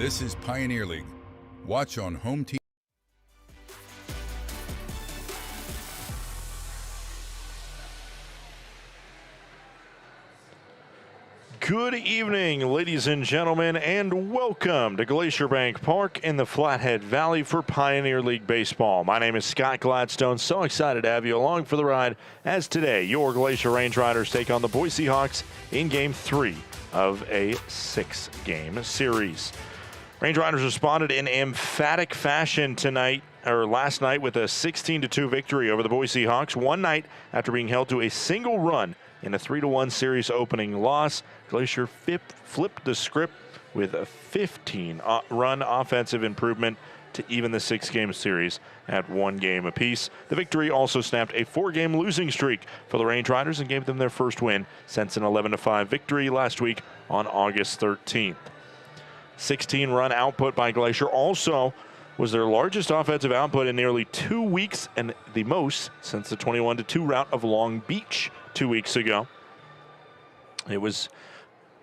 This is Pioneer League. Watch on home team. Good evening, ladies and gentlemen, and welcome to Glacier Bank Park in the Flathead Valley for Pioneer League Baseball. My name is Scott Gladstone. So excited to have you along for the ride as today your Glacier Range Riders take on the Boise Hawks in Game 3 of a 6-game series. Range Riders responded in emphatic fashion last night with a 16-2 victory over the Boise Hawks, one night after being held to a single run in a 3-1 series opening loss. Glacier flipped the script with a 15-run offensive improvement to even the 6-game series at 1 game apiece. The victory also snapped a 4-game losing streak for the Range Riders and gave them their first win since an 11-5 victory last week on August 13th. 16-run output by Glacier also was their largest offensive output in nearly 2 weeks and the most since the 21-2 rout of Long Beach 2 weeks ago. It was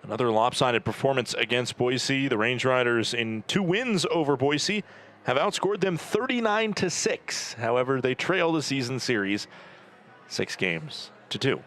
another lopsided performance against Boise. The Range Riders, in 2 wins over Boise, have outscored them 39-6. However, they trail the season series 6-2.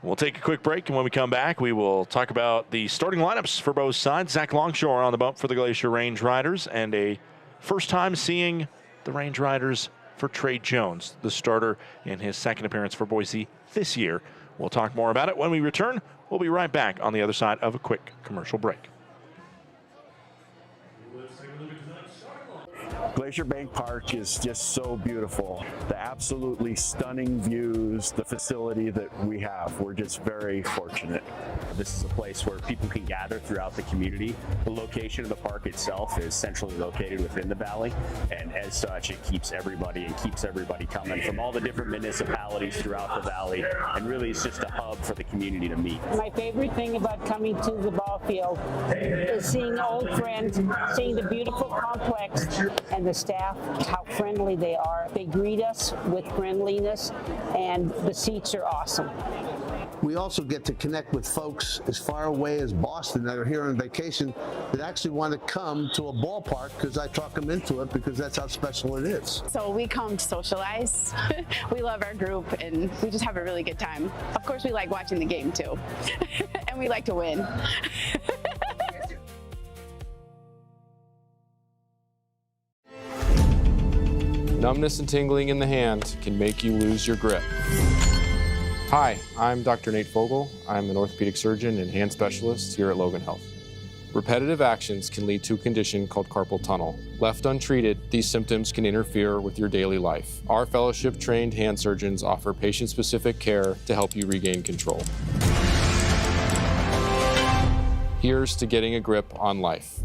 We'll take a quick break, and when we come back, we will talk about the starting lineups for both sides. Zach Longshore on the bump for the Glacier Range Riders, and a first time seeing the Range Riders for Trey Jones, the starter in his second appearance for Boise this year. We'll talk more about it when we return. We'll be right back on the other side of a quick commercial break. Glacier Bank Park is just so beautiful. The absolutely stunning views, the facility that we have, we're just very fortunate. This is a place where people can gather throughout the community. The location of the park itself is centrally located within the valley, and as such, it keeps everybody coming from all the different municipalities throughout the valley, and really it's just a hub for the community to meet. My favorite thing about coming to the ball field is seeing old friends, seeing the beautiful complex, and the staff, how friendly they are. They greet us with friendliness, and the seats are awesome. We also get to connect with folks as far away as Boston that are here on vacation that actually want to come to a ballpark because I talk them into it because that's how special it is. So we come to socialize. We love our group and we just have a really good time. Of course, we like watching the game too. And we like to win. Numbness and tingling in the hand can make you lose your grip. Hi, I'm Dr. Nate Fogel. I'm an orthopedic surgeon and hand specialist here at Logan Health. Repetitive actions can lead to a condition called carpal tunnel. Left untreated, these symptoms can interfere with your daily life. Our fellowship-trained hand surgeons offer patient-specific care to help you regain control. Here's to getting a grip on life.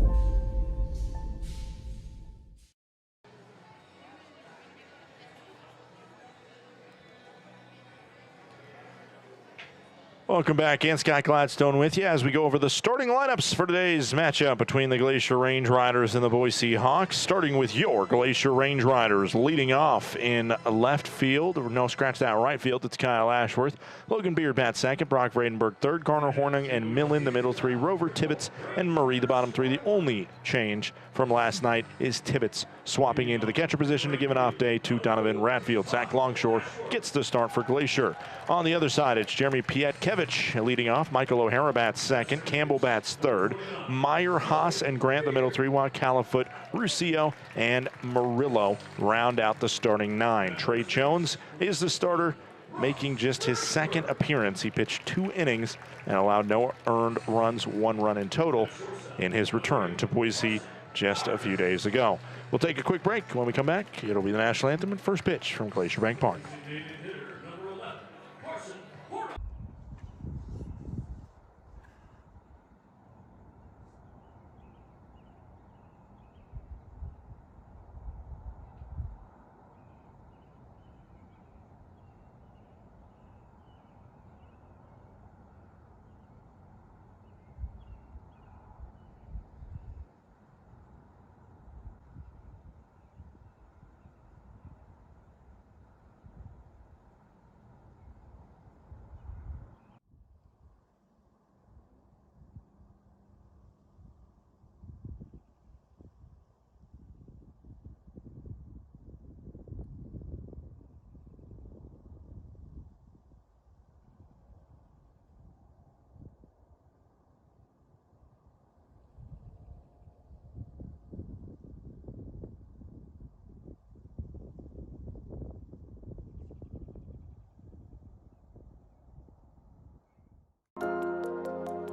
Welcome back, and Scott Gladstone with you as we go over the starting lineups for today's matchup between the Glacier Range Riders and the Boise Hawks. Starting with your Glacier Range Riders, leading off in left field, or no, scratch that, right field, it's Kyle Ashworth. Logan Beard bats second, Brock Vredenberg third, Garner Horning and Millen the middle three, Rover Tibbetts and Murray the bottom three. The only change from last night is Tibbetts swapping into the catcher position to give an off day to Donovan Ratfield. Zach Longshore gets the start for Glacier. On the other side, it's Jeremy Pietkevich leading off. Michael O'Hara bats second. Campbell bats third. Meyer, Haas, and Grant the middle three, while Califoot, Ruscio, and Murillo round out the starting 9. Trey Jones is the starter, making just his second appearance. He pitched 2 innings and allowed no earned runs, 1 run in total in his return to Boise just a few days ago. We'll take a quick break. When we come back, it'll be the national anthem and first pitch from Glacier Bank Park.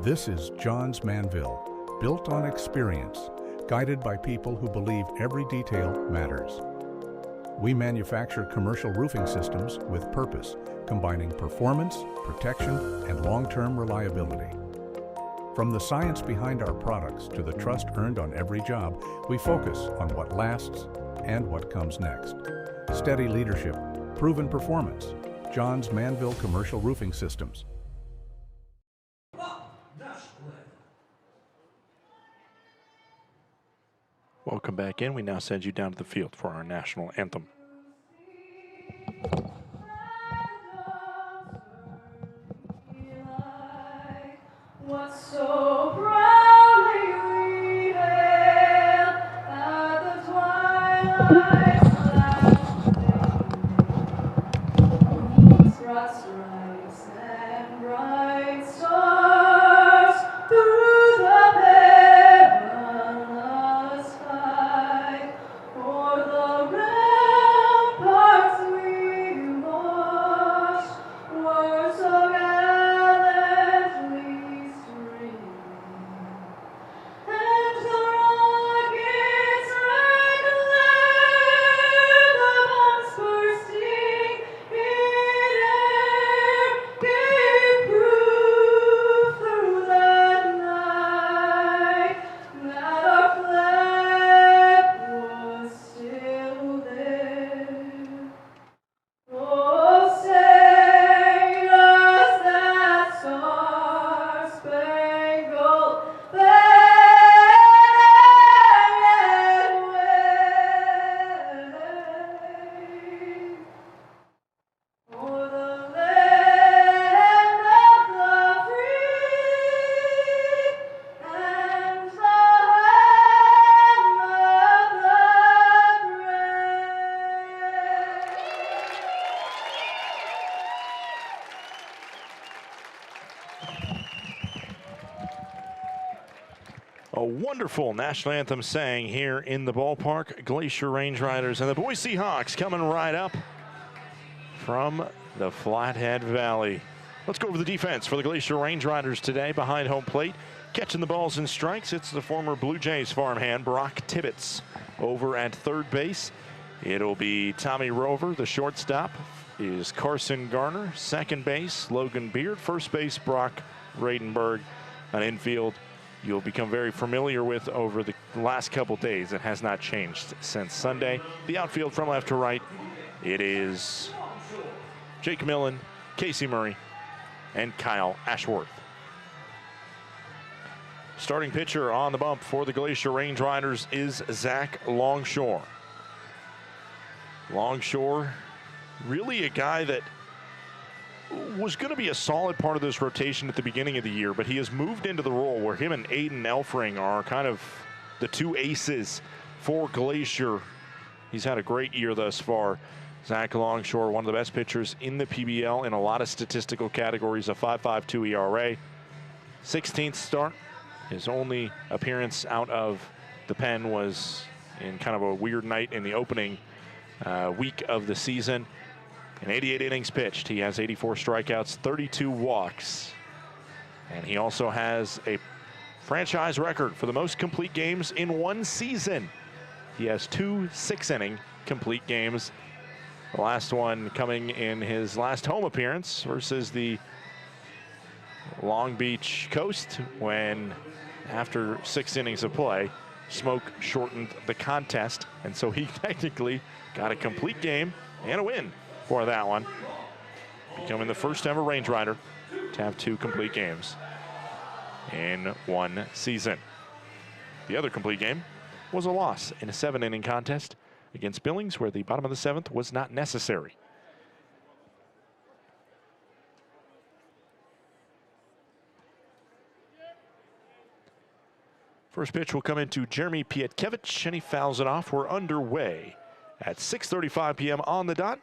This is Johns Manville, built on experience, guided by people who believe every detail matters. We manufacture commercial roofing systems with purpose, combining performance, protection, and long-term reliability. From the science behind our products to the trust earned on every job, we focus on what lasts and what comes next. Steady leadership, proven performance. Johns Manville Commercial Roofing Systems. Welcome back in. We now send you down to the field for our national anthem. What's so proudly we hailed at the twilight's last day. Stripes and bright stars through the perilous fight, o'er the ramparts we watched, words so gallantly stream, and the rockets right glare, the bombs bursting in air, gave proof through that night that our flag was still there. Oh, say does that star-spangled banner wave o'er the land of the free and the home of the brave. A wonderful national anthem sang here in the ballpark. Glacier Range Riders and the Boise Hawks coming right up from the Flathead Valley. Let's go over the defense for the Glacier Range Riders today. Behind home plate, catching the balls and strikes, it's the former Blue Jays farmhand, Brock Tibbetts. Over at third base, it'll be Tommy Rover. The shortstop is Carson Garner. Second base, Logan Beard. First base, Brock Radenberg. An infield you'll become very familiar with over the last couple days. It has not changed since Sunday. The outfield from left to right, it is Jake Millen, Casey Murray, and Kyle Ashworth. Starting pitcher on the bump for the Glacier Range Riders is Zach Longshore. Longshore, really a guy that was going to be a solid part of this rotation at the beginning of the year, but he has moved into the role where him and Aiden Elfring are kind of the two aces for Glacier. He's had a great year thus far. Zach Longshore, one of the best pitchers in the PBL in a lot of statistical categories, a 5.52 ERA. 16th start. His only appearance out of the pen was in kind of a weird night in the opening week of the season. In 88 innings pitched, he has 84 strikeouts, 32 walks. And he also has a franchise record for the most complete games in one season. He has 2 6-inning complete games. The last one coming in his last home appearance versus the Long Beach Coast, when after 6 innings of play, smoke shortened the contest. And so he technically got a complete game and a win for that one, becoming the first ever Range Rider to have 2 complete games in one season. The other complete game was a loss in a 7-inning contest against Billings, where the bottom of the 7th was not necessary. First pitch will come into Jeremy Pietkevich, and he fouls it off. We're underway at 6:35 p.m. on the dot.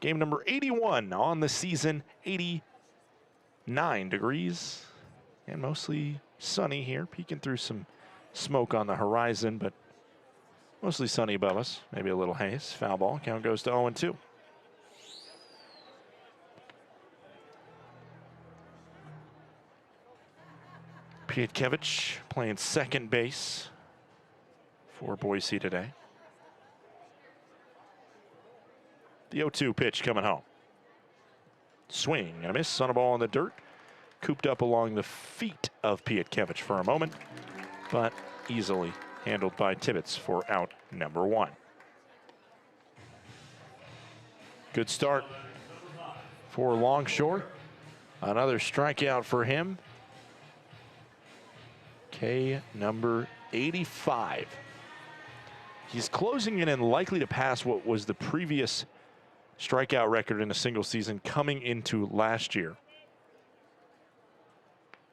Game number 81 on the season, 89 degrees and mostly sunny here, peeking through some smoke on the horizon, but mostly sunny above us. Maybe a little haze. Foul ball. Count goes to 0-2. Pietkevich playing second base for Boise today. The 0-2 pitch coming home. Swing and a miss on a ball in the dirt. Cooped up along the feet of Pietkevich for a moment, but easily handled by Tibbetts for out number 1. Good start for Longshore. Another strikeout for him. K number 85. He's closing in and likely to pass what was the previous strikeout record in a single season coming into last year.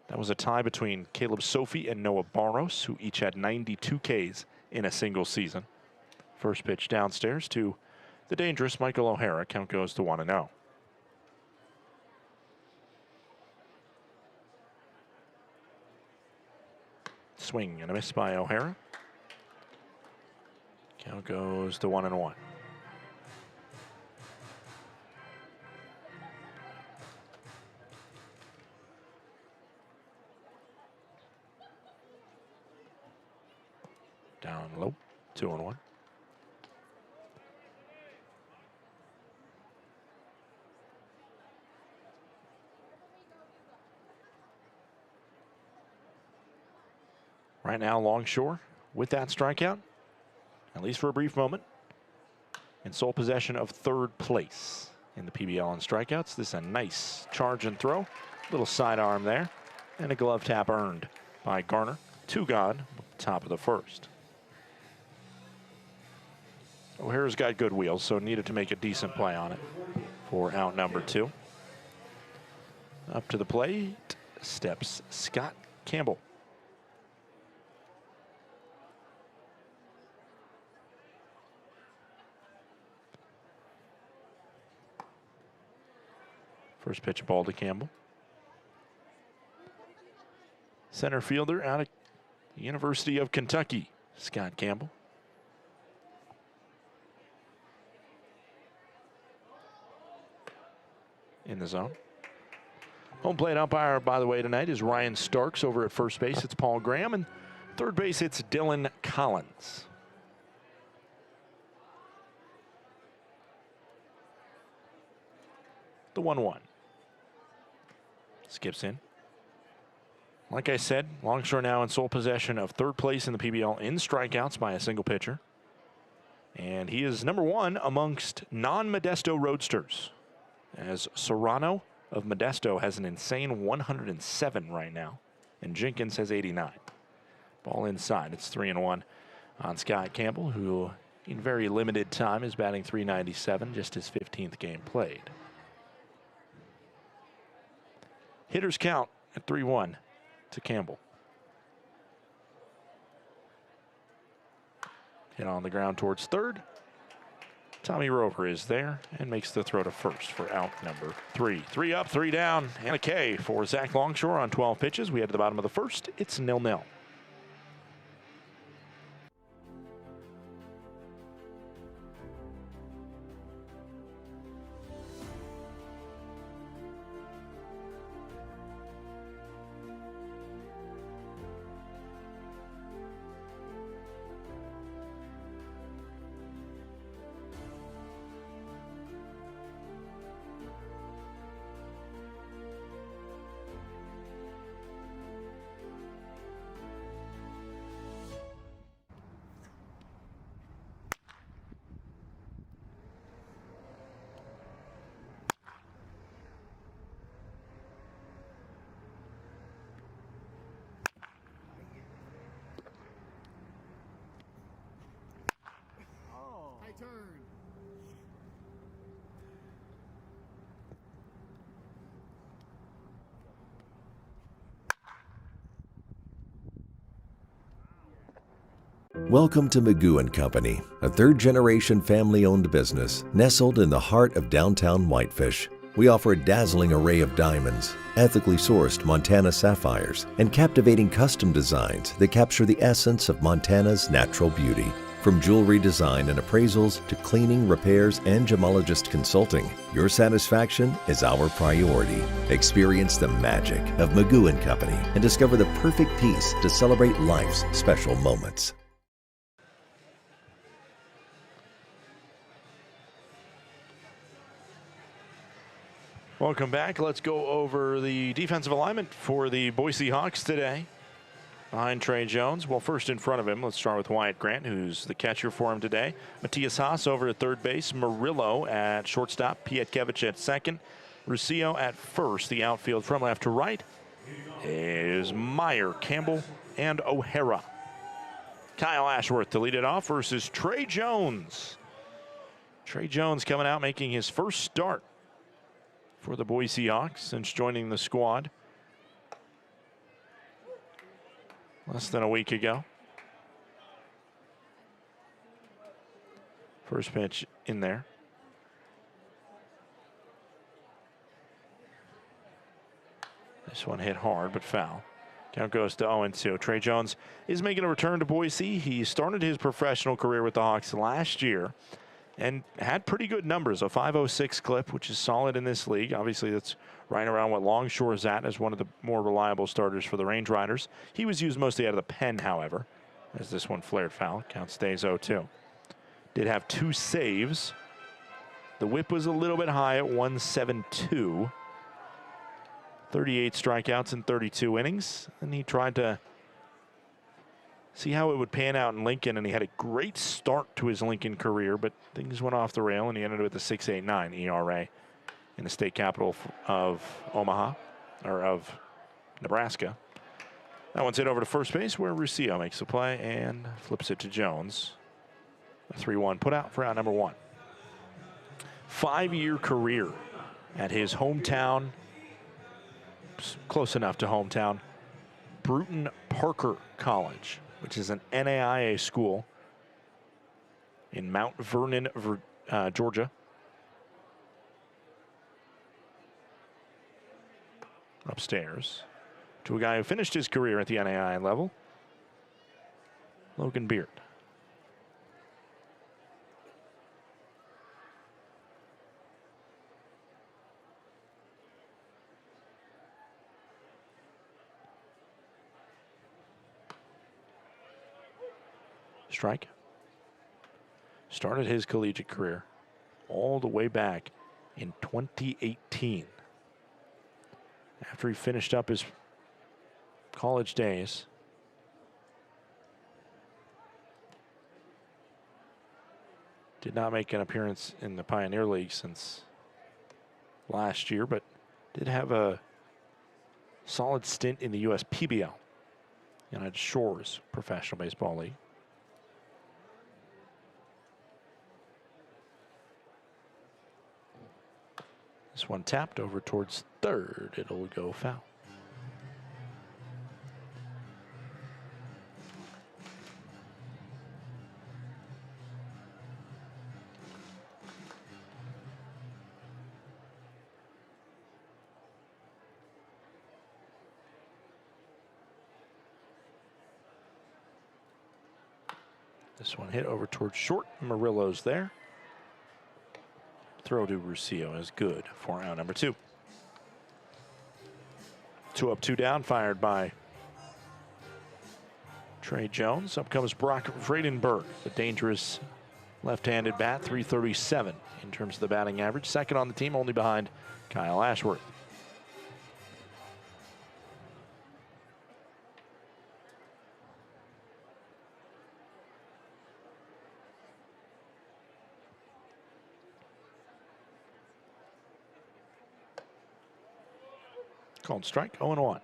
That was a tie between Caleb Sophie and Noah Barros, who each had 92 Ks in a single season. First pitch downstairs to the dangerous Michael O'Hara. Count goes to 1-0. Swing and a miss by O'Hara. Count goes to 1-1. Down low, 2-1. Right now, Longshore with that strikeout, at least for a brief moment, in sole possession of third place in the PBL in strikeouts. This is a nice charge and throw. Little sidearm there, and a glove tap earned by Garner. 2 gone, top of the first. O'Hara's got good wheels, so needed to make a decent play on it for out number 2. Up to the plate steps Scott Campbell. First pitch ball to Campbell. Center fielder out of the University of Kentucky, Scott Campbell. In the zone. Home plate umpire, by the way, tonight is Ryan Starks. Over at first base, it's Paul Graham. And third base, it's Dylan Collins. The 1-1. Skips in. Like I said, Longshore now in sole possession of third place in the PBL in strikeouts by a single pitcher. And he is number 1 amongst non-Modesto roadsters, as Serrano of Modesto has an insane 107 right now, and Jenkins has 89. Ball inside. It's 3-1 on Scott Campbell, who in very limited time is batting .397, just his 15th game played. Hitters count at 3-1 to Campbell. Hit on the ground towards third. Tommy Rover is there and makes the throw to first for out number 3. 3 up, 3 down, and a K for Zach Longshore on 12 pitches. We head to the bottom of the first. It's 0-0. Welcome to Magoo & Company, a third-generation family-owned business nestled in the heart of downtown Whitefish. We offer a dazzling array of diamonds, ethically sourced Montana sapphires, and captivating custom designs that capture the essence of Montana's natural beauty. From jewelry design and appraisals to cleaning, repairs, and gemologist consulting, your satisfaction is our priority. Experience the magic of Magoo & Company and discover the perfect piece to celebrate life's special moments. Welcome back. Let's go over the defensive alignment for the Boise Hawks today. Behind Trey Jones, well, first in front of him, let's start with Wyatt Grant, who's the catcher for him today. Matthias Haas over at third base, Murillo at shortstop, Pietkevich at second, Ruscio at first. The outfield from left to right is Meyer, Campbell, and O'Hara. Kyle Ashworth to lead it off versus Trey Jones. Trey Jones coming out making his first start for the Boise Hawks since joining the squad less than a week ago. First pitch in there. This one hit hard but foul. Count goes to 0-2. Trey Jones is making a return to Boise. He started his professional career with the Hawks last year and had pretty good numbers, a .506 clip, which is solid in this league. Obviously, that's right around what Longshore is at as one of the more reliable starters for the Range Riders. He was used mostly out of the pen, however, as this one flared foul. Count stays 0-2. Did have 2 saves. The whip was a little bit high at 172. 38 strikeouts in 32 innings, and he tried to see how it would pan out in Lincoln, and he had a great start to his Lincoln career, but things went off the rail, and he ended with a 6.89 ERA in the state capital of Omaha, or of Nebraska. That one's hit over to first base, where Ruscio makes the play and flips it to Jones. A 3-1 put out for out number 1. 5-year career at his hometown, close enough to hometown, Bruton Parker College, which is an NAIA school in Mount Vernon, Georgia. Upstairs to a guy who finished his career at the NAIA level, Logan Beard. Strike. Started his collegiate career all the way back in 2018. After he finished up his college days. Did not make an appearance in the Pioneer League since last year, but did have a solid stint in the USPBL, United Shores Professional Baseball League. This one tapped over towards third. It'll go foul. This one hit over towards short. Murillo's there. Throw to Ruscio is good for out number 2. 2 up, 2 down, fired by Trey Jones. Up comes Brock Vredenberg, the dangerous left-handed bat, .337 in terms of the batting average. Second on the team, only behind Kyle Ashworth. Called strike, 0-1.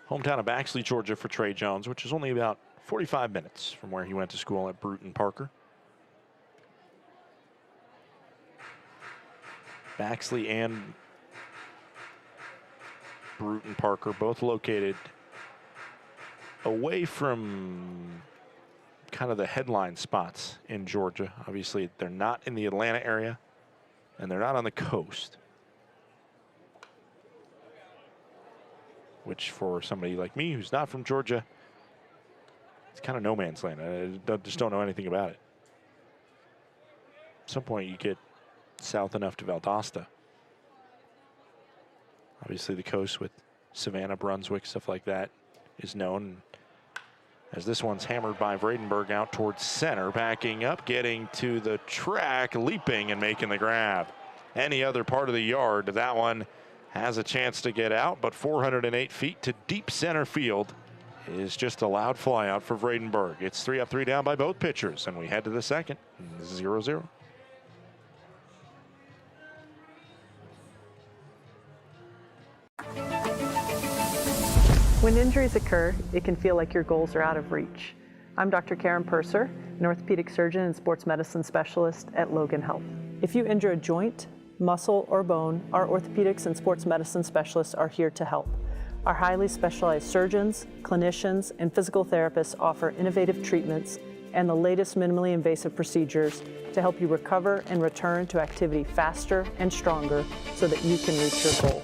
Hometown of Baxley, Georgia for Trey Jones, which is only about 45 minutes from where he went to school at Bruton Parker. Baxley and Bruton Parker both located away from kind of the headline spots in Georgia. Obviously, they're not in the Atlanta area, and they're not on the coast, which for somebody like me who's not from Georgia It's kind of no man's land. I just don't know anything about it. At some point, you get south enough to Valdosta. Obviously, the coast with Savannah, Brunswick, stuff like that is known. As this one's hammered by Vredenberg out towards center, backing up, getting to the track, leaping and making the grab. Any other part of the yard, that one has a chance to get out, but 408 feet to deep center field is just a loud flyout for Vredenberg. It's 3 up, 3 down by both pitchers, and we head to the second, 0-0. When injuries occur, it can feel like your goals are out of reach. I'm Dr. Karen Purser, an orthopedic surgeon and sports medicine specialist at Logan Health. If you injure a joint, muscle, or bone, our orthopedics and sports medicine specialists are here to help. Our highly specialized surgeons, clinicians, and physical therapists offer innovative treatments and the latest minimally invasive procedures to help you recover and return to activity faster and stronger so that you can reach your goal.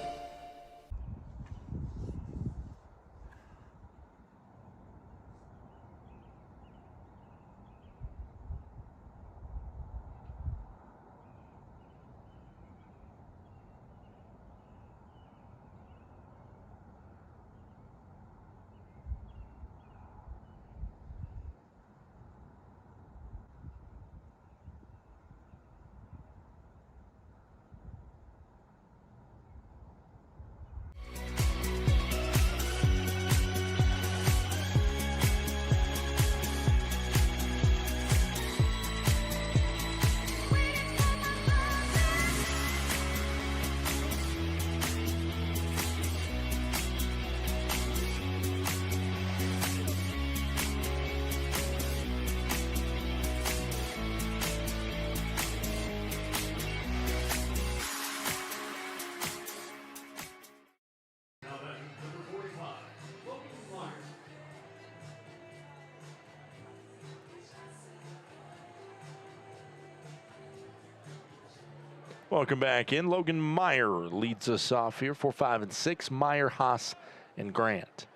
Welcome back in. Logan Meyer leads us off here, 4, 5, and 6. Meyer, Haas, and Grant.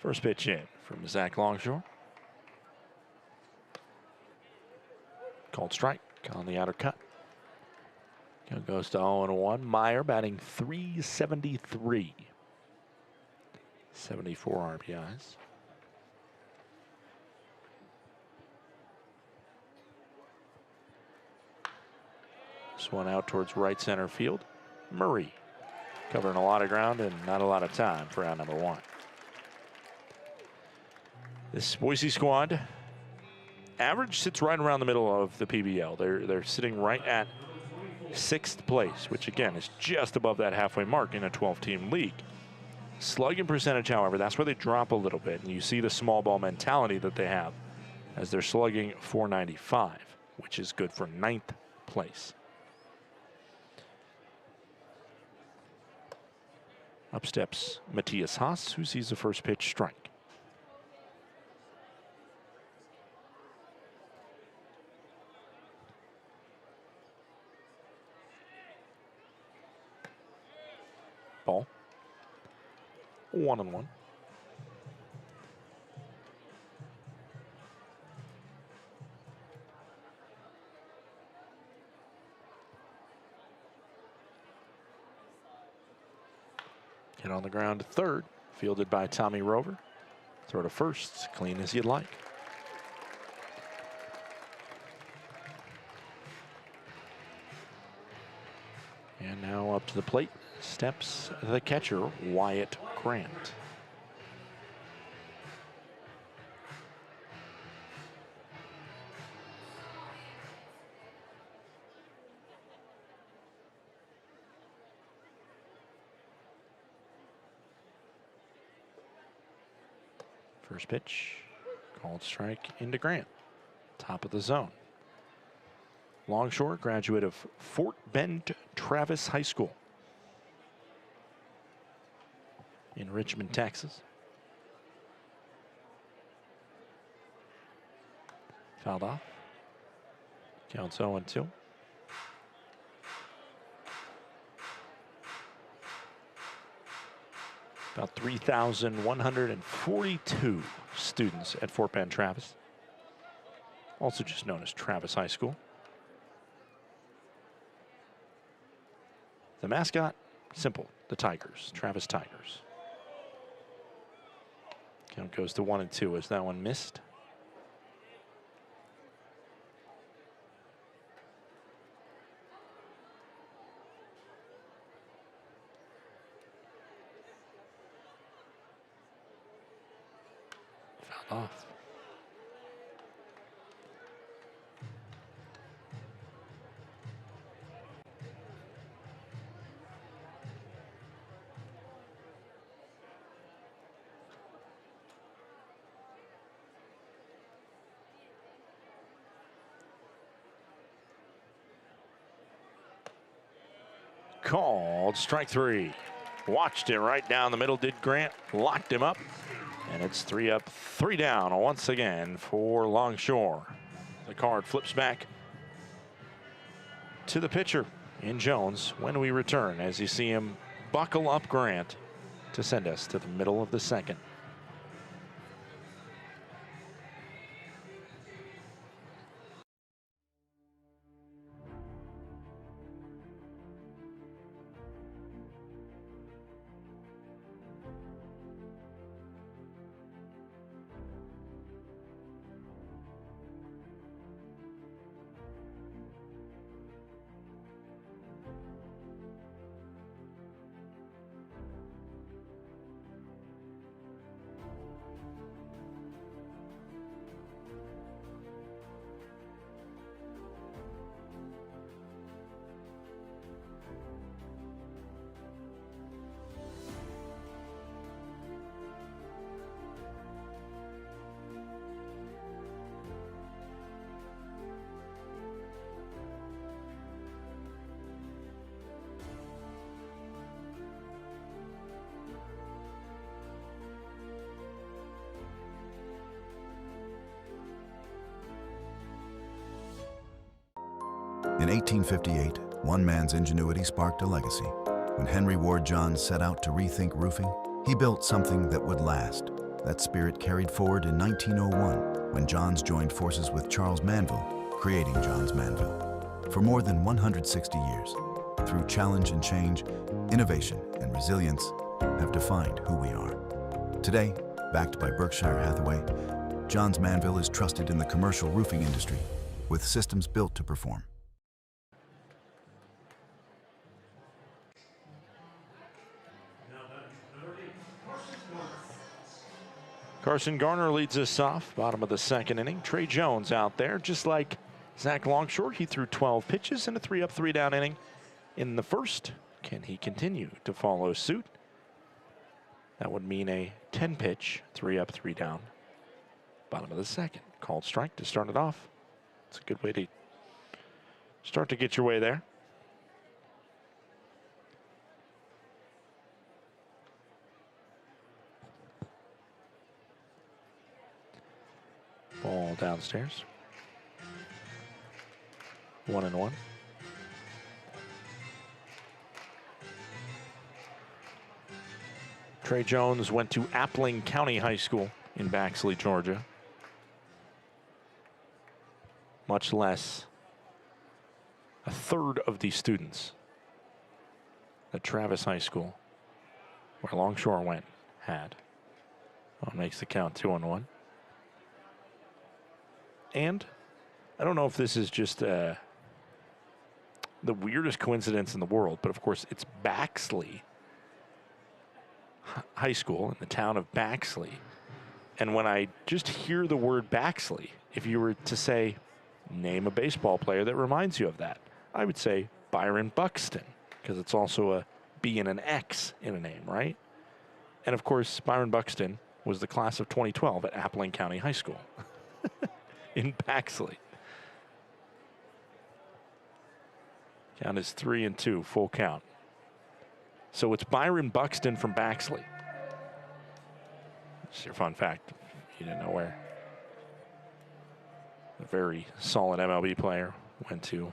First pitch in from Zach Longshore. Called strike on the outer cut. Goes to 0-1. Meyer batting .373. 74 RBIs. This one out towards right center field. Murray covering a lot of ground and not a lot of time for out number 1. This Boise squad average sits right around the middle of the PBL. They're sitting right at 6th place, which again is just above that halfway mark in a 12-team league. Slugging percentage, however, that's where they drop a little bit, and you see the small ball mentality that they have as they're slugging .495, which is good for 9th place. Up steps Matthias Haas, who sees the first pitch strike. Ball. 1-1. Hit on the ground to third, fielded by Tommy Rover. Throw to first, clean as you'd like. And now up to the plate steps the catcher, Wyatt Grant. First pitch, called strike into Grant. Top of the zone. Longshore, graduate of Fort Bend Travis High School in Richmond, Texas. Fouled off. Counts 0-2. About 3,142 students at Fort Bend Travis, also just known as Travis High School. The mascot, simple, the Tigers, Travis Tigers. Count goes to 1 and 2 as that one missed. Fouled off. Called strike 3. Watched it right down the middle, did Grant, locked him up, and it's 3 up, 3 down once again for Longshore. The card flips back to the pitcher in Jones when we return, as you see him buckle up Grant to send us to the middle of the second. In 1858, one man's ingenuity sparked a legacy. When Henry Ward Johns set out to rethink roofing, he built something that would last. That spirit carried forward in 1901, when Johns joined forces with Charles Manville, creating Johns Manville. For more than 160 years, through challenge and change, innovation and resilience have defined who we are. Today, backed by Berkshire Hathaway, Johns Manville is trusted in the commercial roofing industry, with systems built to perform. Carson Garner leads us off, bottom of the second inning. Trey Jones out there, just like Zach Longshore. He threw 12 pitches in a 3 up, 3 down inning in the first. Can he continue to follow suit? That would mean a 10 pitch, 3 up, 3 down, bottom of the second. Called strike to start it off. It's a good way to start to get your way there. Ball downstairs. 1-1. Trey Jones went to Appling County High School in Baxley, Georgia. Much less a third of the students at Travis High School, where Longshore went, had. Well, makes the count 2-1. And I don't know if this is just the weirdest coincidence in the world, but of course it's Baxley High School in the town of Baxley. And when I just hear the word Baxley, if you were to say, name a baseball player that reminds you of that, I would say Byron Buxton, because it's also a B and an X in a name, right? And of course, Byron Buxton was the class of 2012 at Appling County High School in Baxley. Count is 3-2, full count. So it's Byron Buxton from Baxley. Just your fun fact, if you didn't know where. A very solid MLB player, went to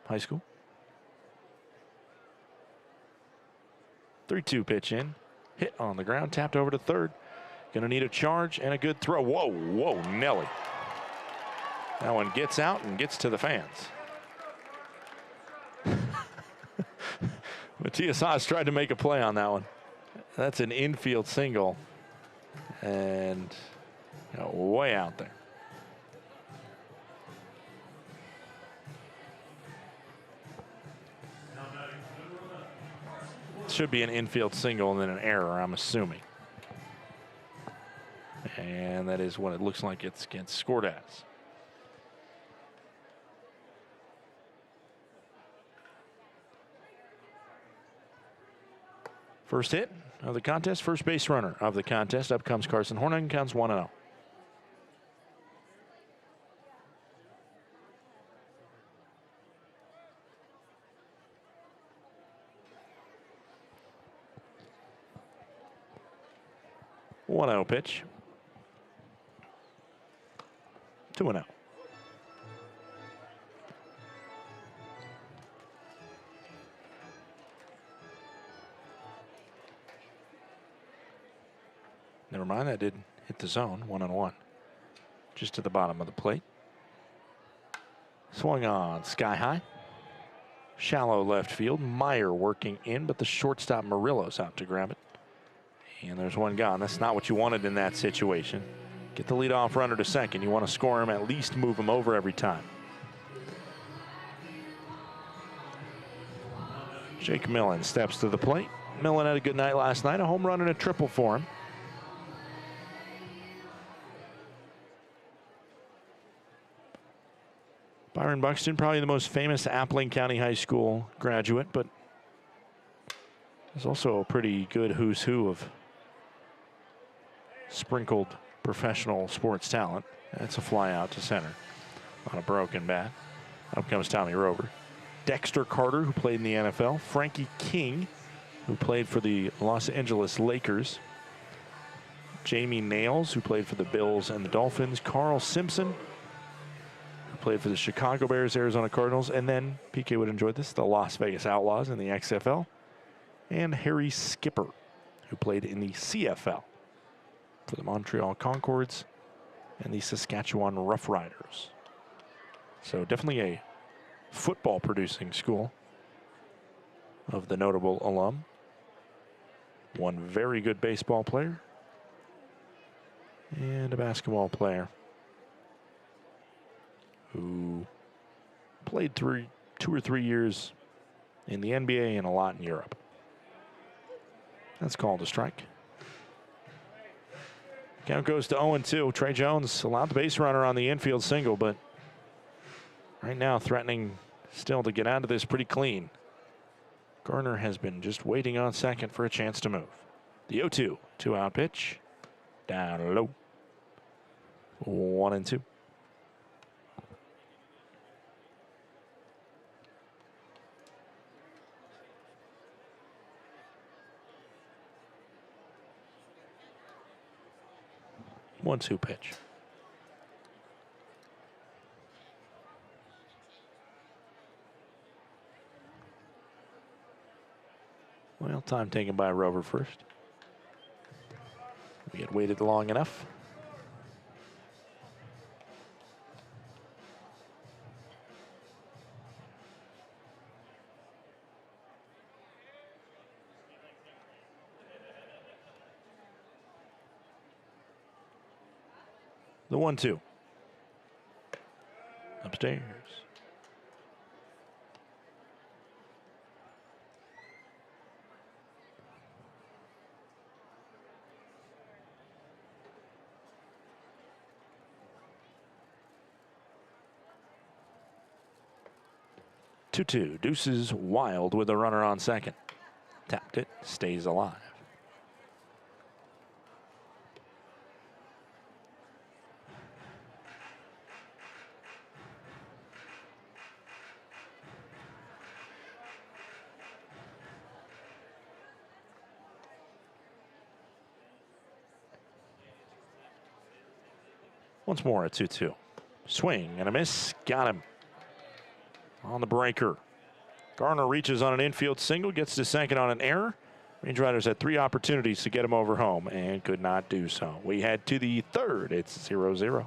high school. 3-2 pitch in. Hit on the ground, tapped over to third. Gonna need a charge and a good throw. Whoa, whoa, Nelly. That one gets out and gets to the fans. Matias Haas tried to make a play on that one. That's an infield single. And way out there. Should be an infield single and then an error, I'm assuming. And that is what it looks like it's scored as. First hit of the contest, first base runner of the contest. Up comes Carson Hornung, counts 1-0. One-0 pitch. 2-0. Never mind, that did hit the zone. 1-1. Just to the bottom of the plate. Swung on sky high. Shallow left field. Meyer working in, but the shortstop Murillo's out to grab it. And there's one gone. That's not what you wanted in that situation. Get the leadoff runner to second. You want to score him, at least move him over every time. Jake Millen steps to the plate. Millen had a good night last night. A home run and a triple for him. Byron Buxton, probably the most famous Appling County High School graduate, but there's also a pretty good who's who of sprinkled professional sports talent. That's a fly out to center on a broken bat. Up comes Tommy Rover. Dexter Carter, who played in the NFL. Frankie King, who played for the Los Angeles Lakers. Jamie Nails, who played for the Bills and the Dolphins. Carl Simpson, who played for the Chicago Bears, Arizona Cardinals. And then, PK would enjoy this, the Las Vegas Outlaws in the XFL. And Harry Skipper, who played in the CFL for the Montreal Concords and the Saskatchewan Roughriders. So definitely a football producing school of the notable alum. One very good baseball player and a basketball player who played 2 or 3 years in the NBA and a lot in Europe. That's called a strike. Count goes to 0-2. Trey Jones allowed the base runner on the infield single, but right now threatening still to get out of this pretty clean. Garner has been just waiting on second for a chance to move. The 0-2, 2-out pitch. Down low. 1-2. One-two pitch. Well, time taken by Rover first. We had waited long enough. The 1-2. Upstairs. Two. Deuces wild with a runner on second. Tapped it, stays alive. Once more, a 2-2. Swing and a miss. Got him on the breaker. Garner reaches on an infield single, gets to second on an error. Range Riders had 3 opportunities to get him over home and could not do so. We head to the third. It's 0-0.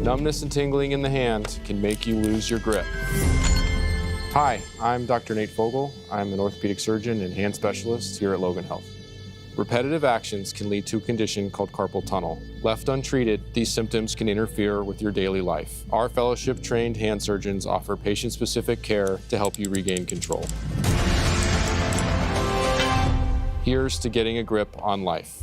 Numbness and tingling in the hand can make you lose your grip. Hi, I'm Dr. Nate Fogel. I'm an orthopedic surgeon and hand specialist here at Logan Health. Repetitive actions can lead to a condition called carpal tunnel. Left untreated, these symptoms can interfere with your daily life. Our fellowship-trained hand surgeons offer patient-specific care to help you regain control. Here's to getting a grip on life.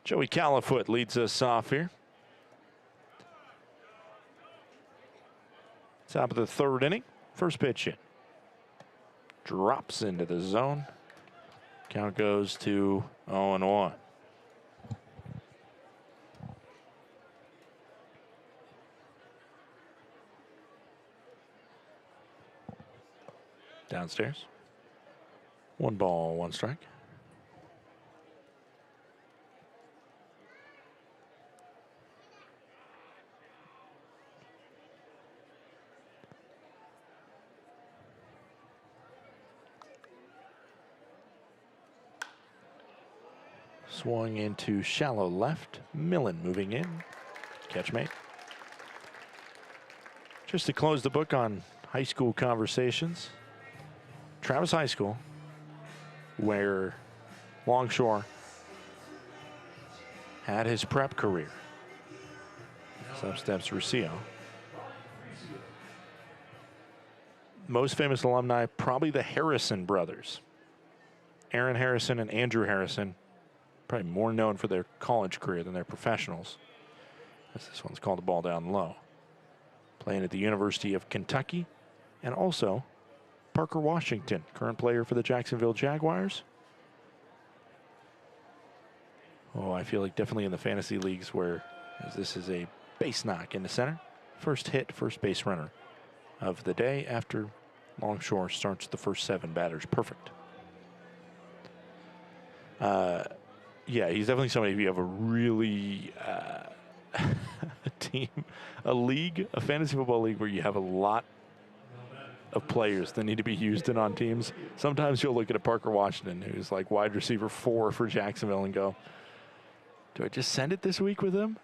Joey Califoot leads us off here. Top of the third inning. First pitch in. Drops into the zone. Count goes to 0-1. Downstairs. 1 ball, 1 strike. Swung into shallow left. Millen moving in. Catch made. Just to close the book on high school conversations, Travis High School, where Longshore had his prep career. Up steps Ruscio. Most famous alumni, probably the Harrison brothers. Aaron Harrison and Andrew Harrison, probably more known for their college career than their professionals, as this one's called a ball down low. Playing at the University of Kentucky, and also Parker Washington, current player for the Jacksonville Jaguars. Oh, I feel like definitely in the fantasy leagues where, as this is a base knock in the center, first hit, first base runner of the day after Longshore starts the first 7 batters. Perfect. Yeah, he's definitely somebody, if you have a really a league, a fantasy football league where you have a lot of players that need to be used in on teams. Sometimes you'll look at a Parker Washington, who's like wide receiver 4 for Jacksonville, and go, do I just send it this week with him?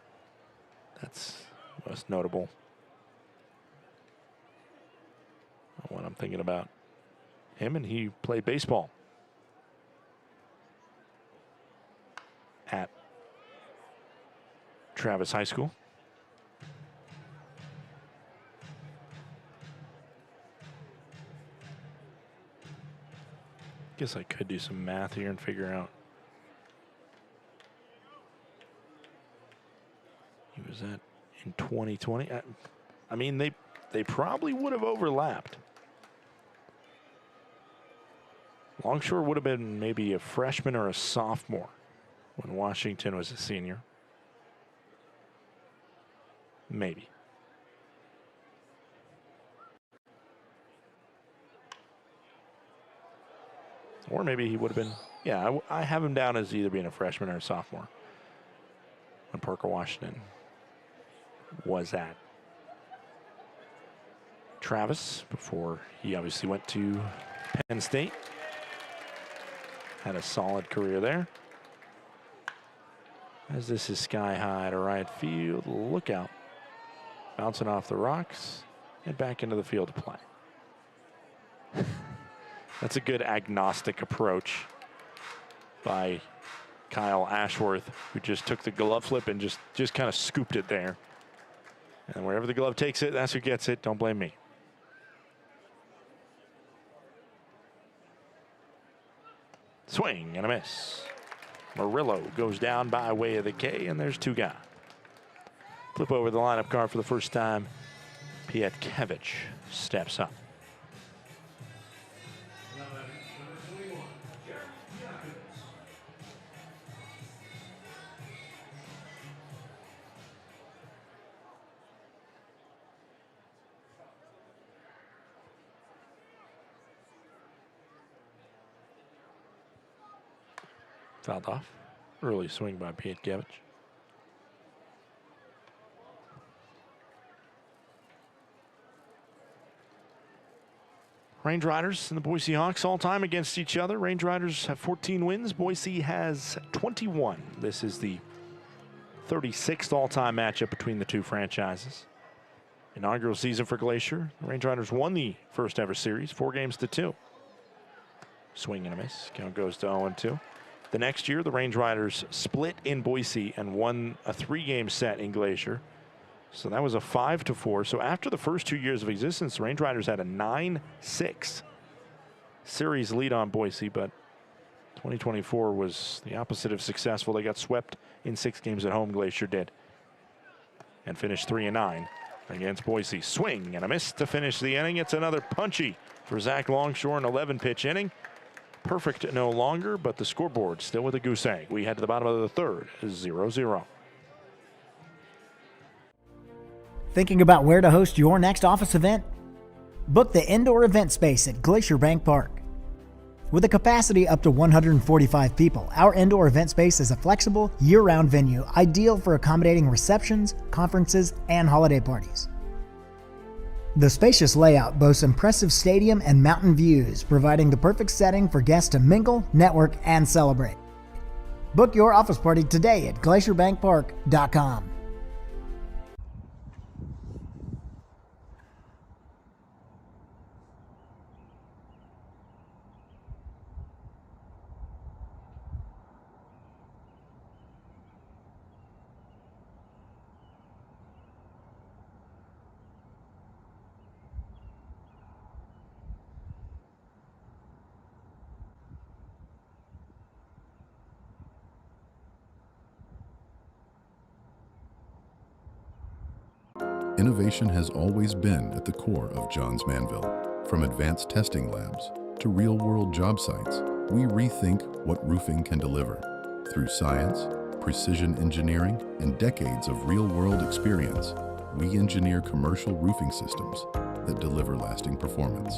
That's most notable. What I'm thinking about him, and he played baseball at Travis High School. Guess I could do some math here and figure out. He was at in 2020. I mean, they probably would have overlapped. Longshore would have been maybe a freshman or a sophomore when Washington was a senior. Maybe. Or maybe he would have been, yeah, I have him down as either being a freshman or a sophomore when Parker Washington was at Travis before he obviously went to Penn State. Had a solid career there. As this is sky high to right field, look out. Bouncing off the rocks and back into the field to play. That's a good agnostic approach by Kyle Ashworth, who just took the glove flip and just kind of scooped it there. And wherever the glove takes it, that's who gets it. Don't blame me. Swing and a miss. Murillo goes down by way of the K, and there's two gone. Flip over the lineup card for the first time. Pietkevich steps up. Fouled off. Early swing by Pietkevich. Range Riders and the Boise Hawks all time against each other. Range Riders have 14 wins. Boise has 21. This is the 36th all-time matchup between the two franchises. Inaugural season for Glacier. The Range Riders won the first ever series, 4-2. Swing and a miss. Count goes to 0-2. The next year, the Range Riders split in Boise and won a 3-game set in Glacier. So that was a 5-4. So after the first 2 years of existence, the Range Riders had a 9-6 series lead on Boise, but 2024 was the opposite of successful. They got swept in 6 games at home, Glacier did, and finished 3-9 against Boise. Swing and a miss to finish the inning. It's another punchy for Zach Longshore, an 11-pitch inning. Perfect no longer, but the scoreboard still with a goose egg. We head to the bottom of the third, 0-0. Thinking about where to host your next office event? Book the indoor event space at Glacier Bank Park. With a capacity up to 145 people, our indoor event space is a flexible, year-round venue ideal for accommodating receptions, conferences, and holiday parties. The spacious layout boasts impressive stadium and mountain views, providing the perfect setting for guests to mingle, network, and celebrate. Book your office party today at glacierbankpark.com. Innovation has always been at the core of Johns Manville. From advanced testing labs to real-world job sites, we rethink what roofing can deliver. Through science, precision engineering, and decades of real-world experience, we engineer commercial roofing systems that deliver lasting performance.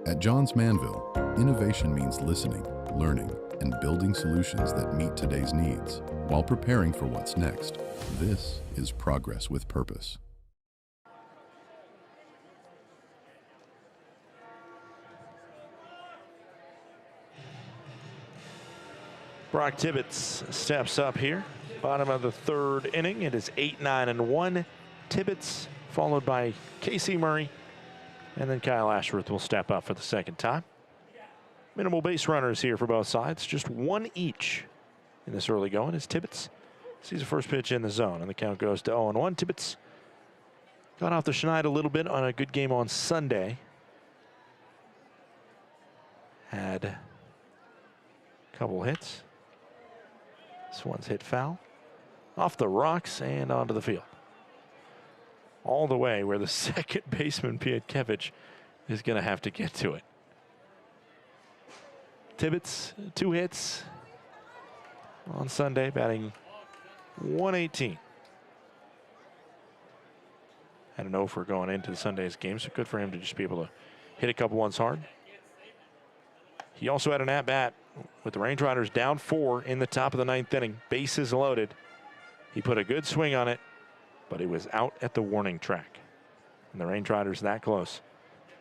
At Johns Manville, innovation means listening, learning, and building solutions that meet today's needs while preparing for what's next. This is progress with purpose. Brock Tibbetts steps up here. Bottom of the third inning. It is 8-9-1. Tibbetts followed by Casey Murray. And then Kyle Ashworth will step up for the second time. Minimal base runners here for both sides. Just one each in this early going as Tibbetts sees the first pitch in the zone. And the count goes to 0-1. Tibbetts got off the schneid a little bit on a good game on Sunday. Had a couple hits. This one's hit foul. Off the rocks and onto the field. All the way where the second baseman, Pietkevich, is going to have to get to it. Tibbetts, 2 hits on Sunday, batting .118. Had an 0 for going into Sunday's game, so good for him to just be able to hit a couple ones hard. He also had an at-bat with the Range Riders down 4 in the top of the 9th inning. Bases loaded. He put a good swing on it, but it was out at the warning track. And the Range Riders that close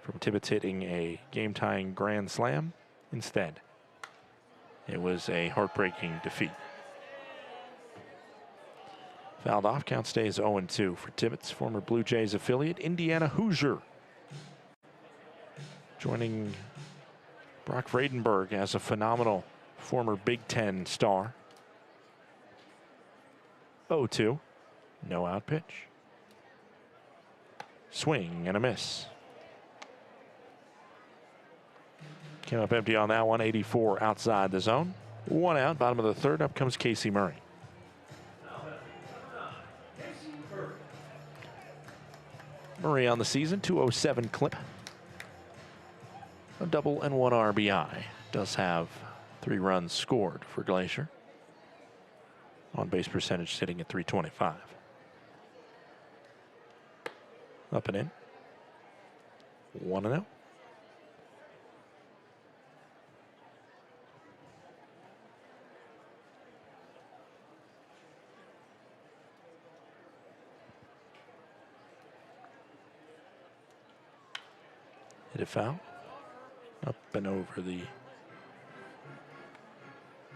from Tibbetts hitting a game-tying grand slam. Instead, it was a heartbreaking defeat. Fouled off, count stays 0-2 for Tibbetts, former Blue Jays affiliate, Indiana Hoosier. Joining Brock Vredenberg as a phenomenal former Big Ten star. 0-2, no out pitch. Swing and a miss. Came up empty on that one, 84 outside the zone. 1 out, bottom of the third, up comes Casey Murray. Murray on the season, 207 clip. A double and 1 RBI. Does have 3 runs scored for Glacier. On base percentage sitting at .325. Up and in. 1-0. Hit a foul. Up and over the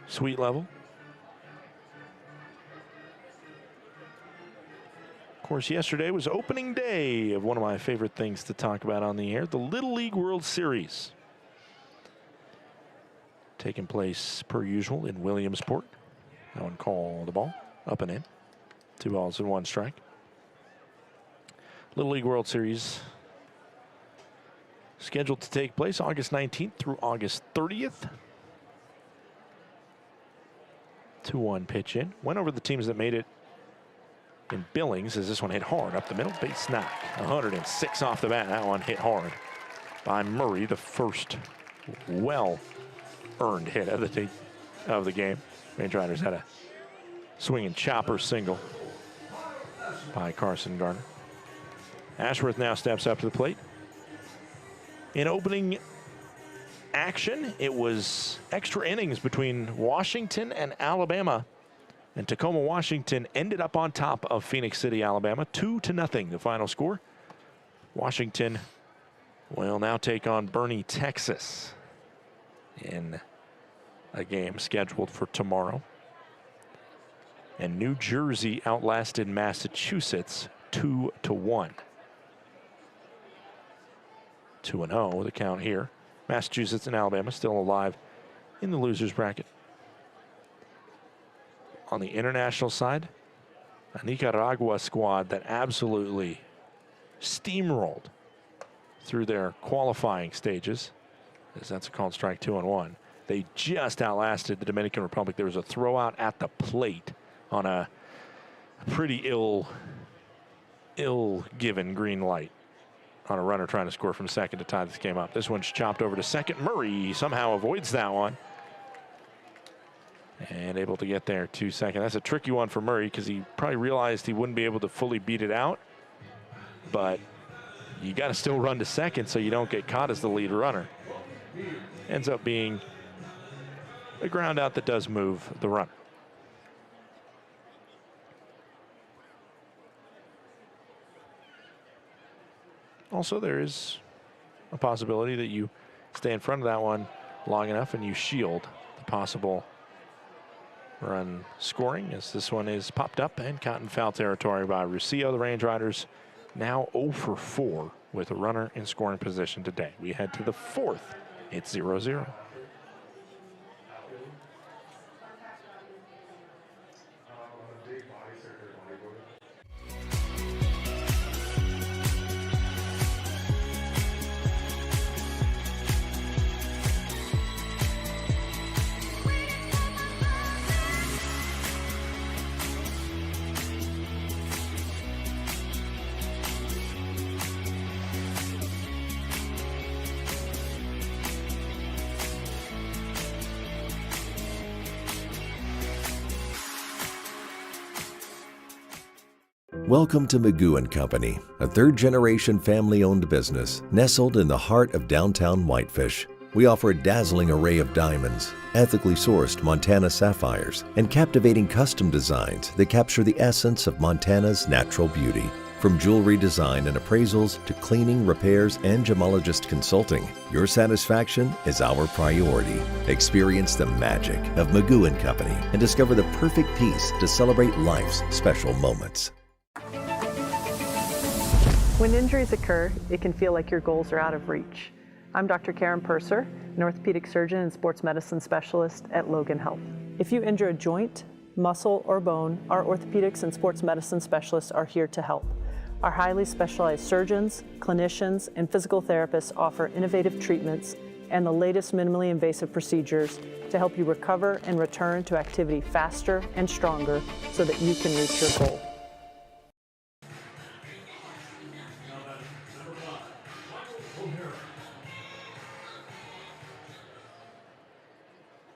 sweet level. Of course, yesterday was opening day of one of my favorite things to talk about on the air, the Little League World Series. Taking place per usual in Williamsport. That one called the ball. Up and in. 2 balls and 1 strike. Little League World Series scheduled to take place August 19th through August 30th. 2-1 pitch in. Went over the teams that made it in Billings as this one hit hard up the middle. Base knock. 106 off the bat. That one hit hard by Murray. The first well-earned hit of the game. Range Riders had a swinging chopper single by Carson Garner. Ashworth now steps up to the plate. In opening action, it was extra innings between Washington and Alabama. And Tacoma, Washington ended up on top of Phoenix City, Alabama. 2-0, the final score. Washington will now take on Bernie, Texas in a game scheduled for tomorrow. And New Jersey outlasted Massachusetts 2-1. 2-0, the count here. Massachusetts and Alabama still alive in the losers bracket. On the international side, a Nicaragua squad that absolutely steamrolled through their qualifying stages, as that's a called strike 2-1. They just outlasted the Dominican Republic. There was a throw out at the plate on a pretty ill-given green light on a runner trying to score from second to tie this game up. This one's chopped over to second. Murray somehow avoids that one. And able to get there to second. That's a tricky one for Murray because he probably realized he wouldn't be able to fully beat it out. But you got to still run to second so you don't get caught as the lead runner. Ends up being a ground out that does move the runner. Also, there is a possibility that you stay in front of that one long enough and you shield the possible run scoring, as this one is popped up and caught in foul territory by Russillo. The Range Riders now 0 for 4 with a runner in scoring position today. We head to the 4th. It's 0-0. Welcome to Magoo & Company, a third-generation family-owned business nestled in the heart of downtown Whitefish. We offer a dazzling array of diamonds, ethically sourced Montana sapphires, and captivating custom designs that capture the essence of Montana's natural beauty. From jewelry design and appraisals to cleaning, repairs, and gemologist consulting, your satisfaction is our priority. Experience the magic of Magoo & Company and discover the perfect piece to celebrate life's special moments. When injuries occur, it can feel like your goals are out of reach. I'm Dr. Karen Purser, an orthopedic surgeon and sports medicine specialist at Logan Health. If you injure a joint, muscle, or bone, our orthopedics and sports medicine specialists are here to help. Our highly specialized surgeons, clinicians, and physical therapists offer innovative treatments and the latest minimally invasive procedures to help you recover and return to activity faster and stronger so that you can reach your goal.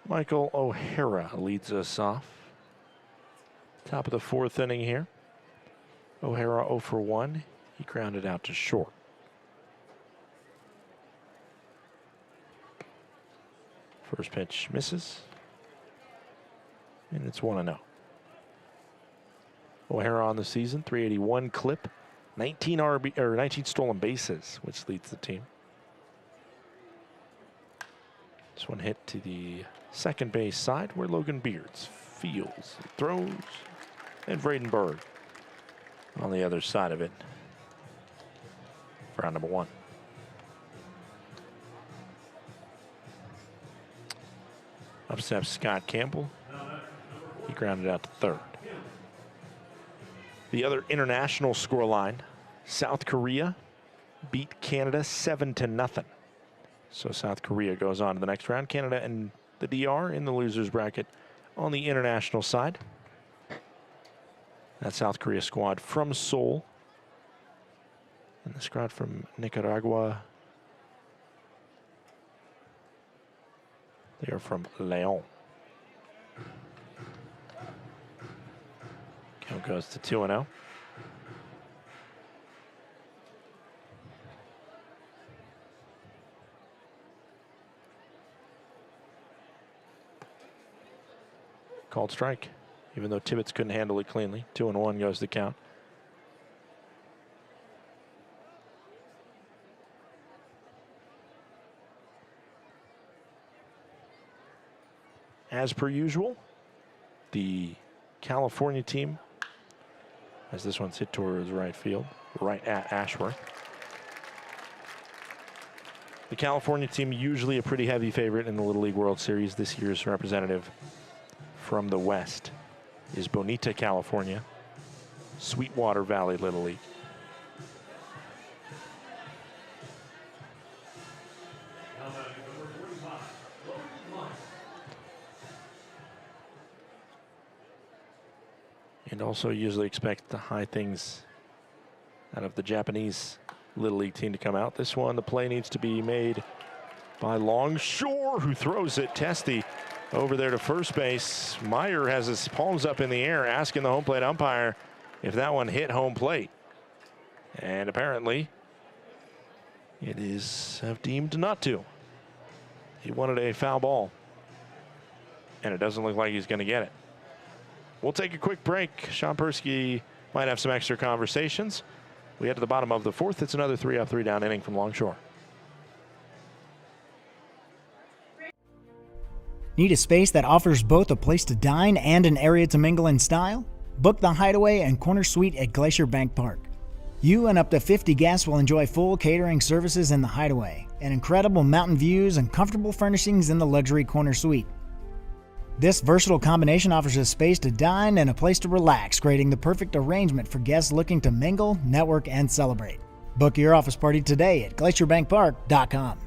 Michael O'Hara leads us off. Top of the fourth inning here. O'Hara 0 for 1. He grounded out to short. First pitch misses. And it's 1-0. O'Hara on the season, 381 clip, 19 stolen bases, which leads the team. This one hit to the second base side where Logan Beards fields, throws, and Braden Berg on the other side of it for round number 1. Up steps Scott Campbell. He grounded out to third. The other international scoreline, South Korea beat Canada 7-0. So South Korea goes on to the next round. Canada and the DR in the losers bracket on the international side. That South Korea squad from Seoul. And the squad from Nicaragua. They are from Leon. Count goes to 2-0. Called strike, even though Tibbetts couldn't handle it cleanly. 2-1 goes the count. As per usual, the California team, as this one's hit towards right field, right at Ashworth. The California team, usually a pretty heavy favorite in the Little League World Series. This year's representative from the West is Bonita, California, Sweetwater Valley Little League. And also usually expect the high things out of the Japanese Little League team to come out. This one, the play needs to be made by Longshore, who throws it testy over there to first base. Meyer has his palms up in the air, asking the home plate umpire if that one hit home plate. And apparently, it is deemed not to. He wanted a foul ball, and it doesn't look like he's going to get it. We'll take a quick break. Sean Persky might have some extra conversations. We head to the bottom of the fourth. It's another 3-up, 3-down inning from Longshore. Need a space that offers both a place to dine and an area to mingle in style? Book the Hideaway and Corner Suite at Glacier Bank Park. You and up to 50 guests will enjoy full catering services in the Hideaway, and incredible mountain views and comfortable furnishings in the luxury Corner Suite. This versatile combination offers a space to dine and a place to relax, creating the perfect arrangement for guests looking to mingle, network, and celebrate. Book your office party today at glacierbankpark.com.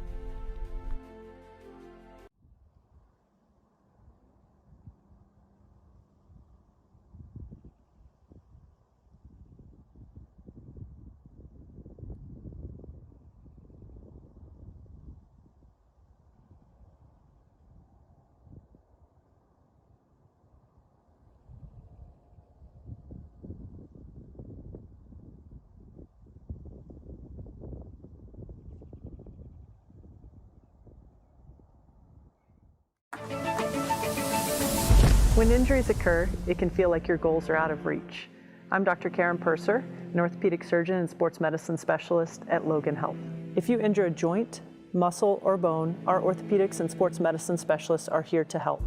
When injuries occur, it can feel like your goals are out of reach. I'm Dr. Karen Purser, an orthopedic surgeon and sports medicine specialist at Logan Health. If you injure a joint, muscle, or bone, our orthopedics and sports medicine specialists are here to help.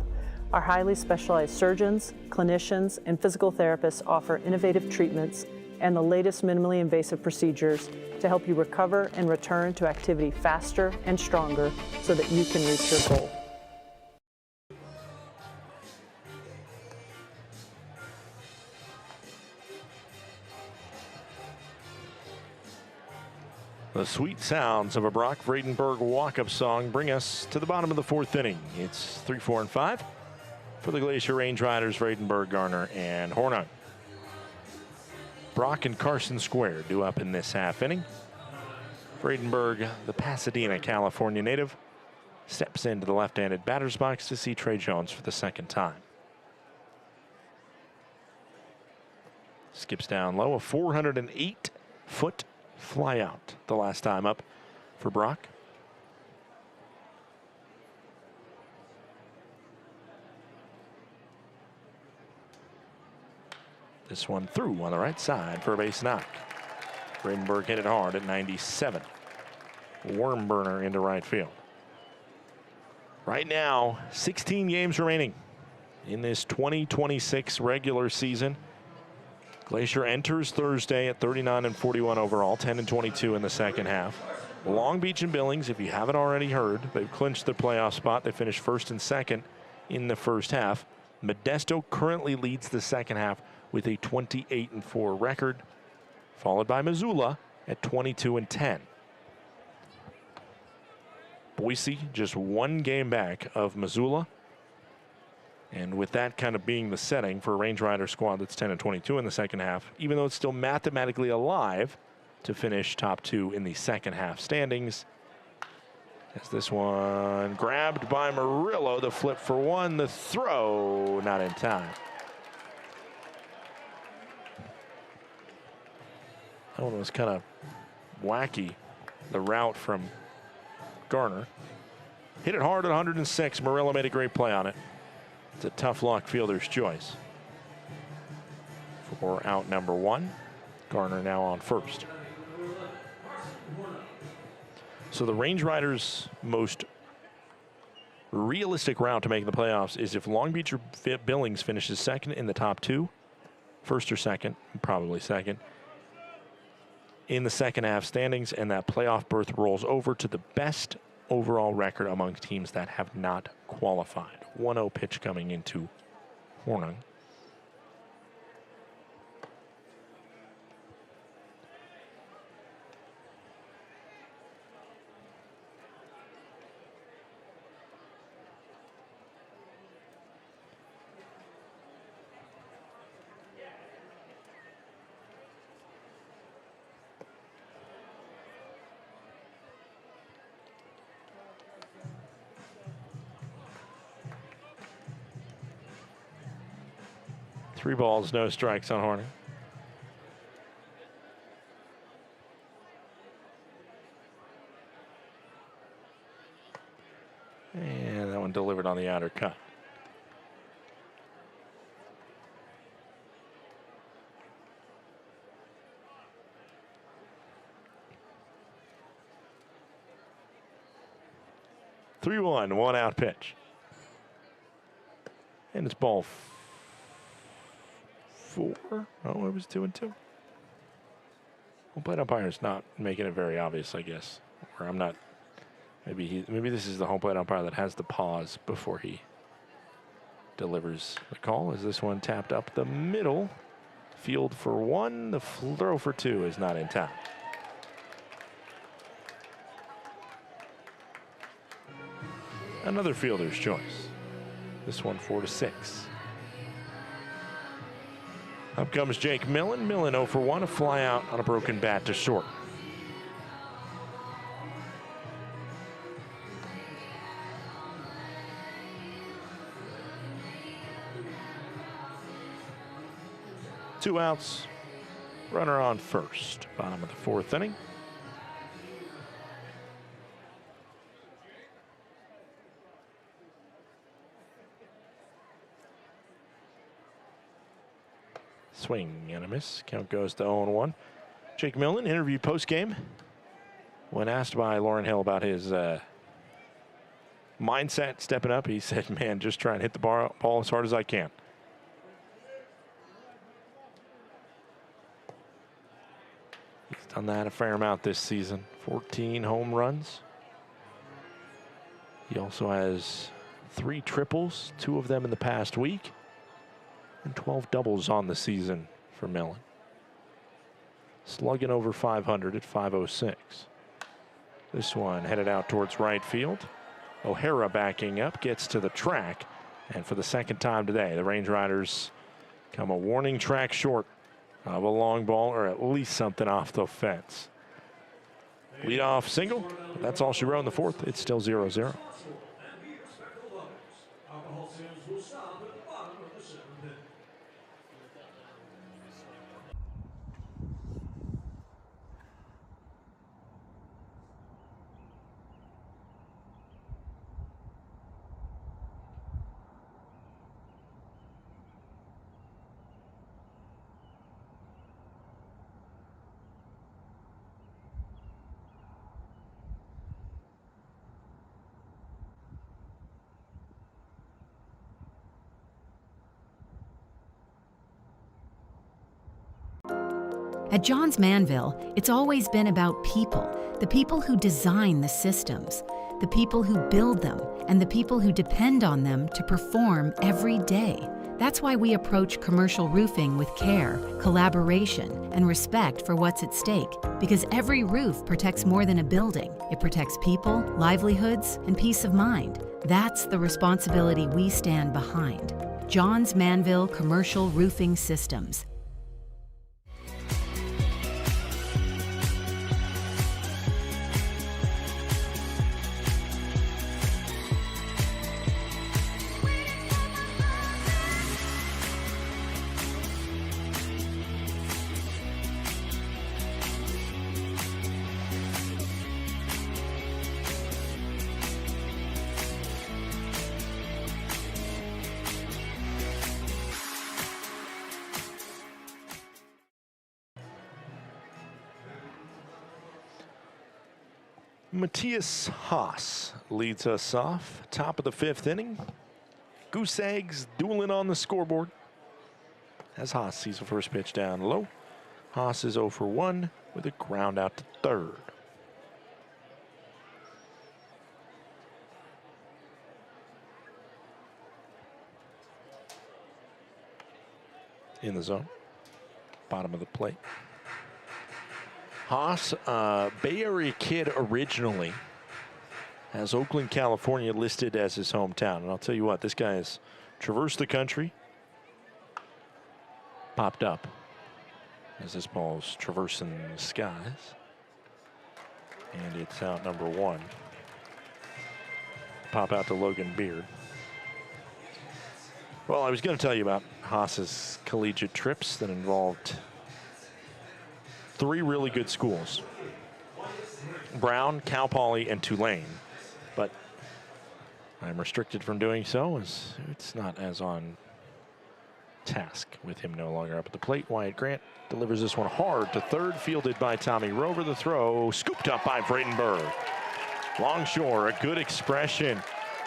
Our highly specialized surgeons, clinicians, and physical therapists offer innovative treatments and the latest minimally invasive procedures to help you recover and return to activity faster and stronger so that you can reach your goal. The sweet sounds of a Brock Vredenberg walk-up song bring us to the bottom of the fourth inning. It's 3, 4, and 5 for the Glacier Range Riders, Vredenberg, Garner, and Hornung. Brock and Carson Square due up in this half inning. Vredenberg, the Pasadena, California native, steps into the left-handed batter's box to see Trey Jones for the second time. Skips down low, a 408-foot fly out the last time up for Brock. This one through on the right side for a base knock. Vredenberg hit it hard at 97. Worm burner into right field. Right now, 16 games remaining in this 2026 regular season. Glacier enters Thursday at 39-41 overall, 10-22 in the second half. Long Beach and Billings, if you haven't already heard, they've clinched the playoff spot. They finished first and second in the first half. Modesto currently leads the second half with a 28-4 record, followed by Missoula at 22-10. Boise just one game back of Missoula. And with that kind of being the setting for a Range Rider squad that's 10-22 in the second half, even though it's still mathematically alive to finish top 2 in the second half standings. As this one grabbed by Murillo, the flip for one, the throw not in time. That one was kind of wacky, the route from Garner. Hit it hard at 106. Murillo made a great play on it. It's a tough luck fielder's choice. For out number 1, Garner now on first. So the Range Riders' most realistic route to make the playoffs is if Long Beach or Billings finishes second in the top 2, first or second, probably second, in the second half standings, and that playoff berth rolls over to the best overall record among teams that have not qualified. 1-0 pitch coming into Hornung. Three balls, no strikes on Hornung. And that one delivered on the outer cut. Three one, one out pitch. And it's ball 4. Oh, it was 2-2. Home plate umpire's not making it very obvious, I guess. Or I'm not. Maybe this is the home plate umpire that has the pause before he delivers the call. Is this one tapped up the middle? Field for 1. The throw for 2 is not in time. Another fielder's choice. This one 4-6. Up comes Jake Millen. Millen 0 for 1, a fly out on a broken bat to short. Two outs, runner on first. Bottom of the fourth inning. Swing and a miss. Count goes to 0-1. Jake Millen interviewed post-game. When asked by Lauren Hill about his mindset stepping up, he said, man, just try and hit the ball as hard as I can. He's done that a fair amount this season. 14 home runs. He also has 3 triples, 2 of them in the past week, and 12 doubles on the season for Millen. Slugging over 500 at .506. This one headed out towards right field. O'Hara backing up, gets to the track, and for the second time today, the Range Riders come a warning track short of a long ball or at least something off the fence. Leadoff single, but that's all she wrote in the 4th. It's still 0-0. At Johns Manville, it's always been about people, the people who design the systems, the people who build them, and the people who depend on them to perform every day. That's why we approach commercial roofing with care, collaboration, and respect for what's at stake. Because every roof protects more than a building. It protects people, livelihoods, and peace of mind. That's the responsibility we stand behind. Johns Manville Commercial Roofing Systems. Matthias Haas leads us off. Top of the 5th inning. Goose eggs dueling on the scoreboard. As Haas sees the first pitch down low. Haas is 0 for 1 with a ground out to 3rd. In the zone. Bottom of the plate. Haas, Bay Area kid originally, has Oakland, California listed as his hometown. And I'll tell you what, this guy has traversed the country, popped up as this ball's traversing the skies. And it's out number 1. Pop out to Logan Beard. Well, I was going to tell you about Haas's collegiate trips that involved 3 really good schools: Brown, Cal Poly, and Tulane. But I'm restricted from doing so, as it's not as on task with him no longer up at the plate. Wyatt Grant delivers this one hard to 3rd, fielded by Tommy Rover. The throw scooped up by Bradenberg. Longshore, a good expression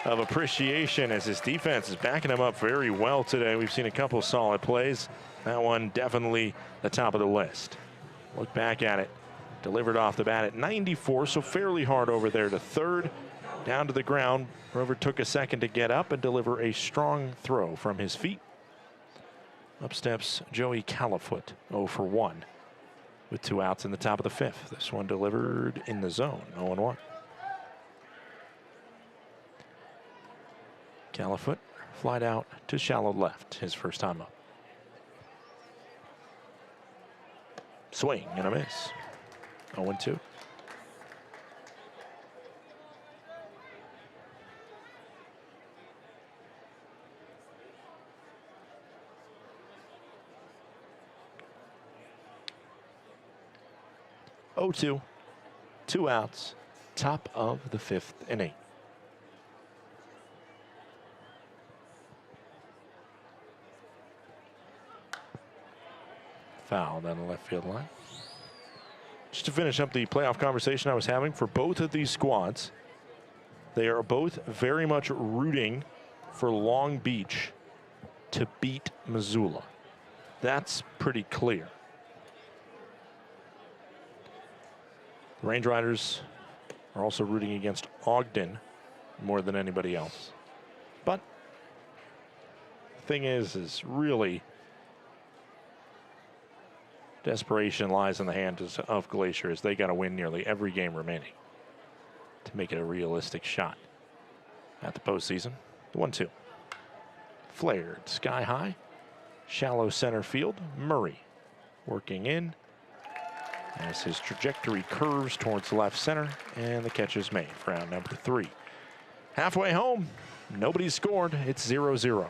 of appreciation as his defense is backing him up very well today. We've seen a couple solid plays. That one definitely the top of the list. Look back at it. Delivered off the bat at 94, so fairly hard over there to 3rd. Down to the ground. Rover took a second to get up and deliver a strong throw from his feet. Up steps Joey Califoot, 0 for 1 with 2 outs in the top of the 5th. This one delivered in the zone, 0-1. Califoot flied out to shallow left, his first time up. Swing and a miss. 0-2. Oh-2. 2 outs. Top of the 5th inning. Foul down the left field line. Just to finish up the playoff conversation I was having for both of these squads, they are both very much rooting for Long Beach to beat Missoula. That's pretty clear. The Range Riders are also rooting against Ogden more than anybody else. But the thing is really desperation lies in the hands of Glacier as they got to win nearly every game remaining to make it a realistic shot at the postseason. The 1-2. Flared sky high. Shallow center field. Murray working in as his trajectory curves towards left center, and the catch is made for out number 3. Halfway home, nobody's scored. It's 0-0.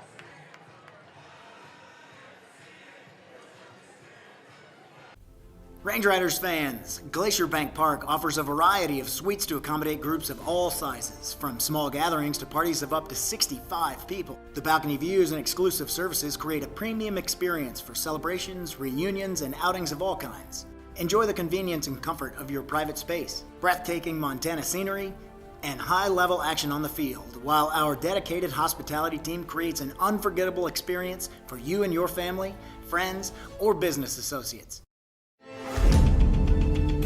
Range Riders fans, Glacier Bank Park offers a variety of suites to accommodate groups of all sizes, from small gatherings to parties of up to 65 people. The balcony views and exclusive services create a premium experience for celebrations, reunions, and outings of all kinds. Enjoy the convenience and comfort of your private space, breathtaking Montana scenery, and high-level action on the field, while our dedicated hospitality team creates an unforgettable experience for you and your family, friends, or business associates.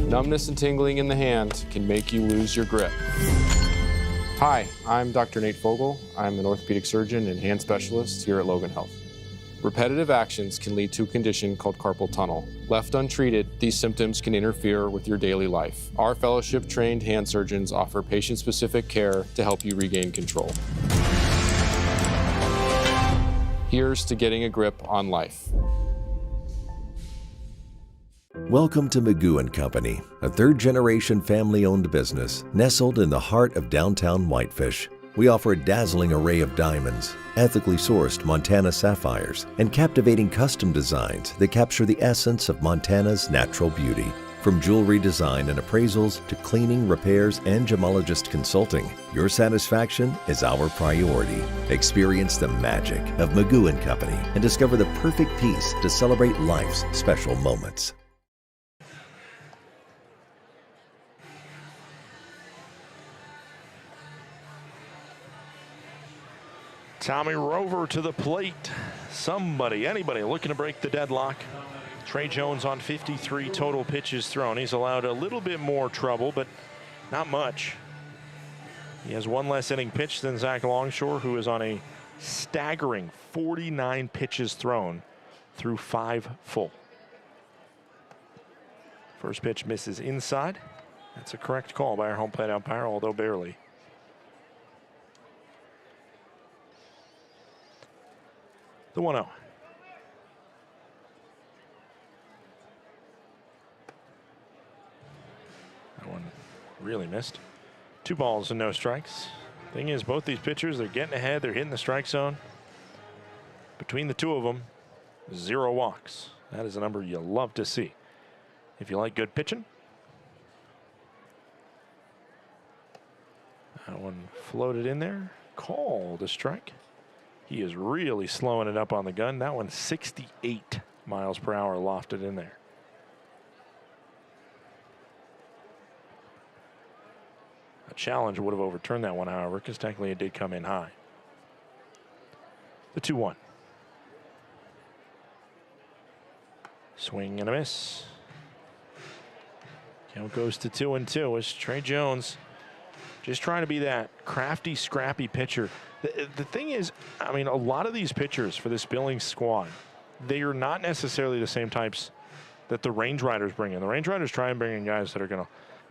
Numbness and tingling in the hand can make you lose your grip. Hi, I'm Dr. Nate Fogel. I'm an orthopedic surgeon and hand specialist here at Logan Health. Repetitive actions can lead to a condition called carpal tunnel. Left untreated, these symptoms can interfere with your daily life. Our fellowship-trained hand surgeons offer patient-specific care to help you regain control. Here's to getting a grip on life. Welcome to Magoo & Company, a third-generation family-owned business nestled in the heart of downtown Whitefish. We offer a dazzling array of diamonds, ethically sourced Montana sapphires, and captivating custom designs that capture the essence of Montana's natural beauty. From jewelry design and appraisals to cleaning, repairs, and gemologist consulting, your satisfaction is our priority. Experience the magic of Magoo & Company and discover the perfect piece to celebrate life's special moments. Tommy Rover to the plate. Anybody looking to break the deadlock. Trey Jones on 53 total pitches thrown. He's allowed a little bit more trouble, but not much. He has one less inning pitched than Zach Longshore, who is on a staggering 49 pitches thrown through 5 full. First pitch misses inside. That's a correct call by our home plate umpire, although barely. The 1-0. That one really missed. 2 balls and no strikes. Thing is, both these pitchers, they're getting ahead. They're hitting the strike zone. Between the two of them, 0 walks. That is a number you love to see if you like good pitching. That one floated in there. Called a strike. He is really slowing it up on the gun. That one's 68 miles per hour lofted in there. A challenge would have overturned that one, however, because technically it did come in high. The 2-1. Swing and a miss. Count goes to 2-2 as Trey Jones just trying to be that crafty, scrappy pitcher. The thing is, I mean, a lot of these pitchers for this Billings squad, they are not necessarily the same types that the Range Riders bring in. The Range Riders try and bring in guys that are going to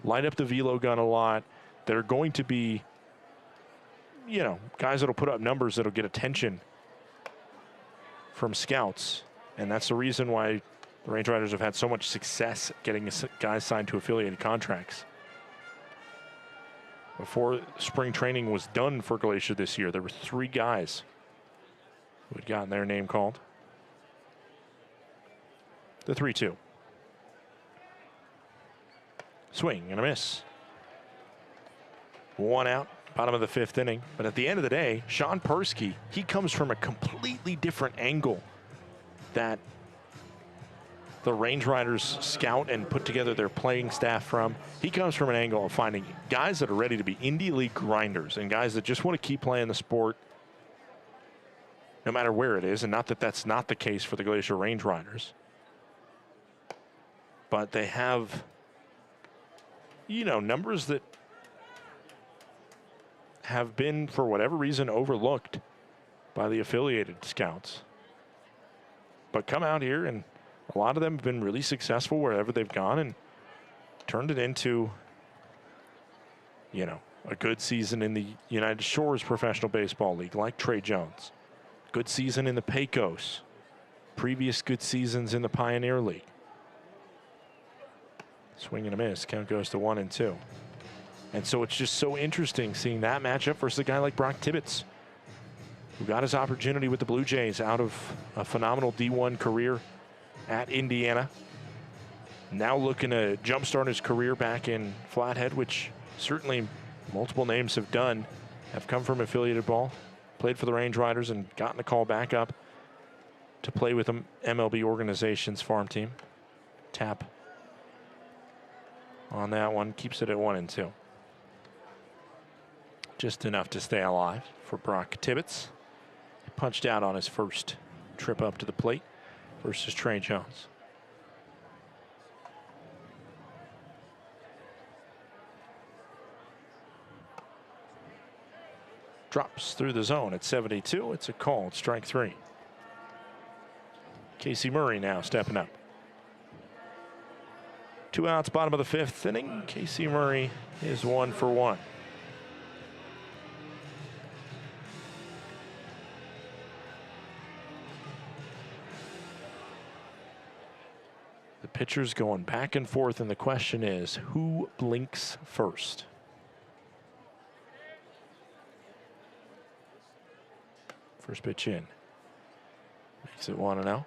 light up the velo gun a lot, that are going to be, you know, guys that will put up numbers that will get attention from scouts. And that's the reason why the Range Riders have had so much success getting guys signed to affiliated contracts. Before spring training was done for Glacier this year, there were 3 guys who had gotten their name called. The 3-2. Swing and a miss. 1 out, bottom of the 5th inning. But at the end of the day, Sean Persky, he comes from a completely different angle that the Range Riders scout and put together their playing staff from. He comes from an angle of finding guys that are ready to be Indy League grinders and guys that just want to keep playing the sport no matter where it is. And not that that's not the case for the Glacier Range Riders. But they have, you know, numbers that have been, for whatever reason, overlooked by the affiliated scouts. But come out here, and a lot of them have been really successful wherever they've gone and turned it into, you know, a good season in the United Shores Professional Baseball League, like Trey Jones. Good season in the Pecos. Previous good seasons in the Pioneer League. Swing and a miss. Count goes to 1-2. And so it's just so interesting seeing that matchup versus a guy like Brock Tibbetts, who got his opportunity with the Blue Jays out of a phenomenal D1 career at Indiana. Now looking to jumpstart his career back in Flathead, which certainly multiple names have done, have come from affiliated ball, played for the Range Riders and gotten a call back up to play with the MLB organization's farm team. Tap on that one, keeps it at 1-2. Just enough to stay alive for Brock Tibbetts. He punched out on his first trip up to the plate versus Trey Jones. Drops through the zone at 72. It's a called strike 3. Casey Murray now stepping up. 2 outs, bottom of the 5th inning. Casey Murray is 1 for 1. The pitcher's going back and forth, and the question is, who blinks first? First pitch in. Makes it 1-0.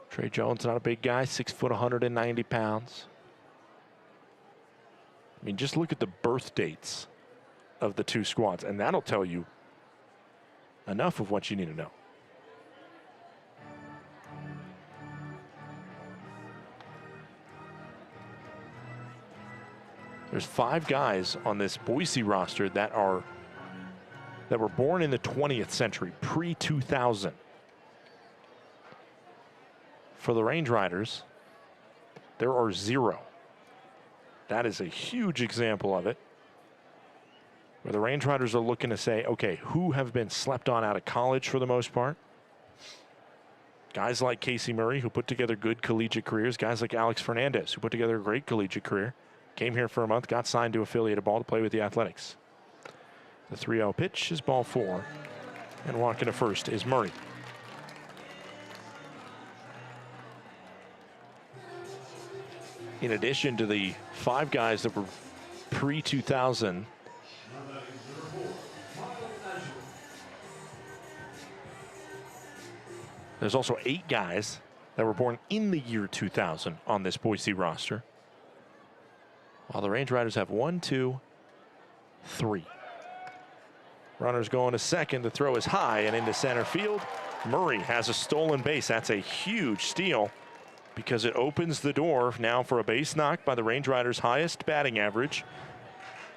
Trey Jones, not a big guy, 6 foot, 190 pounds. I mean, just look at the birth dates of the two squads, and that'll tell you enough of what you need to know. There's 5 guys on this Boise roster that were born in the 20th century, pre-2000. For the Range Riders, there are 0. That is a huge example of it, where the Range Riders are looking to say, okay, who have been slept on out of college for the most part? Guys like Casey Murray, who put together good collegiate careers. Guys like Alex Fernandez, who put together a great collegiate career. Came here for a month, got signed to affiliated ball to play with the Athletics. The 3-0 pitch is ball 4. And walking to first is Murray. In addition to the 5 guys that were pre-2000, there's also 8 guys that were born in the year 2000 on this Boise roster. While the Range Riders have 1, 2, 3. Runners going to second. The throw is high and into center field. Murray has a stolen base. That's a huge steal because it opens the door now for a base knock by the Range Riders' highest batting average,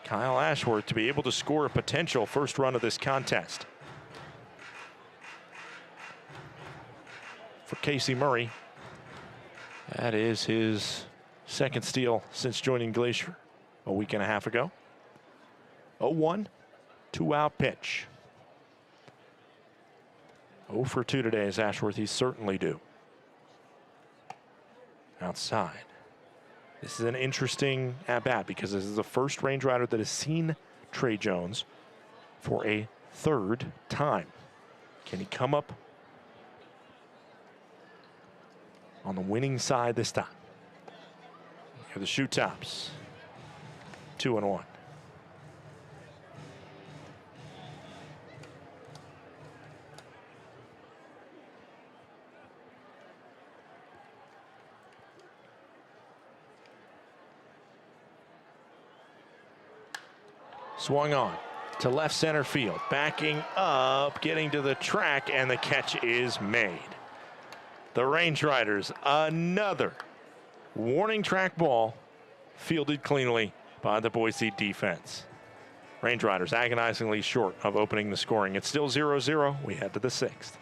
Kyle Ashworth, to be able to score a potential first run of this contest. For Casey Murray, that is his second steal since joining Glacier a week and a half ago. 0-1, 2-out pitch. 0 for 2 today is Ashworth. He's certainly due. Outside. This is an interesting at-bat because this is the first Range Rider that has seen Trey Jones for a 3rd time. Can he come up on the winning side this time? Here are the shoe tops. 2-1. Swung on to left center field, backing up, getting to the track, and the catch is made. The Range Riders, another warning track ball fielded cleanly by the Boise defense. Range Riders agonizingly short of opening the scoring. It's still 0-0. We head to the 6th.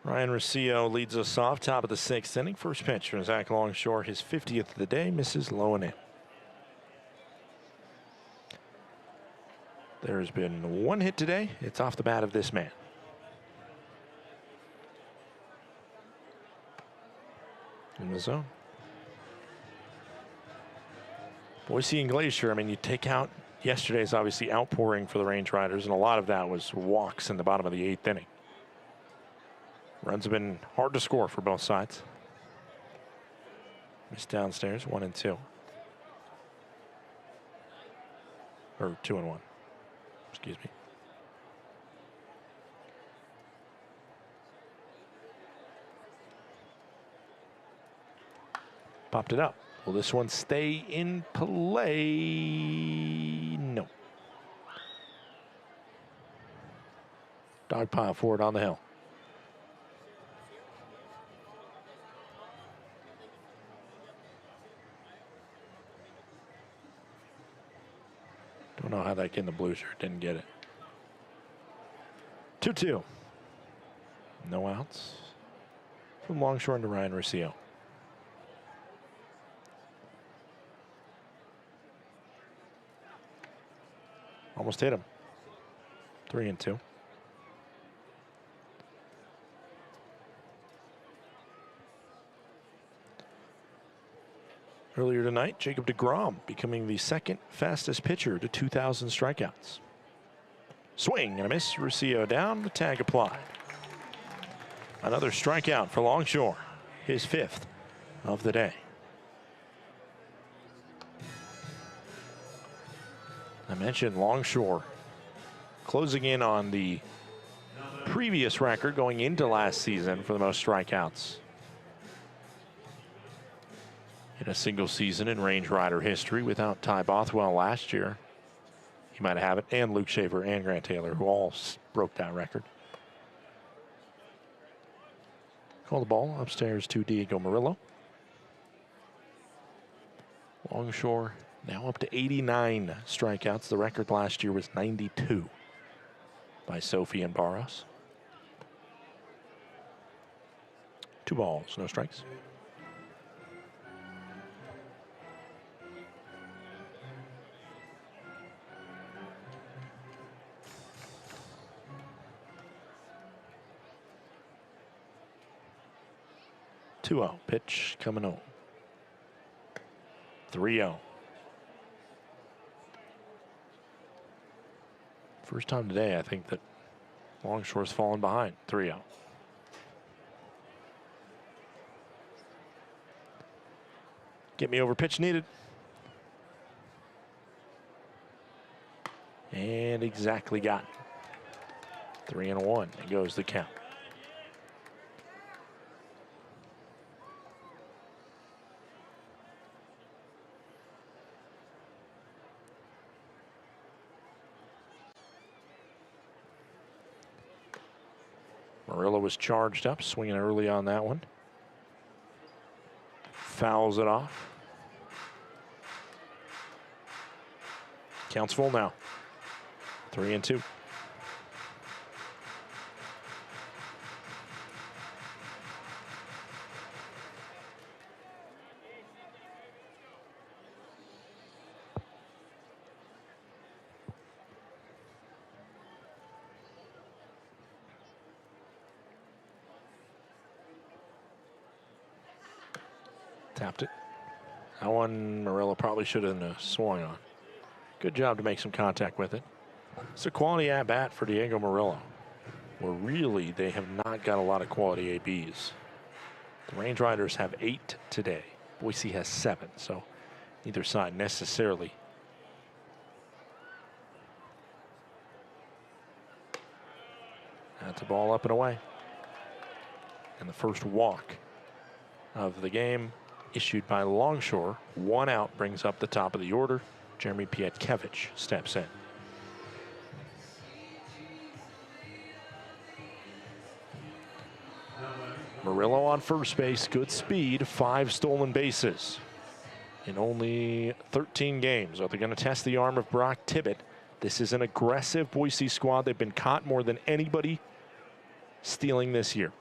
Ryan Rocio leads us off, top of the 6th inning. First pitch from Zach Longshore, his 50th of the day, misses low and in. There's been one hit today. It's off the bat of this man. In the zone. Boise and Glacier, I mean, you take out yesterday's obviously outpouring for the Range Riders, and a lot of that was walks in the bottom of the 8th inning. Runs have been hard to score for both sides. Missed downstairs, 1-2. Or 2-1. Excuse me. Popped it up. Will this one stay in play? No. Dog pile forward on the hill. Don't know how that kid in the blue shirt didn't get it. 2-2. No outs. From Longshore into Ryan Rocio. Almost hit him. 3-2. Earlier tonight, Jacob deGrom becoming the second fastest pitcher to 2,000 strikeouts. Swing and a miss. Rocio down. The tag applied. Another strikeout for Longshore. His 5th of the day. I mentioned Longshore closing in on the previous record going into last season for the most strikeouts in a single season in Range Rider history, without Ty Bothwell last year. He might have it, and Luke Shaver and Grant Taylor, who all broke that record. Call the ball upstairs to Diego Murillo. Longshore now up to 89 strikeouts. The record last year was 92 by Sophie and Barros. 2 balls, no strikes. Two-0 pitch coming home. 3-0. First time today, I think, that Longshore's fallen behind. 3-0. Get me over, pitch needed. And exactly got it. 3-1, and goes the count. Murillo was charged up, swinging early on that one. Fouls it off. Counts full now. 3-2. Tapped it. That one Murillo probably should have swung on. Good job to make some contact with it. It's a quality at-bat for Diego Murillo, where really they have not got a lot of quality ABs. The Range Riders have 8 today. Boise has 7, so neither side necessarily. That's a ball up and away. And the first walk of the game issued by Longshore. 1 out brings up the top of the order. Jeremy Pietkevich steps in. Murillo on first base, good speed, 5 stolen bases in only 13 games. Are they going to test the arm of Brock Tibbett? This is an aggressive Boise squad. They've been caught more than anybody stealing this year.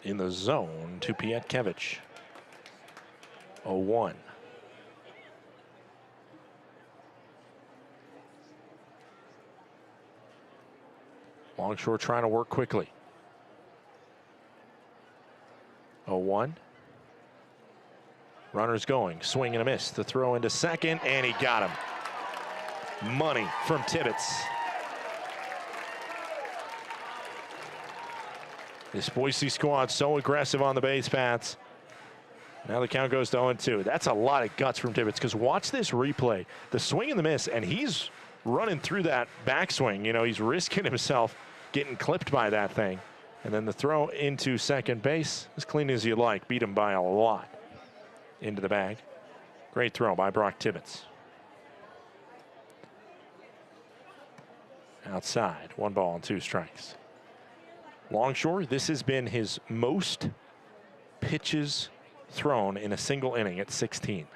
In the zone to Pietkevich. 0-1. Longshore trying to work quickly. 0-1. Runners going, swing and a miss. The throw into second, and he got him. Money from Tibbetts. This Boise squad so aggressive on the base paths. Now the count goes to 0-2. That's a lot of guts from Tibbetts, because watch this replay. The swing and the miss, and he's running through that backswing. You know, he's risking himself getting clipped by that thing. And then the throw into second base, as clean as you like, beat him by a lot. Into the bag. Great throw by Brock Tibbetts. Outside, 1 ball and 2 strikes. Longshore, this has been his most pitches thrown in a single inning at 16.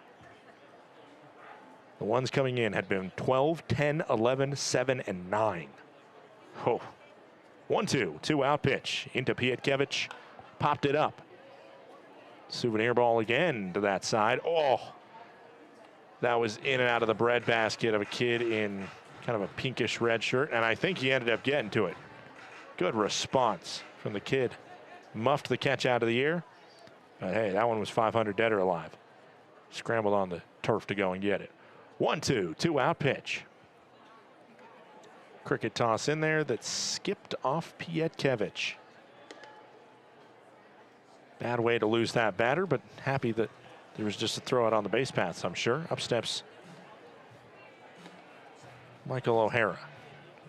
The ones coming in had been 12, 10, 11, 7, and 9. Oh. 1-2, 2-out pitch into Pietkevich. Popped it up. Souvenir ball again to that side. Oh, that was in and out of the breadbasket of a kid in kind of a pinkish red shirt, and I think he ended up getting to it. Good response from the kid. Muffed the catch out of the air. But hey, that one was 500 dead or alive. Scrambled on the turf to go and get it. 1-2, 2-out pitch. Cricket toss in there that skipped off Pietkevich. Bad way to lose that batter, but happy that there was just a throw out on the base paths, I'm sure. Up steps Michael O'Hara.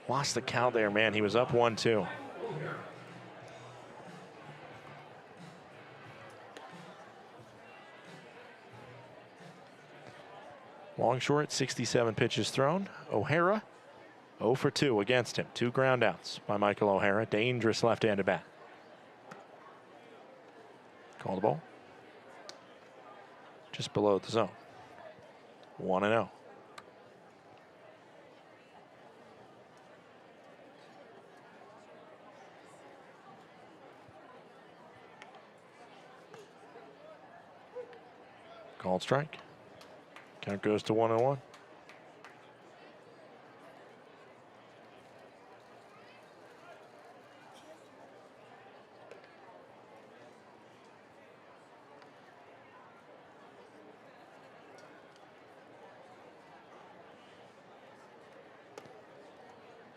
Lost the count there, man. He was up 1-2. Longshore at 67 pitches thrown. O'Hara 0 for 2 against him. 2 ground outs by Michael O'Hara. Dangerous left-handed bat. Call the ball. Just below the zone. 1-0. Called strike. Count goes to 1-1.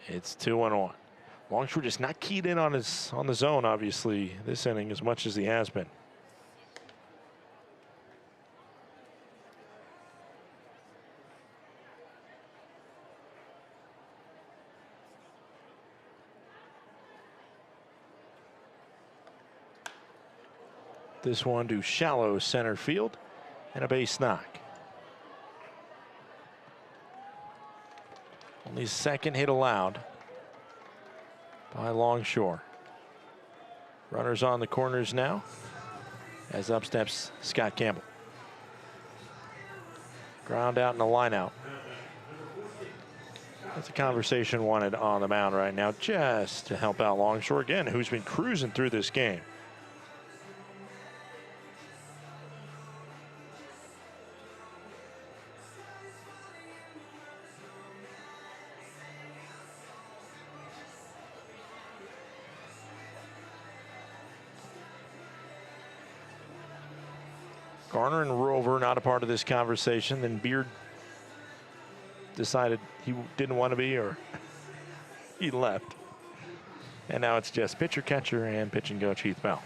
It's 2-1. Longshore just not keyed in on the zone, obviously, this inning as much as he has been. this one to shallow center field and a base knock. Only second hit allowed by Longshore. Runners on the corners now as up steps Scott Campbell. Ground out and a line out. That's a conversation wanted on the mound right now just to help out Longshore again, who's been cruising through this game. Garner and Rover not a part of this conversation. Then Beard decided he didn't want to be, or he left. And now it's just pitcher, catcher, and pitch and coach Heath Bell.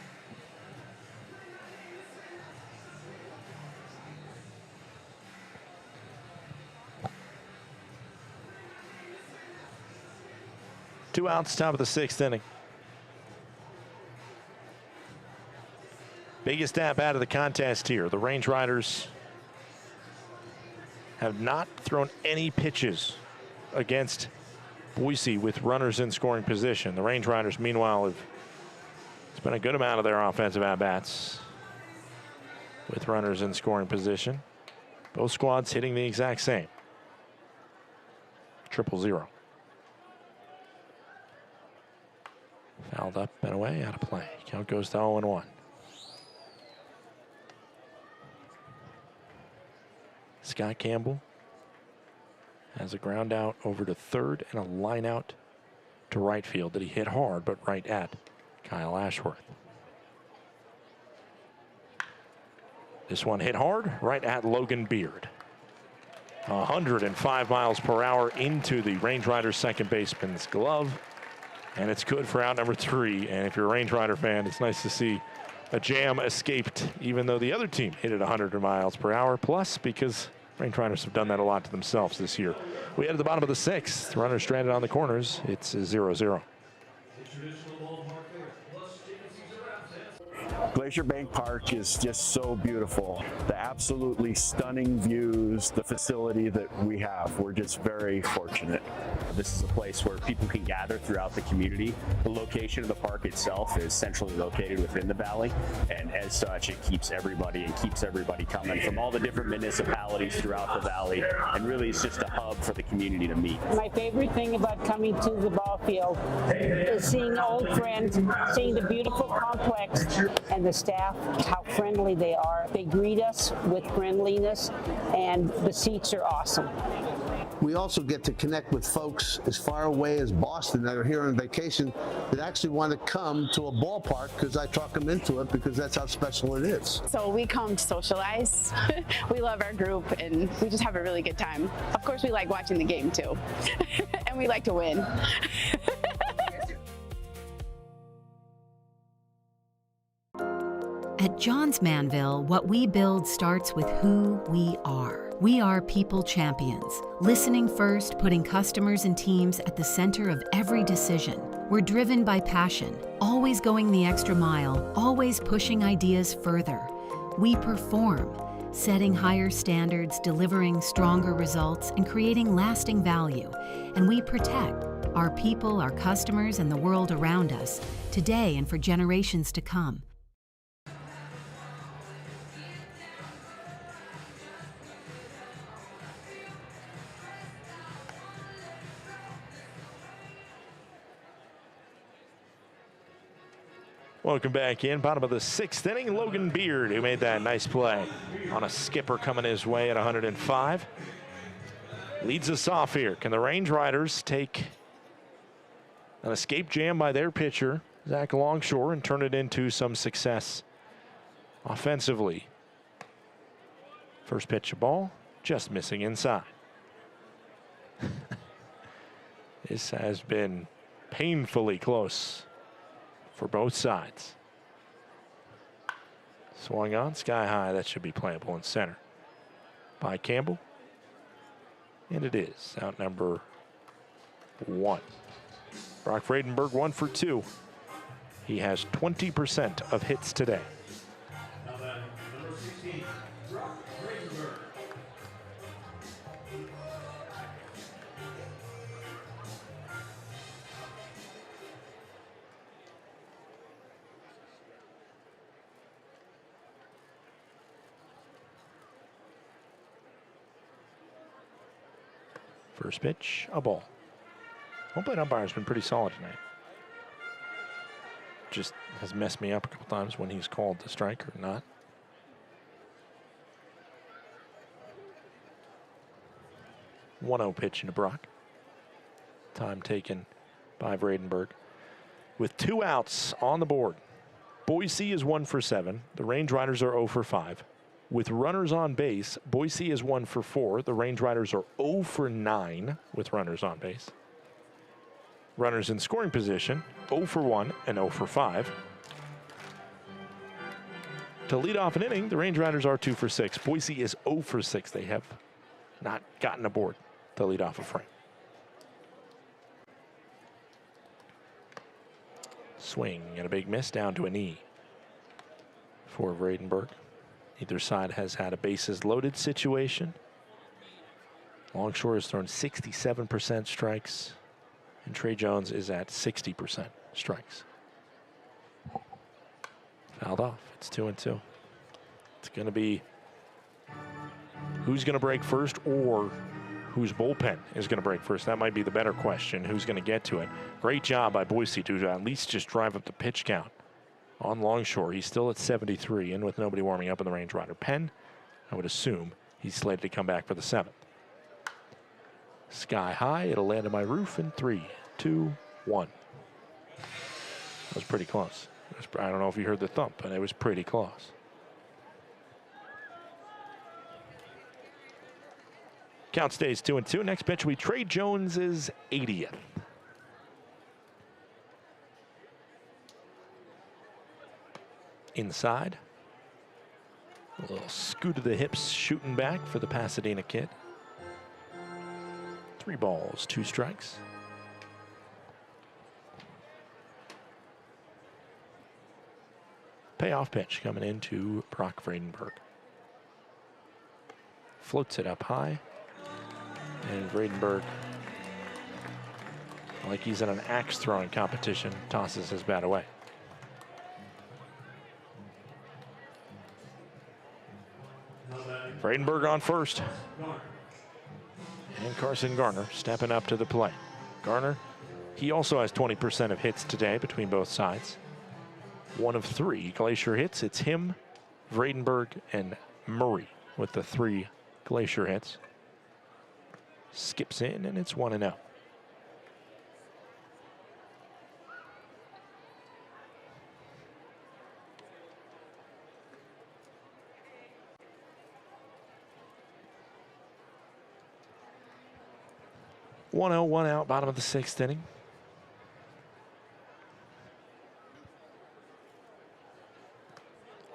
Two outs, top of the sixth inning. Biggest at-bat of the contest here. The Range Riders have not thrown any pitches against Boise with runners in scoring position. The Range Riders, meanwhile, have spent a good amount of their offensive at-bats with runners in scoring position. Both squads hitting the exact same. 0-0. Fouled up and away, out of play. Count goes to 0-1. Scott Campbell has a ground out over to third and a line out to right field that he hit hard, but right at Kyle Ashworth. This one hit hard right at Logan Beard. 105 miles per hour into the Range Riders second baseman's glove. And it's good for out number 3. And if you're a Range Rider fan, it's nice to see a jam escaped, even though the other team hit it 100 miles per hour plus, because Range Riders have done that a lot to themselves this year. We head to the bottom of the sixth. Runners stranded on the corners. It's 0-0. Glacier Bank Park is just so beautiful. The absolutely stunning views, the facility that we have. We're just very fortunate. This is a place where people can gather throughout the community. The location of the park itself is centrally located within the valley, and as such, it keeps everybody coming from all the different municipalities throughout the valley, and really it's just a hub for the community to meet. My favorite thing about coming to the ball field is seeing old friends, seeing the beautiful complex, and the staff, how friendly they are. They greet us with friendliness, and the seats are awesome. We also get to connect with folks as far away as Boston that are here on vacation that actually want to come to a ballpark because I talk them into it, because that's how special it is. So we come to socialize. We love our group and we just have a really good time. Of course, we like watching the game too. And we like to win. At Johns Manville, what we build starts with who we are. We are people champions, listening first, putting customers and teams at the center of every decision. We're driven by passion, always going the extra mile, always pushing ideas further. We perform, setting higher standards, delivering stronger results, and creating lasting value. And we protect our people, our customers, and the world around us, today and for generations to come. Welcome back in. Bottom of the sixth inning, Logan Beard, who made that nice play on a skipper coming his way at 105. Leads us off here. Can the Range Riders take an escape jam by their pitcher, Zach Longshore, and turn it into some success offensively? First pitch of ball, just missing inside. This has been painfully close for both sides. Swung on, sky high. That should be playable in center by Campbell. And it is out number 1. Brock Friedenberg 1 for 2. He has 20% of hits today. First pitch, a ball. Home plate umpire's been pretty solid tonight. Just has messed me up a couple times when he's called the strike or not. One-0 pitch into Brock. Time taken by Vredenberg. With 2 outs on the board, Boise is 1 for 7. The Range Riders are 0 for 5. With runners on base, Boise is 1 for 4. The Range Riders are 0 for 9 with runners on base. Runners in scoring position, 0 for 1 and 0 for 5. To lead off an inning, the Range Riders are 2 for 6. Boise is 0 for 6. They have not gotten aboard to lead off a frame. Swing and a big miss down to a knee for Vredenberg. Either side has had a bases loaded situation. Longshore has thrown 67% strikes, and Trey Jones is at 60% strikes. Fouled off. It's 2-2. It's going to be who's going to break first or whose bullpen is going to break first. That might be the better question. Who's going to get to it? Great job by Boise to at least just drive up the pitch count. On Longshore, he's still at 73, and with nobody warming up in the Range Rider pen, I would assume he's slated to come back for the 7th. Sky high, it'll land on my roof in 3, 2, 1. That was pretty close. I don't know if you heard the thump, but it was pretty close. Count stays 2-2. Next pitch will be Trey Jones's 80th. Inside. A little scoot of the hips shooting back for the Pasadena kid. 3 balls, 2 strikes. Payoff pitch coming into Brock Vredenberg. Floats it up high. And Vredenberg, like he's in an axe throwing competition, tosses his bat away. Vredenberg on first. And Carson Garner stepping up to the plate. Garner, he also has 20% of hits today between both sides. 1 of 3 Glacier hits. It's him, Vredenberg, and Murray with the 3 Glacier hits. Skips in, and it's 1-0. One out, bottom of the 6th inning.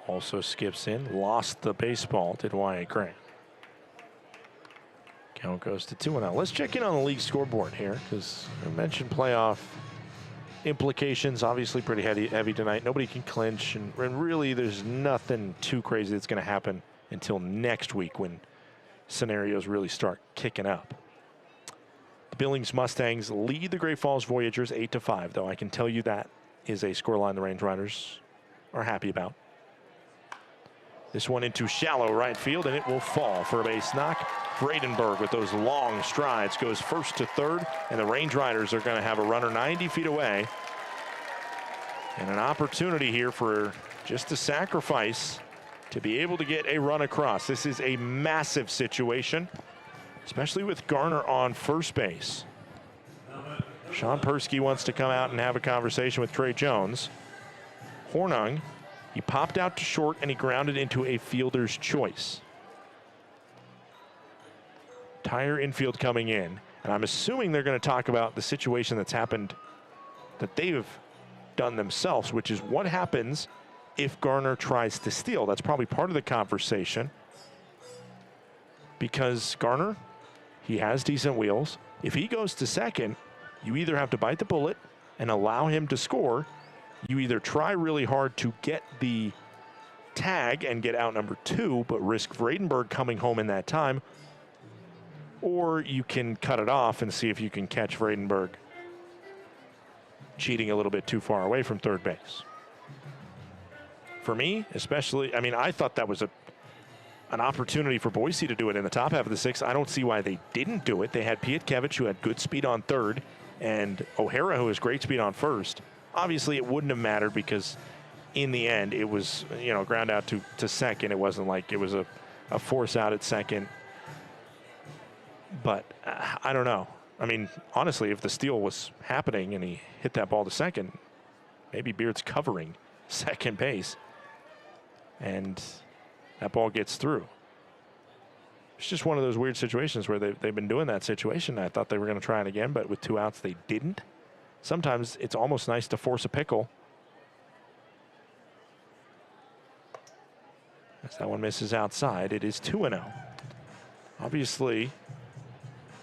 Also skips in, lost the baseball, did Wyatt Grant. Count goes to 2-0. Let's check in on the league scoreboard here, because I mentioned playoff implications. Obviously pretty heavy tonight. Nobody can clinch, and really there's nothing too crazy that's going to happen until next week when scenarios really start kicking up. The Billings Mustangs lead the Great Falls Voyagers 8-5, though I can tell you that is a scoreline the Range Riders are happy about. This one into shallow right field, and it will fall for a base knock. Vredenberg with those long strides goes first to third, and the Range Riders are going to have a runner 90 feet away. And an opportunity here for just a sacrifice to be able to get a run across. This is a massive situation, especially with Garner on first base. Sean Persky wants to come out and have a conversation with Trey Jones. Hornung, he popped out to short and he grounded into a fielder's choice. Tire infield coming in, and I'm assuming they're going to talk about the situation that's happened that they've done themselves, which is what happens if Garner tries to steal. That's probably part of the conversation, because Garner, he has decent wheels. If he goes to second, you either have to bite the bullet and allow him to score. You either try really hard to get the tag and get out number 2, but risk Vredenberg coming home in that time, or you can cut it off and see if you can catch Vredenberg cheating a little bit too far away from third base. For me, especially, I mean, I thought that was an opportunity for Boise to do it in the top half of the sixth. I don't see why they didn't do it. They had Pietkevich, who had good speed on third, and O'Hara, who has great speed on first. Obviously, it wouldn't have mattered because in the end, it was, ground out to second. It wasn't like it was a force out at second. But I don't know. I mean, honestly, if the steal was happening and he hit that ball to second, maybe Beard's covering second base and that ball gets through. It's just one of those weird situations where they've been doing that situation. I thought they were going to try it again, but with 2 outs, they didn't. Sometimes it's almost nice to force a pickle. As that one misses outside, it is 2-0. Obviously,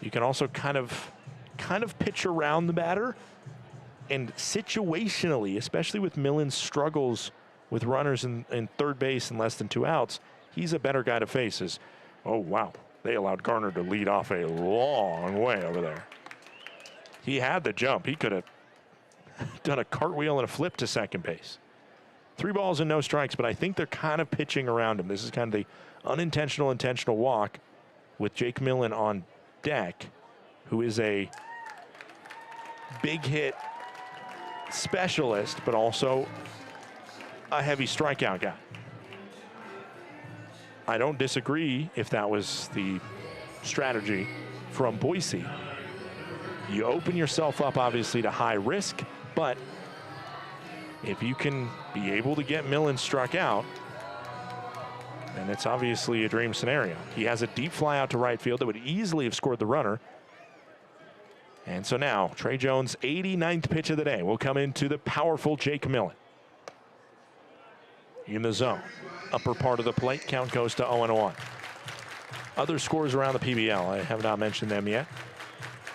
you can also kind of pitch around the batter. And situationally, especially with Millen's struggles with runners in third base and less than 2 outs, he's a better guy to face. Oh, wow. They allowed Garner to lead off a long way over there. He had the jump. He could have done a cartwheel and a flip to second base. 3 balls and no strikes, but I think they're kind of pitching around him. This is kind of the unintentional, intentional walk with Jake Millen on deck, who is a big hit specialist, but also a heavy strikeout guy. I don't disagree if that was the strategy from Boise. You open yourself up, obviously, to high risk, but if you can be able to get Millen struck out, then it's obviously a dream scenario. He has a deep fly out to right field that would easily have scored the runner. And so now, Trey Jones' 89th pitch of the day will come into the powerful Jake Millen. In the zone, upper part of the plate, count goes to 0-1. Other scores around the PBL, I have not mentioned them yet.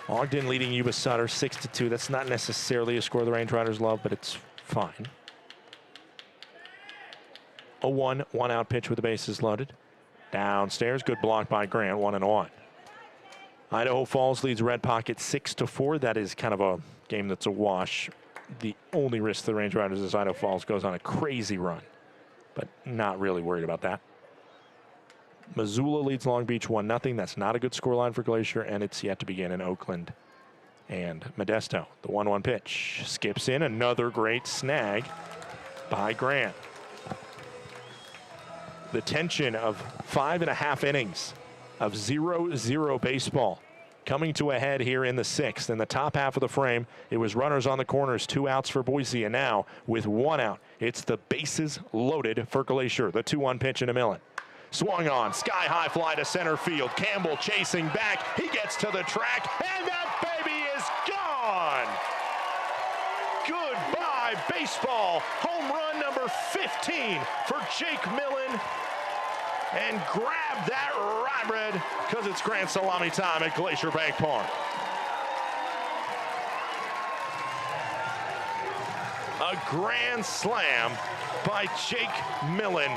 Ogden leading Yuba Sutter 6-2. That's not necessarily a score the Range Riders love, but it's fine. 0-1, 1 out pitch with the bases loaded. Downstairs, good block by Grant, 1-1. Idaho Falls leads Red Pocket 6-4. That is kind of a game that's a wash. The only risk to the Range Riders is Idaho Falls goes on a crazy run, but not really worried about that. Missoula leads Long Beach 1-0. That's not a good scoreline for Glacier, and it's yet to begin in Oakland and Modesto. The 1-1 pitch skips in. Another great snag by Grant. The tension of 5.5 innings of 0-0 baseball coming to a head here in the 6th. In the top half of the frame, it was runners on the corners, 2 outs for Boise, and now with 1 out, it's the bases loaded for Glacier. The 2-1 pitch into Millen. Swung on, sky-high fly to center field. Campbell chasing back. He gets to the track, and that baby is gone. Goodbye, baseball. Home run number 15 for Jake Millen. And grab that rye bread, because it's grand salami time at Glacier Bank Park. A grand slam by Jake Millen.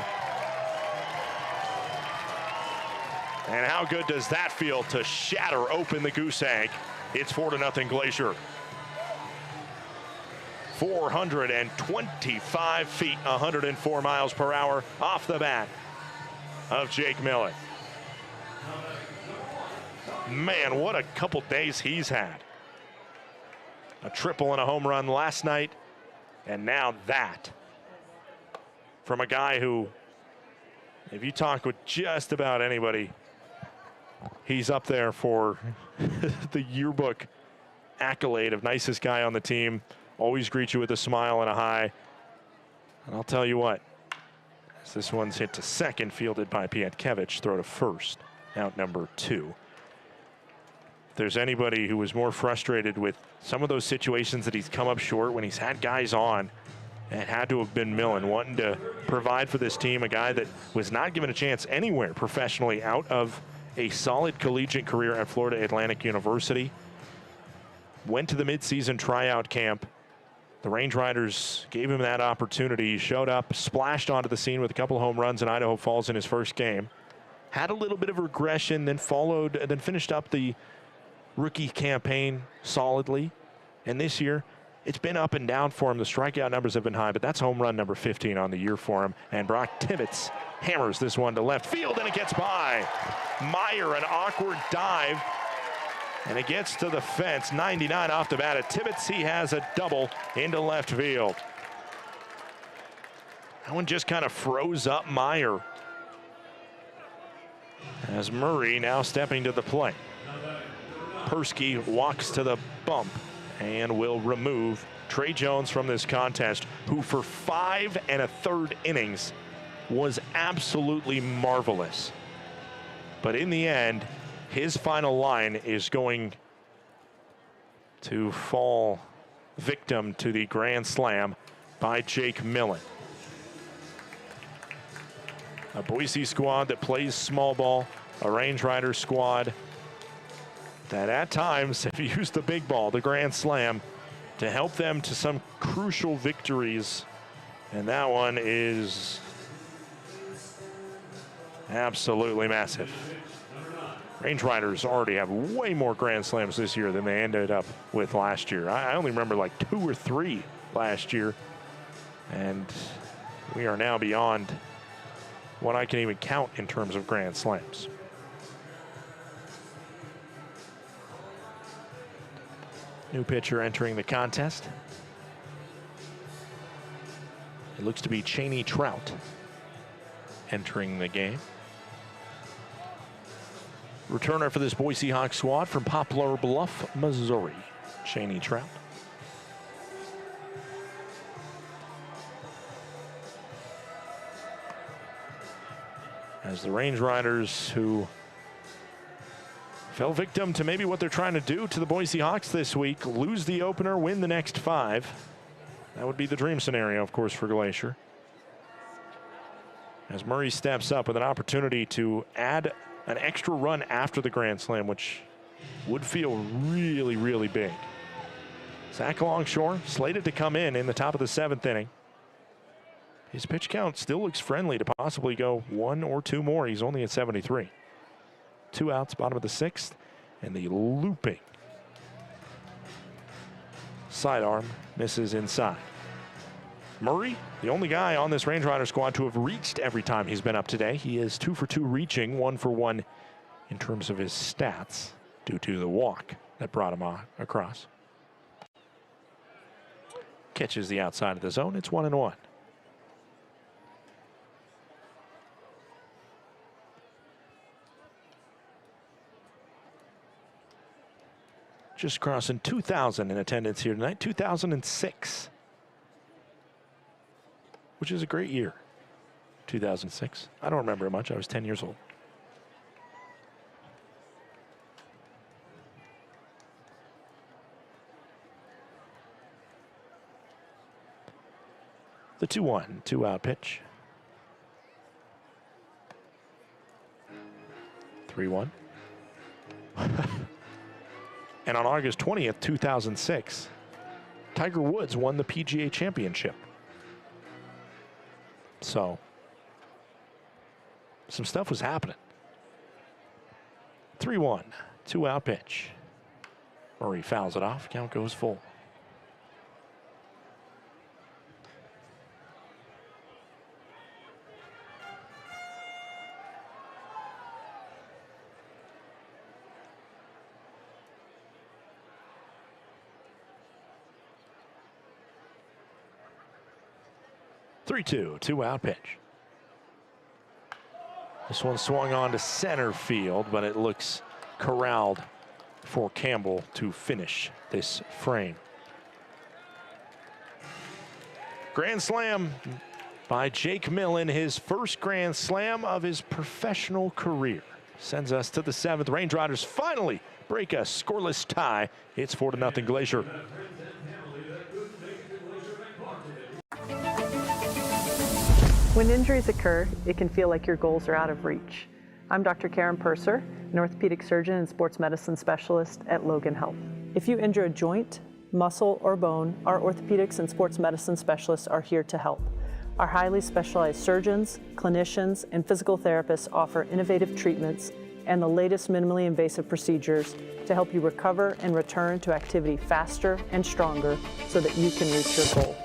And how good does that feel to shatter open the goose egg? It's 4-0 Glacier. 425 feet, 104 miles per hour off the bat of Jake Millen. Man, what a couple days he's had. A triple and a home run last night, and now that. From a guy who, if you talk with just about anybody, he's up there for the yearbook accolade of nicest guy on the team. Always greet you with a smile and a hi. And I'll tell you what, as this one's hit to second, fielded by Pietkevich, throw to first, out number 2. If there's anybody who was more frustrated with some of those situations that he's come up short when he's had guys on, it had to have been Millen, wanting to provide for this team, a guy that was not given a chance anywhere professionally out of a solid collegiate career at Florida Atlantic University. Went to the midseason tryout camp. The Range Riders gave him that opportunity. He showed up, splashed onto the scene with a couple home runs in Idaho Falls in his first game. Had a little bit of regression, then finished up the rookie campaign solidly. And this year, It's been up and down for him. The strikeout numbers have been high, but that's home run number 15 on the year for him. And Brock Tibbetts hammers this one to left field, and it gets by. Meyer, an awkward dive, and it gets to the fence. 99 off the bat at Tibbetts. He has a double into left field. That one just kind of froze up Meyer. As Murray now stepping to the plate. Persky walks to the bump and will remove Trey Jones from this contest, who for 5 1/3 innings was absolutely marvelous. But in the end, his final line is going to fall victim to the grand slam by Jake Millen. A Boise squad that plays small ball, a Range Riders squad that at times have used the big ball, the grand slam, to help them to some crucial victories. And that one is absolutely massive. Range Riders already have way more grand slams this year than they ended up with last year. I only remember like 2 or 3 last year. And we are now beyond what I can even count in terms of grand slams. New pitcher entering the contest. It looks to be Cheney Trout entering the game. Returner for this Boise Hawk squad from Poplar Bluff, Missouri, Cheney Trout. As the Range Riders, who fell victim to maybe what they're trying to do to the Boise Hawks this week, lose the opener, win the next 5. That would be the dream scenario, of course, for Glacier. As Murray steps up with an opportunity to add an extra run after the grand slam, which would feel really, really big. Zach Longshore slated to come in the top of the 7th inning. His pitch count still looks friendly to possibly go 1 or 2 more. He's only at 73. 2 outs, bottom of the 6th, and the looping sidearm misses inside. Murray, the only guy on this Range Rider squad to have reached every time he's been up today. He is 2 for 2 reaching, 1 for 1 in terms of his stats due to the walk that brought him across. Catches the outside of the zone. It's 1-1. Just crossing 2,000 in attendance here tonight, 2006, which is a great year, 2006. I don't remember it much. I was 10 years old. The 2-1, 2-out pitch. 3-1. And on August 20th, 2006, Tiger Woods won the PGA Championship. So, some stuff was happening. 3-1, 2-out pitch. Murray fouls it off. Count goes full. Three-two, 2-out pitch. This one swung on to center field, but it looks corralled for Campbell to finish this frame. Grand slam by Jake Millen, his first grand slam of his professional career. Sends us to the 7th. Range Riders finally break a scoreless tie. It's 4-0 Glacier. When injuries occur, it can feel like your goals are out of reach. I'm Dr. Karen Purser, an orthopedic surgeon and sports medicine specialist at Logan Health. If you injure a joint, muscle, or bone, our orthopedics and sports medicine specialists are here to help. Our highly specialized surgeons, clinicians, and physical therapists offer innovative treatments and the latest minimally invasive procedures to help you recover and return to activity faster and stronger so that you can reach your goal.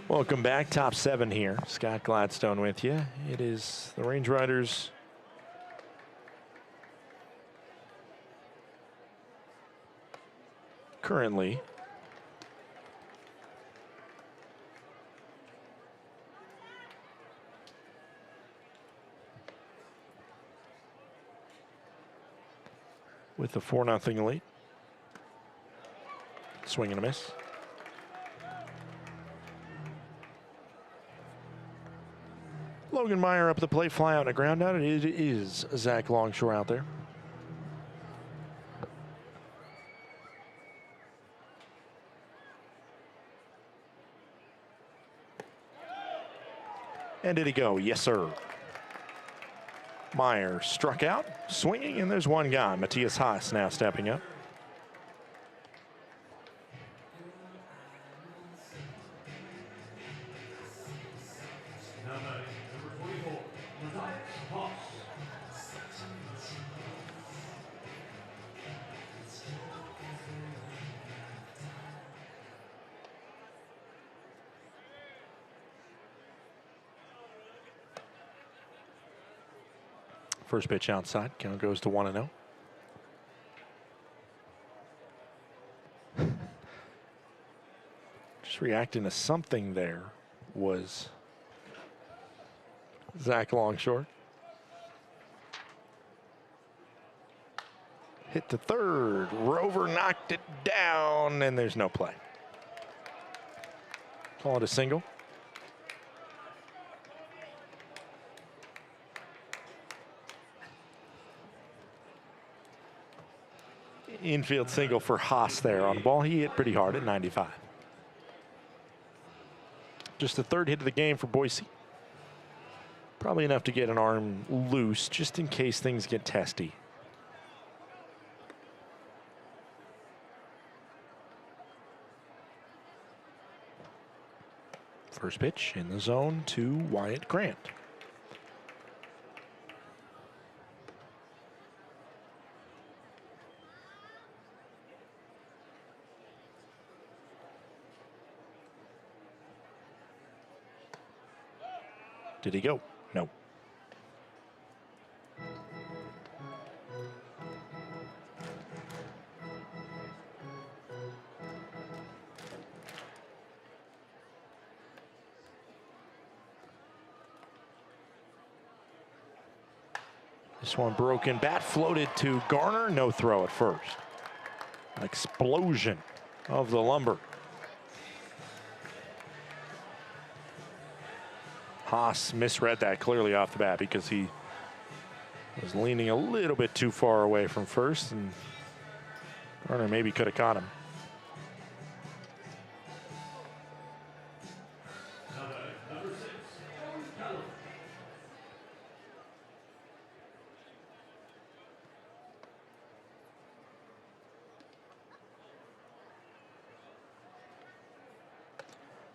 Welcome back. Top 7 here. Scott Gladstone with you. It is the Range Riders currently with the 4-0 lead. Swing and a miss. Logan Meyer up the plate, fly out and a ground out. It is Zach Longshore out there. And did he go? Yes, sir. Meyer struck out, swinging, and there's one gone. Matthias Haas now stepping up. First pitch outside. Count goes to 1-0. Just reacting to something there was Zach Longshore. Hit to third. Rover knocked it down, and there's no play. Call it a single. Infield single for Haas there on the ball. He hit pretty hard at 95. Just the third hit of the game for Boise. Probably enough to get an arm loose just in case things get testy. First pitch in the zone to Wyatt Grant. Did he go? No. This one broken. Bat floated to Garner. No throw at first. An explosion of the lumber. Haas misread that clearly off the bat because he was leaning a little bit too far away from first, and Garner maybe could have caught him.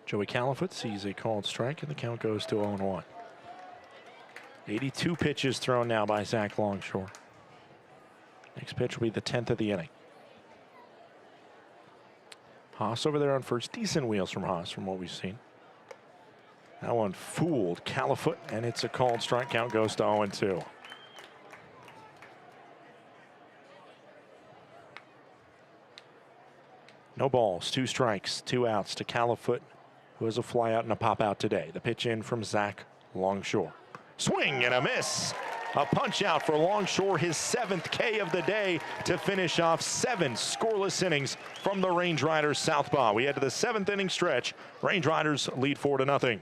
Joey Califoot sees a called strike, and the count goes to 0-1. 82 pitches thrown now by Zach Longshore. Next pitch will be the 10th of the inning. Haas over there on first. Decent wheels from Haas from what we've seen. That one fooled Califoot, and it's a called strike. Count goes to 0-2. No balls, 2 strikes, 2 outs to Califoot, who has a fly out and a pop out today. The pitch in from Zach Longshore. Swing and a miss. A punch out for Longshore, his 7th K of the day to finish off 7 scoreless innings from the Range Riders southpaw. We head to the 7th inning stretch. Range Riders lead 4-0.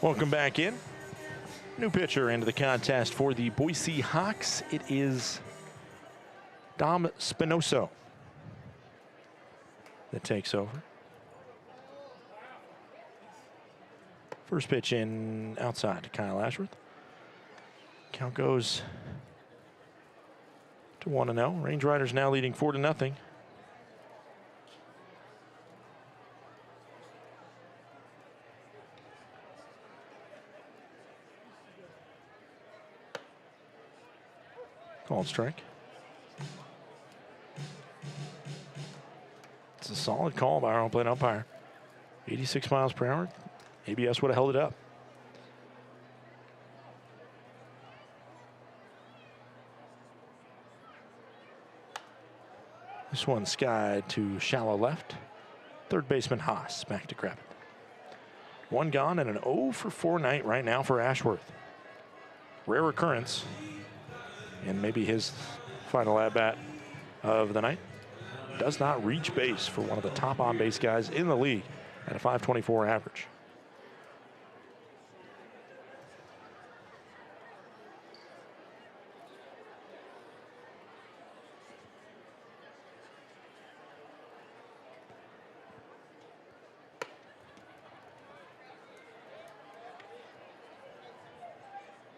Welcome back in. New pitcher into the contest for the Boise Hawks. It is Dom Spinoso that takes over. First pitch in outside to Kyle Ashworth. Count goes to 1-0. Range Riders now leading 4-0. Called strike. It's a solid call by our home plate umpire. 86 miles per hour. ABS would have held it up. This one skied to shallow left. Third baseman Haas back to grab it. 1 gone and an 0-for-4 night right now for Ashworth. Rare occurrence. And maybe his final at-bat of the night. Does not reach base for one of the top on-base guys in the league at a .524 average.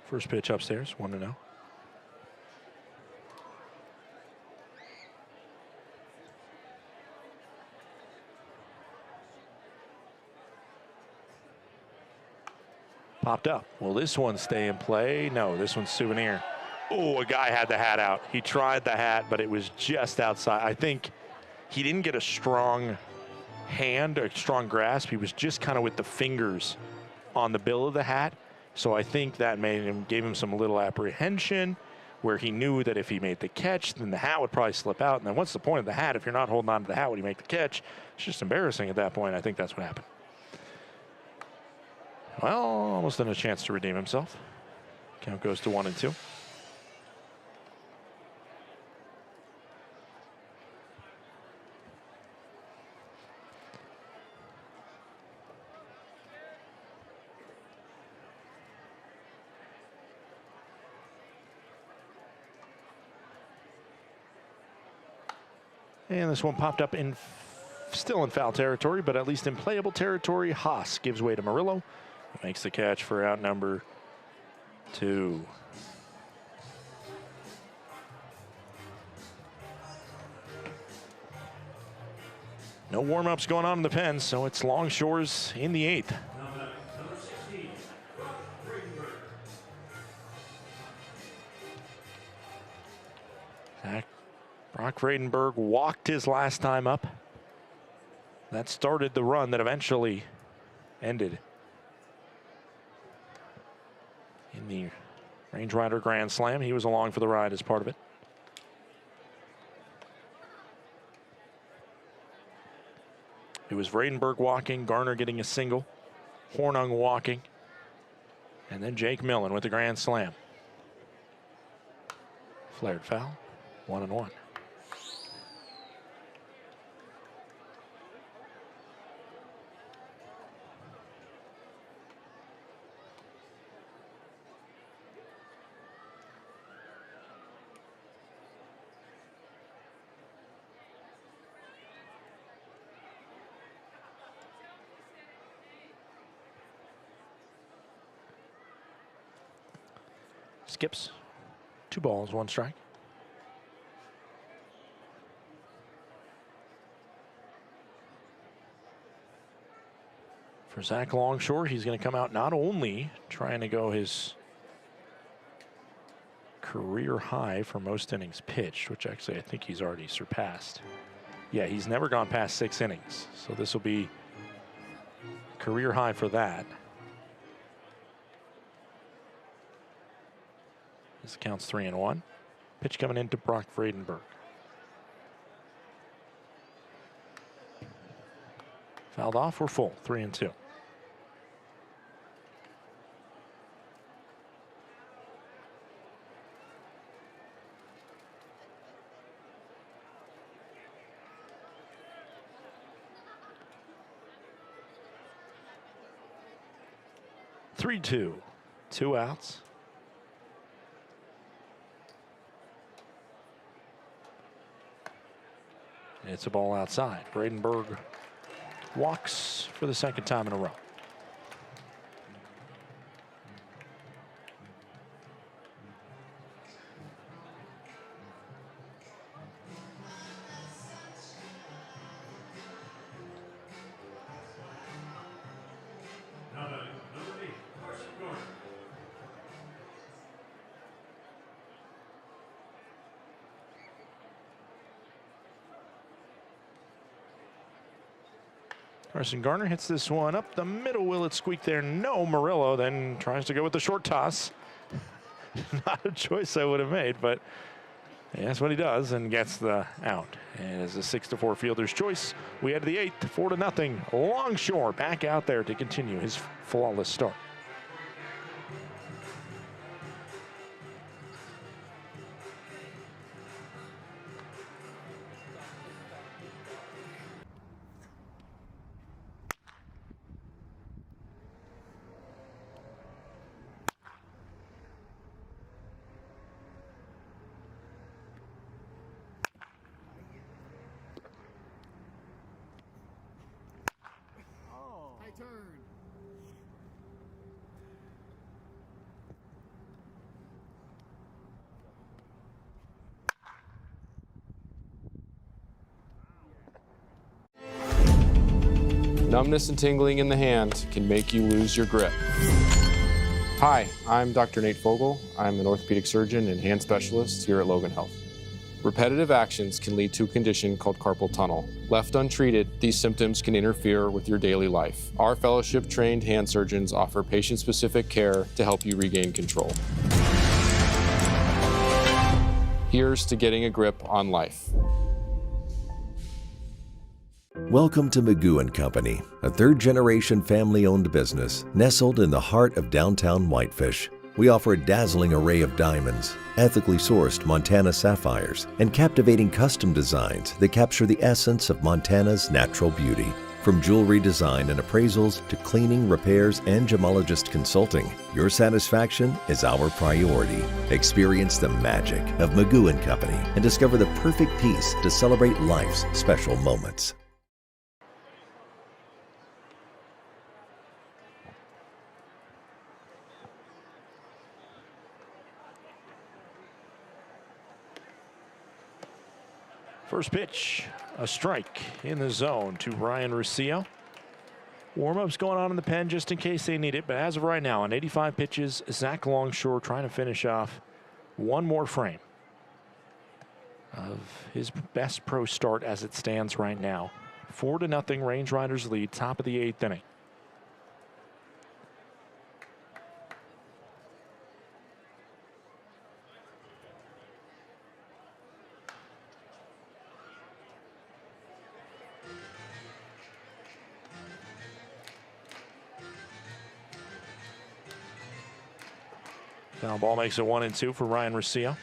First pitch upstairs, 1-0. Popped up. Will this one stay in play? No, this one's souvenir. Oh, a guy had the hat out. He tried the hat, but it was just outside. I think he didn't get a strong hand, a strong grasp. He was just kind of with the fingers on the bill of the hat. So I think that gave him some little apprehension where he knew that if he made the catch, then the hat would probably slip out. And then what's the point of the hat if you're not holding on to the hat when you make the catch? It's just embarrassing at that point. I think that's what happened. Well, almost in a chance to redeem himself. Count goes to 1-2. And this one popped up in still in foul territory, but at least in playable territory. Haas gives way to Murillo. Makes the catch for out number 2. No warm-ups going on in the pen, so it's Longshores in the 8th. Brock Vredenberg walked his last time up. That started the run that eventually ended in the Range Rider Grand Slam. He was along for the ride as part of it. It was Vredenberg walking, Garner getting a single, Hornung walking, and then Jake Millen with the Grand Slam. Flared foul, 1-1. Skips. 2 balls, 1 strike. For Zach Longshore, he's going to come out not only trying to go his career high for most innings pitched, which actually I think he's already surpassed. Yeah, he's never gone past 6 innings. So this will be career high for that. This counts 3-1. Pitch coming into Brock Vredenberg. Fouled off, we're full, 3-2. Three-two, 2 outs. It's a ball outside. Vredenberg walks for the 2nd time in a row. Carson Garner hits this one up the middle. Will it squeak there? No. Murillo then tries to go with the short toss. Not a choice I would have made, but that's what he does and gets the out. And as a 6-4 fielder's choice, we head to the 8th, 4-0. Longshore back out there to continue his flawless start. Numbness and tingling in the hand can make you lose your grip. Hi, I'm Dr. Nate Fogel. I'm an orthopedic surgeon and hand specialist here at Logan Health. Repetitive actions can lead to a condition called carpal tunnel. Left untreated, these symptoms can interfere with your daily life. Our fellowship-trained hand surgeons offer patient-specific care to help you regain control. Here's to getting a grip on life. Welcome to Magoo & Company, a third-generation family-owned business nestled in the heart of downtown Whitefish. We offer a dazzling array of diamonds, ethically sourced Montana sapphires, and captivating custom designs that capture the essence of Montana's natural beauty. From jewelry design and appraisals to cleaning, repairs, and gemologist consulting, your satisfaction is our priority. Experience the magic of Magoo & Company and discover the perfect piece to celebrate life's special moments. First pitch, a strike in the zone to Ryan Russillo. Warm-ups going on in the pen just in case they need it, but as of right now, on 85 pitches, Zach Longshore trying to finish off one more frame of his best pro start as it stands right now. 4-0 Range Riders lead, top of the 8th inning. Foul ball makes it 1-2 for Ryan Russillo.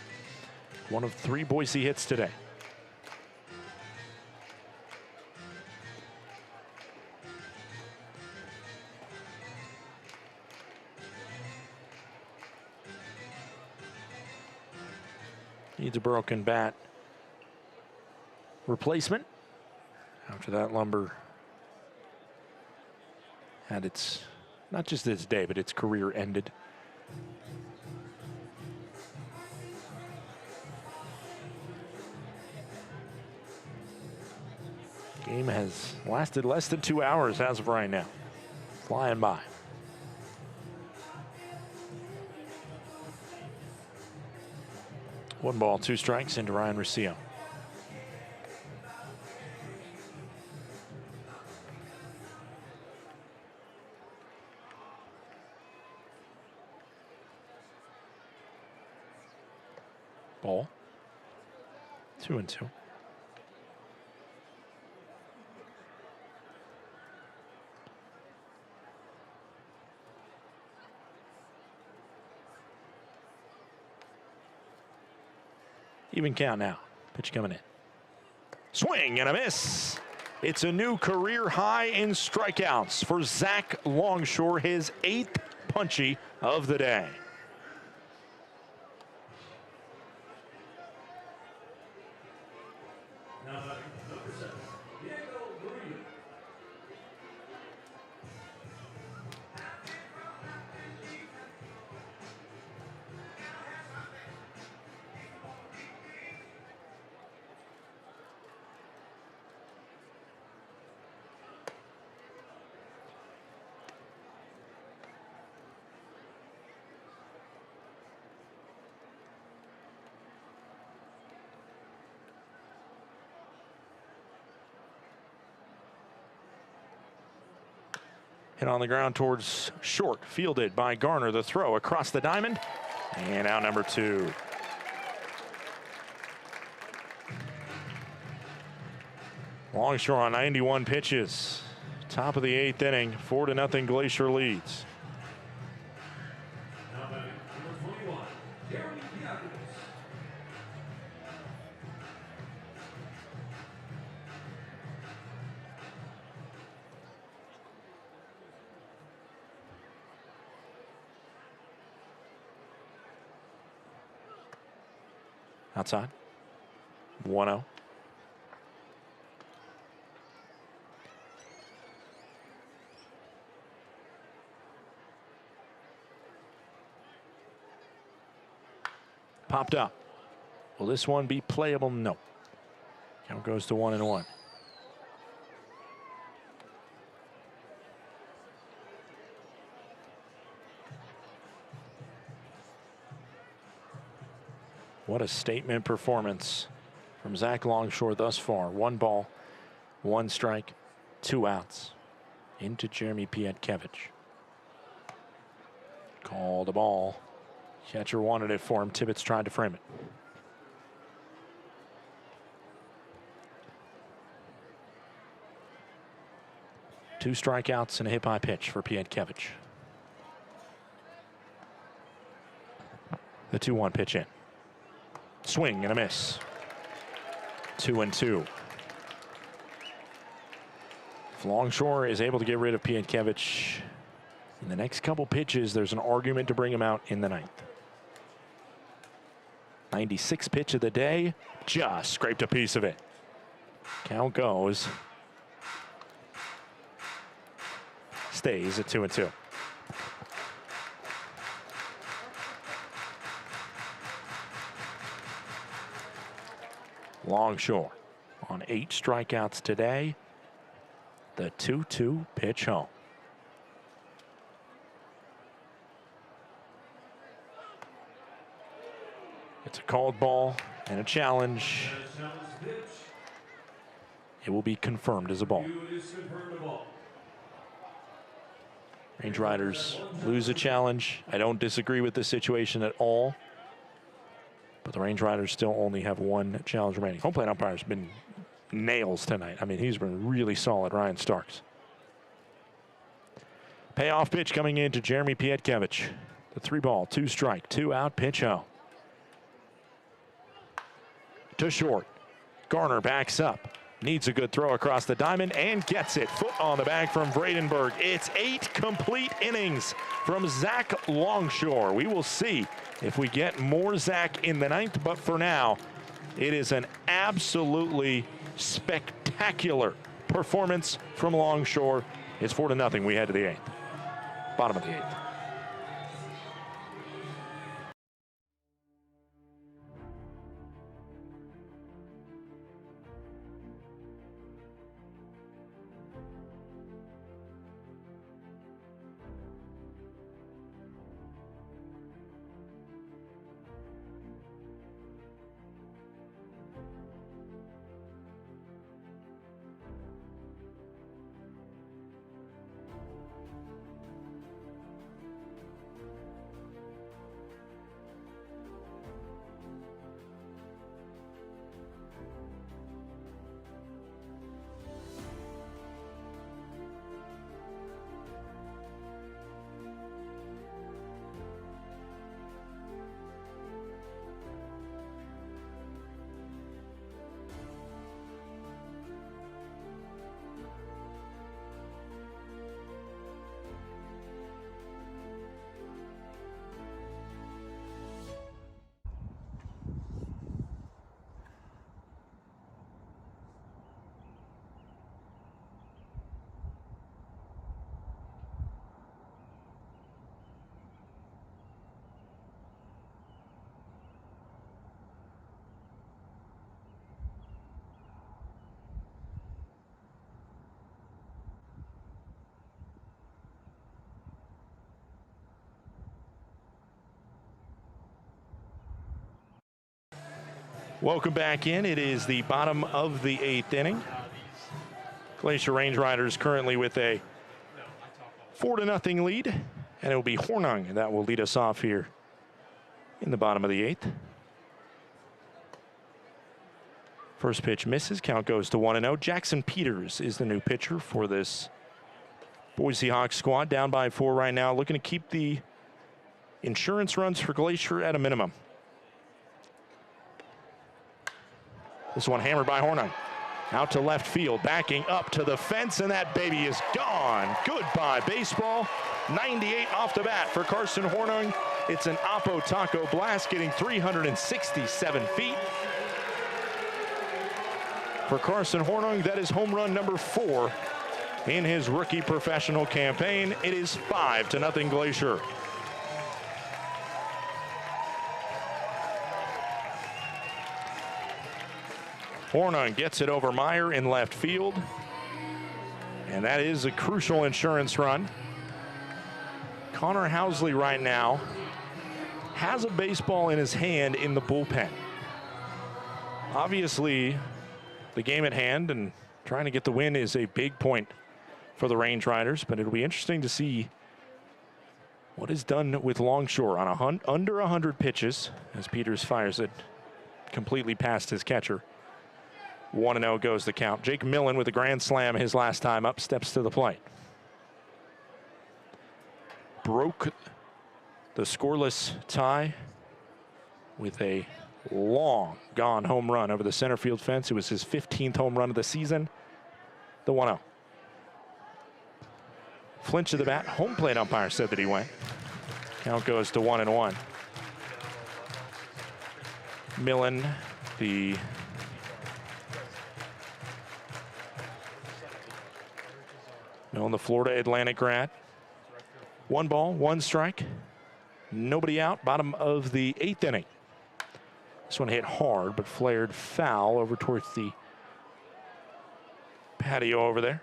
One of 3 Boise hits today. Needs a broken bat replacement after that lumber had its, not just its day, but its career ended. Game has lasted less than 2 hours as of right now. Flying by. One ball, 2 strikes into Ryan Russillo. Ball. 2-2. Even count now. Pitch coming in. Swing and a miss. It's a new career high in strikeouts for Zach Longshore, his 8th punchy of the day. Hit on the ground towards short, fielded by Garner. The throw across the diamond, and out number 2. Longshore on 91 pitches. Top of the 8th inning, 4-0 Glacier leads. Outside. 1-0. Popped up. Will this one be playable? No. Count goes to 1-1. What a statement performance from Zach Longshore thus far. 1 ball, 1 strike, 2 outs into Jeremy Pietkevich. Called a ball. Catcher wanted it for him. Tibbetts tried to frame it. Two strikeouts and a hit by pitch for Pietkevich. The 2-1 pitch in. Swing and a miss. 2-2. If Longshore is able to get rid of Pietkevich in the next couple pitches, there's an argument to bring him out in the 9th. 96th pitch of the day, just scraped a piece of it. Count goes. Stays at 2-2. Longshore on 8 strikeouts today. The 2-2 pitch home. It's a called ball and a challenge. It will be confirmed as a ball. Range Riders lose a challenge. I don't disagree with this situation at all. But the Range Riders still only have 1 challenge remaining. Home plate umpire's been nails tonight. I mean, he's been really solid, Ryan Starks. Payoff pitch coming in to Jeremy Pietkevich. The 3-ball, 2-strike, 2-out pitch home. To short. Garner backs up. Needs a good throw across the diamond and gets it. Foot on the bag from Vredenberg. It's 8 complete innings from Zach Longshore. We will see if we get more Zach in the 9th, but for now, it is an absolutely spectacular performance from Longshore. It's 4-0. We head to the 8th. Bottom of the 8th. Welcome back in. It is the bottom of the 8th inning. Glacier Range Riders currently with a 4-0 lead, and it will be Hornung that will lead us off here in the bottom of the 8th. First pitch misses. Count goes to 1-0. Jackson Peters is the new pitcher for this Boise Hawks squad. Down by 4 right now. Looking to keep the insurance runs for Glacier at a minimum. This one hammered by Hornung. Out to left field, backing up to the fence, and that baby is gone. Goodbye, baseball. 98 off the bat for Carson Hornung. It's an Oppo Taco blast, getting 367 feet. For Carson Hornung, that is home run number 4 in his rookie professional campaign. It is 5-0 Glacier. Hornung gets it over Meyer in left field. And that is a crucial insurance run. Connor Housley right now has a baseball in his hand in the bullpen. Obviously, the game at hand and trying to get the win is a big point for the Range Riders, but it'll be interesting to see what is done with Longshore on under 100 pitches as Peters fires it completely past his catcher. 1-0 goes the count. Jake Millen with a grand slam his last time up, steps to the plate. Broke the scoreless tie with a long gone home run over the center field fence. It was his 15th home run of the season. The 1-0. Flinch of the bat. Home plate umpire said that he went. Count goes to 1-1. Millen, the Florida Atlantic grad. 1 ball, 1 strike. Nobody out. Bottom of the 8th inning. This one hit hard, but flared foul over towards the patio over there.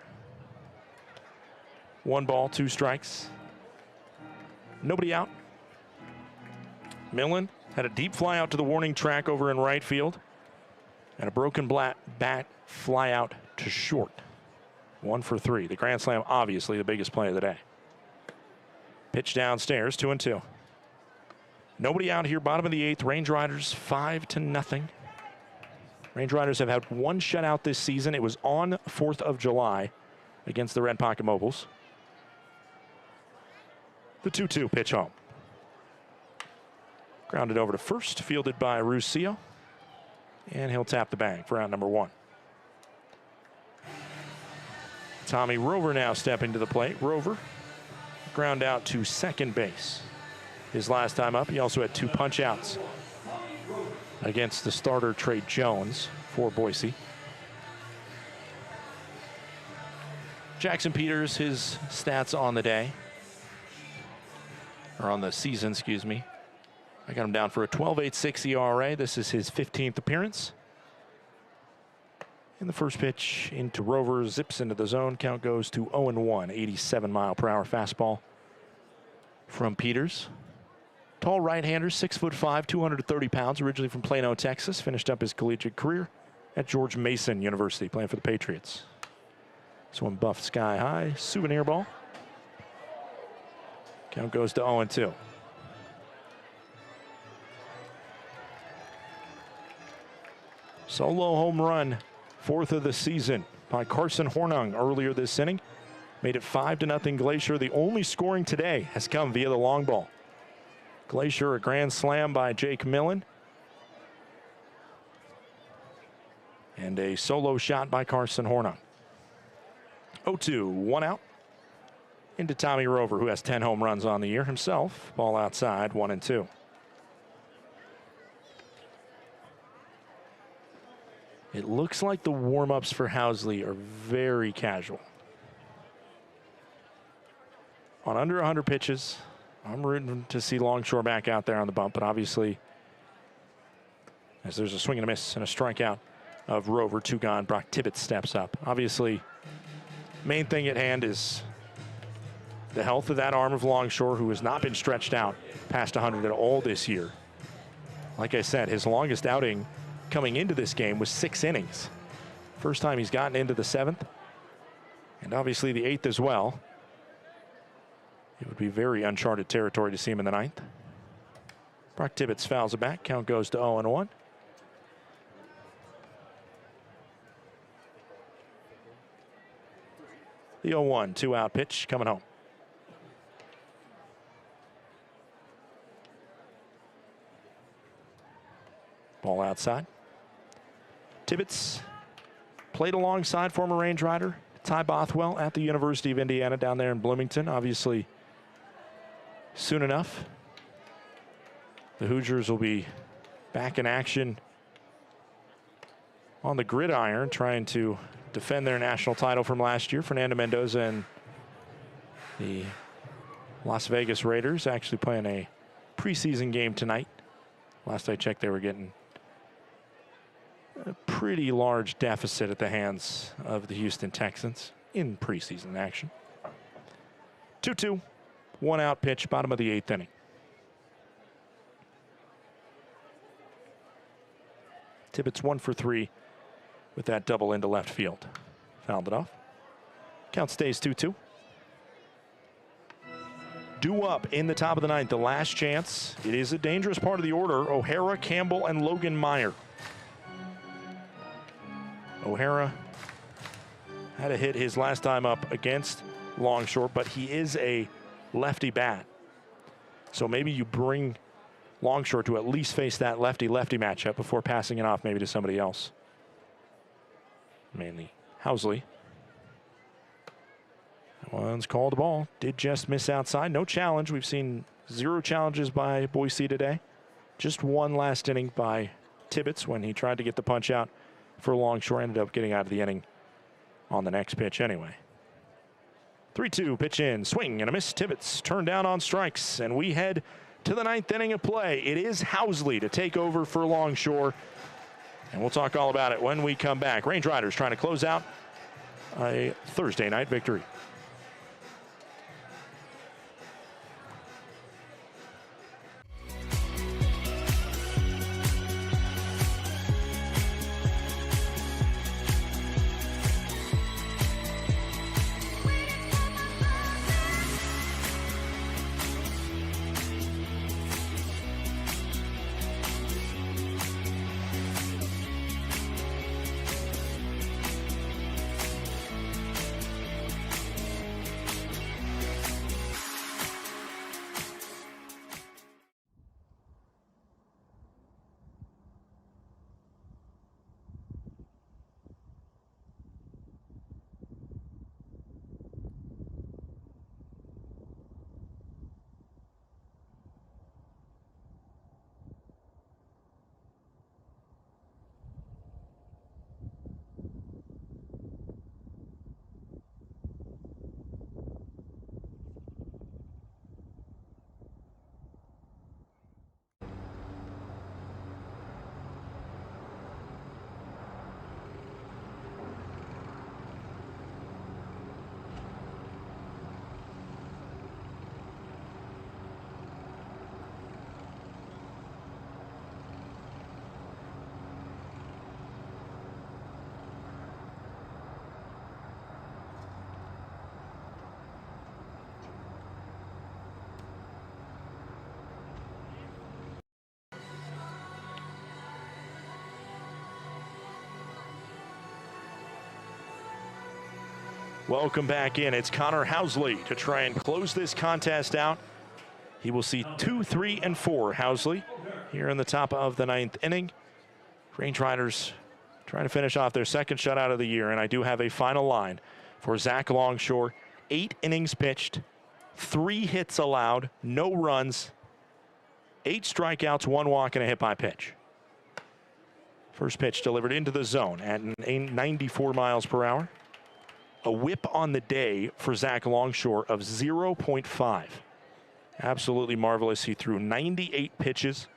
1 ball, 2 strikes. Nobody out. Millen had a deep fly out to the warning track over in right field. And a broken bat fly out to short. 1 for 3. The grand slam, obviously the biggest play of the day. Pitch downstairs, 2-2. Nobody out here, bottom of the 8th. Range Riders 5-0. Range Riders have had 1 shutout this season. It was on 4th of July against the Red Pocket Mobiles. The 2-2 pitch home. Grounded over to first, fielded by Ruscio. And he'll tap the bag for out number 1. Tommy Rover now stepping to the plate. Rover ground out to second base. His last time up, he also had 2 punch outs against the starter Trey Jones for Boise. Jackson Peters, his stats on the day, or on the season, excuse me. I got him down for a 12.86 ERA. This is his 15th appearance. And the first pitch into Rover, zips into the zone. Count goes to 0-1, 87-mile-per-hour fastball from Peters. Tall right-hander, 6'5", 230 pounds, originally from Plano, Texas. Finished up his collegiate career at George Mason University, playing for the Patriots. This one buffed sky high, souvenir ball. Count goes to 0-2. Solo home run, 4th of the season by Carson Hornung earlier this inning. Made it 5-0 Glacier. The only scoring today has come via the long ball. Glacier, a grand slam by Jake Millen. And a solo shot by Carson Hornung. 0-2, 1 out. Into Tommy Rover, who has 10 home runs on the year himself. Ball outside, 1-2. It looks like the warm-ups for Housley are very casual. On under 100 pitches, I'm rooting to see Longshore back out there on the bump, but obviously, as there's a swing and a miss and a strikeout of Rover, 2 gone, Brock Tibbetts steps up. Obviously, main thing at hand is the health of that arm of Longshore, who has not been stretched out past 100 at all this year. Like I said, his longest outing coming into this game was 6 innings. First time he's gotten into the 7th, and obviously the 8th as well. It would be very uncharted territory to see him in the 9th. Brock Tibbetts fouls it back. Count goes to 0-1. The 0-1, 2-out pitch coming home. Ball outside. Tibbetts played alongside former Range Rider Ty Bothwell at the University of Indiana down there in Bloomington. Obviously, soon enough, the Hoosiers will be back in action on the gridiron, trying to defend their national title from last year. Fernando Mendoza and the Las Vegas Raiders actually playing a preseason game tonight. Last I checked, they were getting a pretty large deficit at the hands of the Houston Texans in preseason action. 2-2, 1-out pitch, bottom of the 8th inning. Tibbetts 1 for 3 with that double into left field. Fouled it off. Count stays 2-2. Due up in the top of the 9th, the last chance. It is a dangerous part of the order. O'Hara, Campbell, and Logan Meyer. O'Hara had a hit his last time up against Longshore, but he is a lefty bat. So maybe you bring Longshore to at least face that lefty-lefty matchup before passing it off maybe to somebody else. Mainly Housley. That one's called a ball. Did just miss outside. No challenge. We've seen 0 challenges by Boise today. Just 1 last inning by Tibbetts when he tried to get the punch out for Longshore. Ended up getting out of the inning on the next pitch anyway. 3-2, pitch in, swing and a miss. Tibbetts turned down on strikes, and we head to the 9th inning of play. It is Housley to take over for Longshore, and we'll talk all about it when we come back. Range Riders trying to close out a Thursday night victory. Welcome back in. It's Connor Housley to try and close this contest out. He will see 2, 3, and 4. Housley here in the top of the 9th inning. Range Riders trying to finish off their second shutout of the year, and I do have a final line for Zach Longshore. 8 innings pitched, 3 hits allowed, no runs, 8 strikeouts, 1 walk, and a hit by pitch. First pitch delivered into the zone at 94 miles per hour. A whip on the day for Zach Longshore of 0.5. Absolutely marvelous. He threw 98 pitches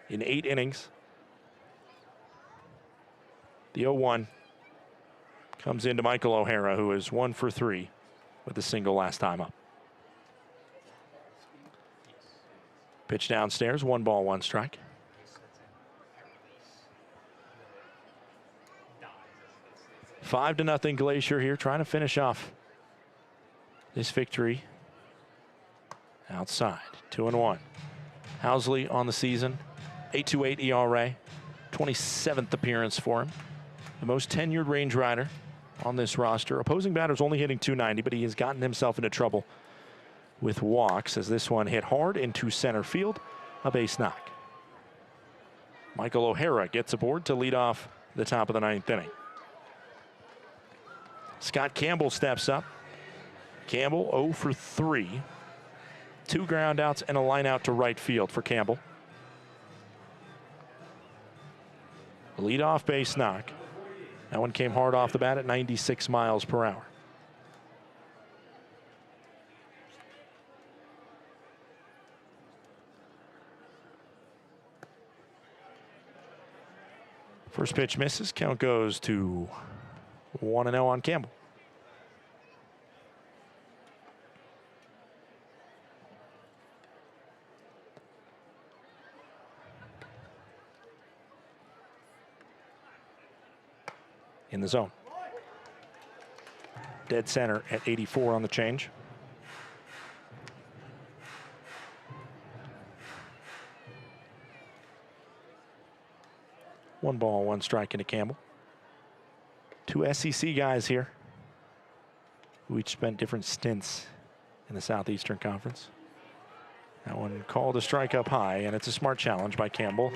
in 8 innings. The 0-1 comes into Michael O'Hara, who is 1 for 3 with a single last time up. Pitch downstairs, 1 ball, 1 strike. 5-0 Glacier here, trying to finish off this victory. Outside, 2-1. Housley on the season, 8.28 ERA, 27th appearance for him. The most tenured range rider on this roster. Opposing batter's only hitting .290, but he has gotten himself into trouble with walks as this one hit hard into center field, a base knock. Michael O'Hara gets aboard to lead off the top of the 9th inning. Scott Campbell steps up. Campbell 0 for 3. 2 ground outs and a line out to right field for Campbell. Leadoff base knock. That one came hard off the bat at 96 miles per hour. First pitch misses. Count goes to 1-0 on Campbell. In the zone. Dead center at 84 on the change. One ball, 1 strike into Campbell. 2 SEC guys here who each spent different stints in the Southeastern Conference. That one called a strike up high, and it's a smart challenge by Campbell.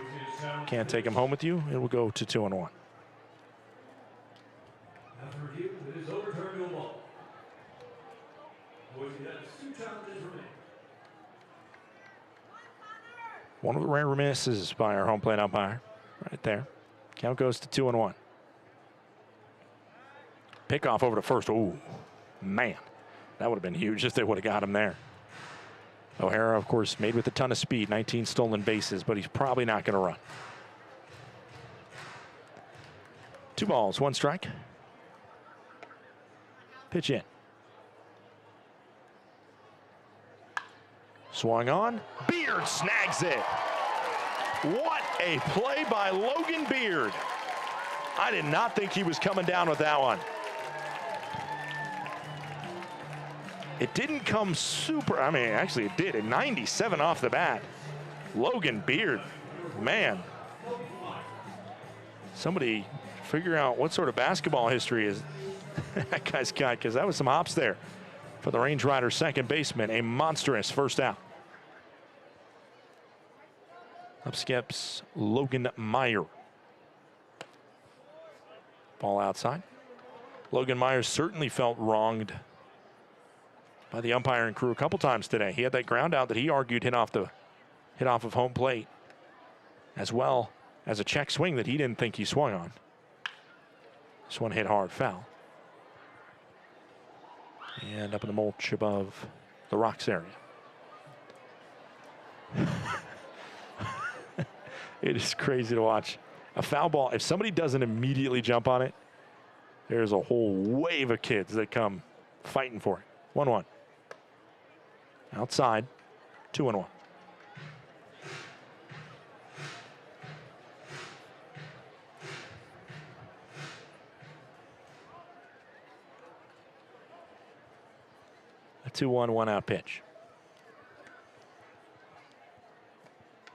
Can't take him home with you. It will go to 2-1. After review, it is overturned to a ball. Boise has 2 challenges remaining. One of the rare misses by our home plate umpire right there. Count goes to 2-1. Pickoff over to first. Ooh, man, that would have been huge if they would have got him there. O'Hara, of course, made with a ton of speed, 19 stolen bases, but he's probably not going to run. 2 balls, 1 strike. Pitch in. Swung on. Beard snags it. What a play by Logan Beard. I did not think he was coming down with that one. It didn't come super, I mean, actually it did. At 97 off the bat. Logan Beard, man. Somebody figure out what sort of basketball history is that guy's got, because that was some hops there for the Range Riders second baseman. A monstrous first out. Up skips Logan Meyer. Ball outside. Logan Meyer certainly felt wronged by the umpiring crew a couple times today. He had that ground out that he argued hit off of home plate, as well as a check swing that he didn't think he swung on. This one hit hard, foul. And up in the mulch above the rocks area. It is crazy to watch. A foul ball, if somebody doesn't immediately jump on it, there's a whole wave of kids that come fighting for it. 1-1. Outside, 2-1. A 2-1, 1-out pitch.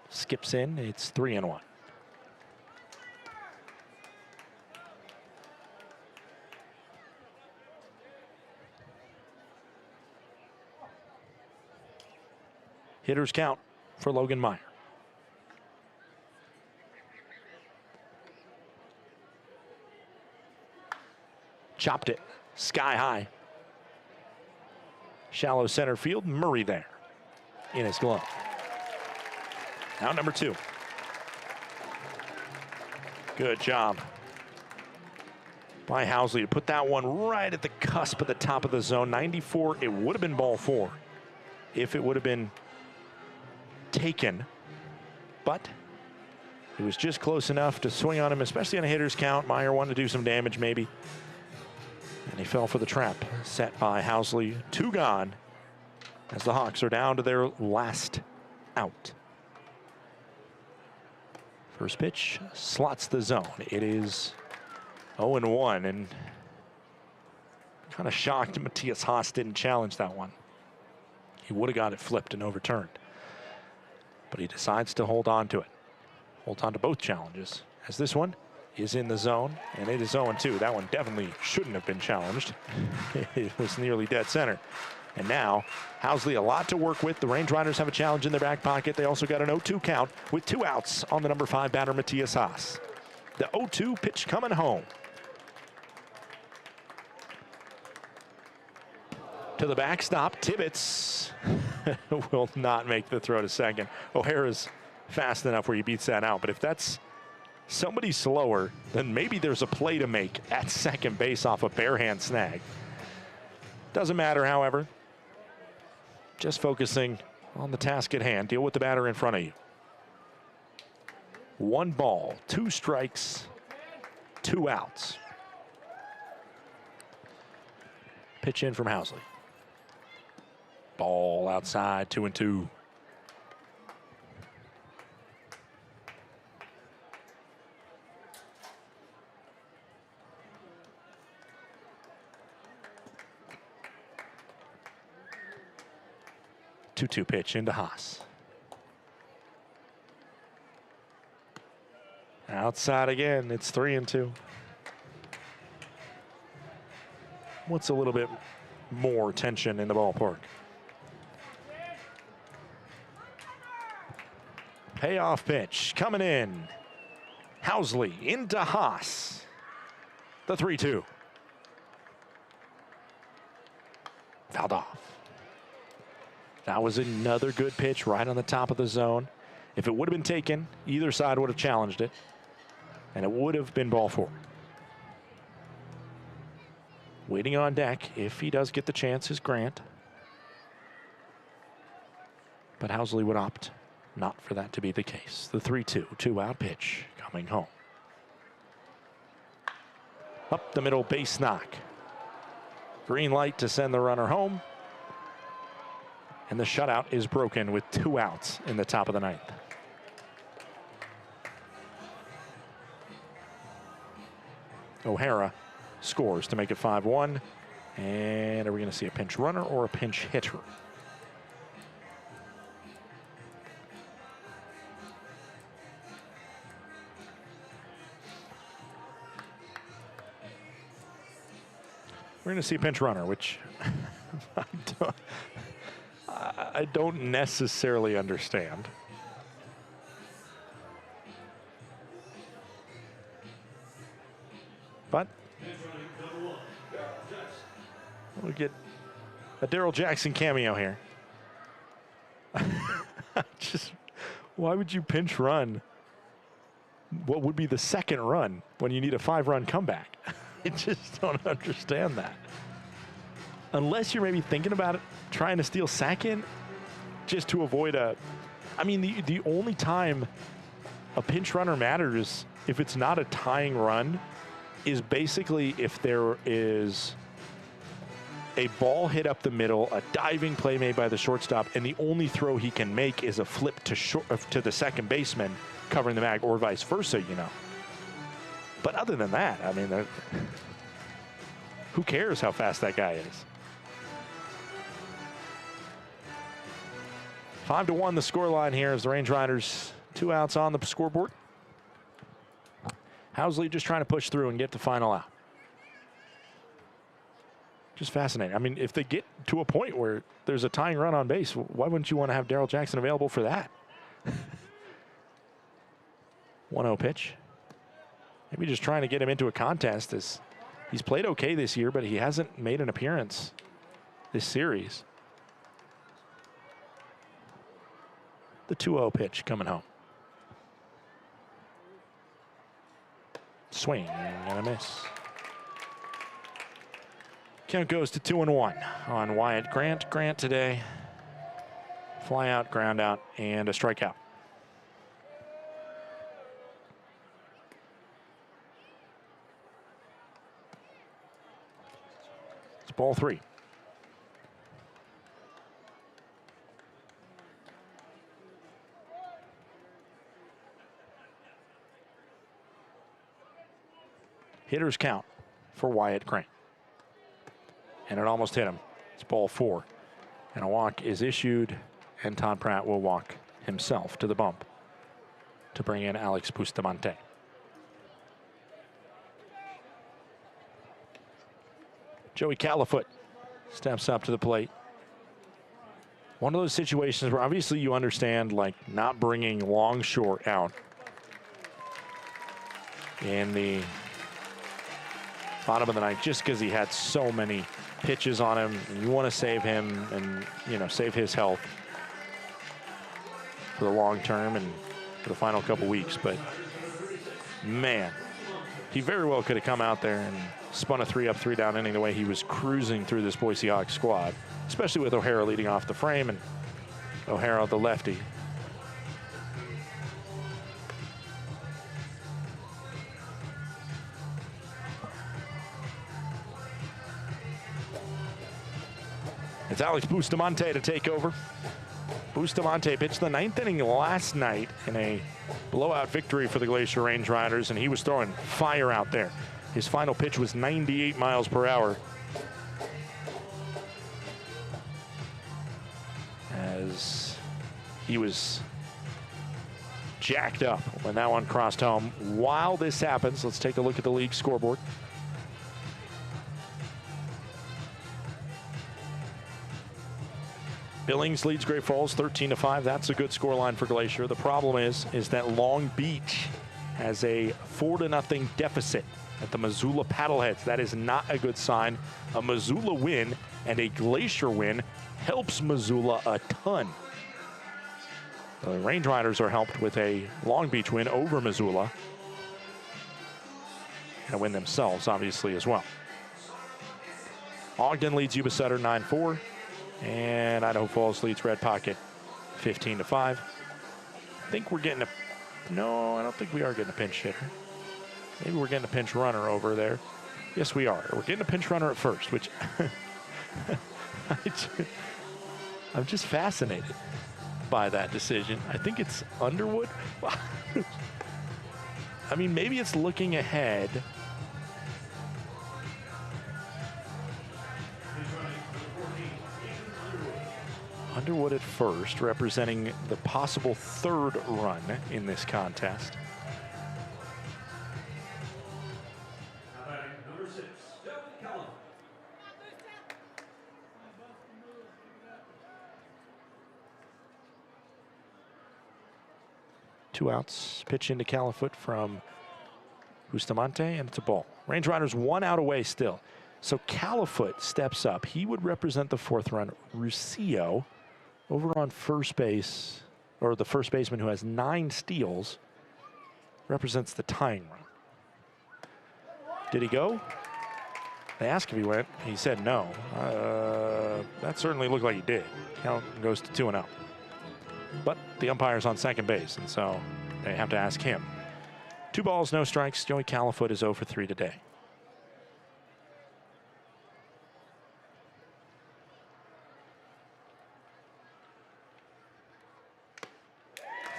Skips in, it's 3-1. Hitters count for Logan Meyer. Chopped it sky high. Shallow center field, Murray there in his glove. Out number 2. Good job by Housley to put that one right at the cusp of the top of the zone. 94, it would have been ball 4 if it would have been taken, but it was just close enough to swing on him, especially on a hitter's count. Meyer wanted to do some damage maybe, and he fell for the trap set by Housley. 2 gone as the Hawks are down to their last out. First pitch slots the zone. It is 0-1, and kind of shocked Matthias Haas didn't challenge that one. He would have got it flipped and overturned, but he decides to hold on to it. Hold on to both challenges, as this one is in the zone, and it is 0-2. That one definitely shouldn't have been challenged. It was nearly dead center. And now, Housley a lot to work with. The Range Riders have a challenge in their back pocket. They also got an 0-2 count with 2 outs on the number 5 batter, Matthias Haas. The 0-2 pitch coming home. To the backstop, Tibbetts will not make the throw to second. O'Hara's fast enough where he beats that out, but if that's somebody slower, then maybe there's a play to make at second base off a bare hand snag. Doesn't matter, however. Just focusing on the task at hand. Deal with the batter in front of you. 1 ball, 2 strikes, 2 outs. Pitch in from Housley. Ball outside, 2-2. Two pitch into Haas. Outside again, it's 3-2. What's a little bit more tension in the ballpark? Payoff pitch coming in. Housley into Haas. The 3-2. Fouled off. That was another good pitch right on the top of the zone. If it would have been taken, either side would have challenged it, and it would have been ball 4. Waiting on deck, if he does get the chance, is Grant. But Housley would opt not for that to be the case. The 3-2, 2-out pitch coming home. Up the middle, base knock. Green light to send the runner home. And the shutout is broken with 2 outs in the top of the 9th. O'Hara scores to make it 5-1. And are we going to see a pinch runner or a pinch hitter? We're going to see a pinch runner, which I don't necessarily understand. But we'll get a Daryl Jackson cameo here. Just, why would you pinch run what would be the second run when you need a 5-run comeback? I just don't understand that. Unless you're maybe thinking about it, trying to steal second, just to avoid a... I mean, the only time a pinch runner matters, if it's not a tying run, is basically if there is a ball hit up the middle, a diving play made by the shortstop, and the only throw he can make is a flip to the second baseman covering the bag, or vice versa, you know. But other than that, I mean, who cares how fast that guy is? 5-1 the scoreline here as the Range Riders 2 outs on the scoreboard. Housley just trying to push through and get the final out. Just fascinating. I mean, if they get to a point where there's a tying run on base, why wouldn't you want to have Daryl Jackson available for that? 1-0 pitch. Maybe just trying to get him into a contest, as he's played okay this year, but he hasn't made an appearance this series. The 2-0 pitch coming home. Swing and a miss. Count goes to 2-1 on Wyatt Grant. Grant today, fly out, ground out, and a strikeout. It's ball 3. Hitter's count for Wyatt Grant. And it almost hit him. It's ball 4. And a walk is issued, and Todd Pratt will walk himself to the bump to bring in Alex Bustamante. Joey Califoot steps up to the plate. One of those situations where obviously you understand, like, not bringing long short out in the bottom of the 9th, just because he had so many pitches on him, and you want to save him and, you know, save his health for the long term and for the final couple weeks. But man, he very well could have come out there and spun a 3-up, 3-down inning the way he was cruising through this Boise Hawks squad, especially with O'Hara leading off the frame, and O'Hara, the lefty. It's Alex Bustamante to take over. Bustamante pitched the 9th inning last night in a blowout victory for the Glacier Range Riders, and he was throwing fire out there. His final pitch was 98 miles per hour. As he was jacked up when that one crossed home. While this happens, let's take a look at the league scoreboard. Billings leads Great Falls 13-5. That's a good scoreline for Glacier. The problem is that Long Beach has a 4-0 deficit at the Missoula Paddleheads. That is not a good sign. A Missoula win and a Glacier win helps Missoula a ton. The Range Riders are helped with a Long Beach win over Missoula, and a win themselves, obviously, as well. Ogden leads Yuba Sutter 9-4. And Idaho Falls leads Red Pocket 15-5. I think we're getting no, I don't think we are getting a pinch hitter. Maybe we're getting a pinch runner over there. Yes, we are. We're getting a pinch runner at first, which I'm just fascinated by that decision. I think it's Underwood. I mean, maybe it's looking ahead. Underwood at first, representing the possible third run in this contest. Number 6, Joey Callum. 2 outs, pitch into Califoot from Bustamante, and it's a ball. Range Riders 1 out away still. So Califoot steps up. He would represent the 4th run. Ruscio over on first base, or the first baseman who has 9 steals, represents the tying run. Did he go? They asked if he went. He said no. That certainly looked like he did. Count goes to 2-0. But the umpire's on second base, and so they have to ask him. 2 balls, no strikes. Joey Califoot is 0 for 3 today.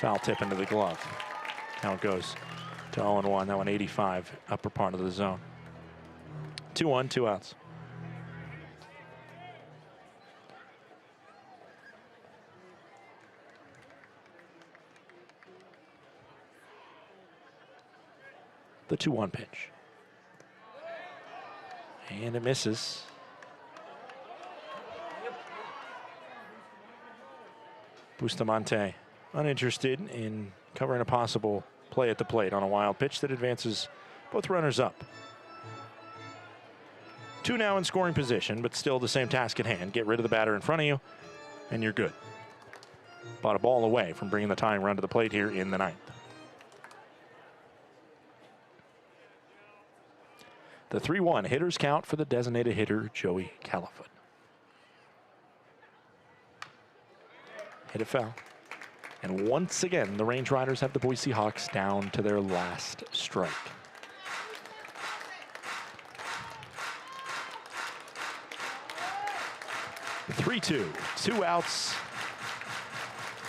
Foul tip into the glove. Count goes to 0-1. That one 85, upper part of the zone. 2-1, 2 outs. The 2-1 pitch. And it misses. Bustamante uninterested in covering a possible play at the plate on a wild pitch that advances both runners up. 2 now in scoring position, but still the same task at hand. Get rid of the batter in front of you, and you're good. About a ball away from bringing the tying run to the plate here in the 9th. The 3-1 hitters count for the designated hitter, Joey Califoot. Hit it foul. And once again, the Range Riders have the Boise Hawks down to their last strike. The 3-2, 2 outs.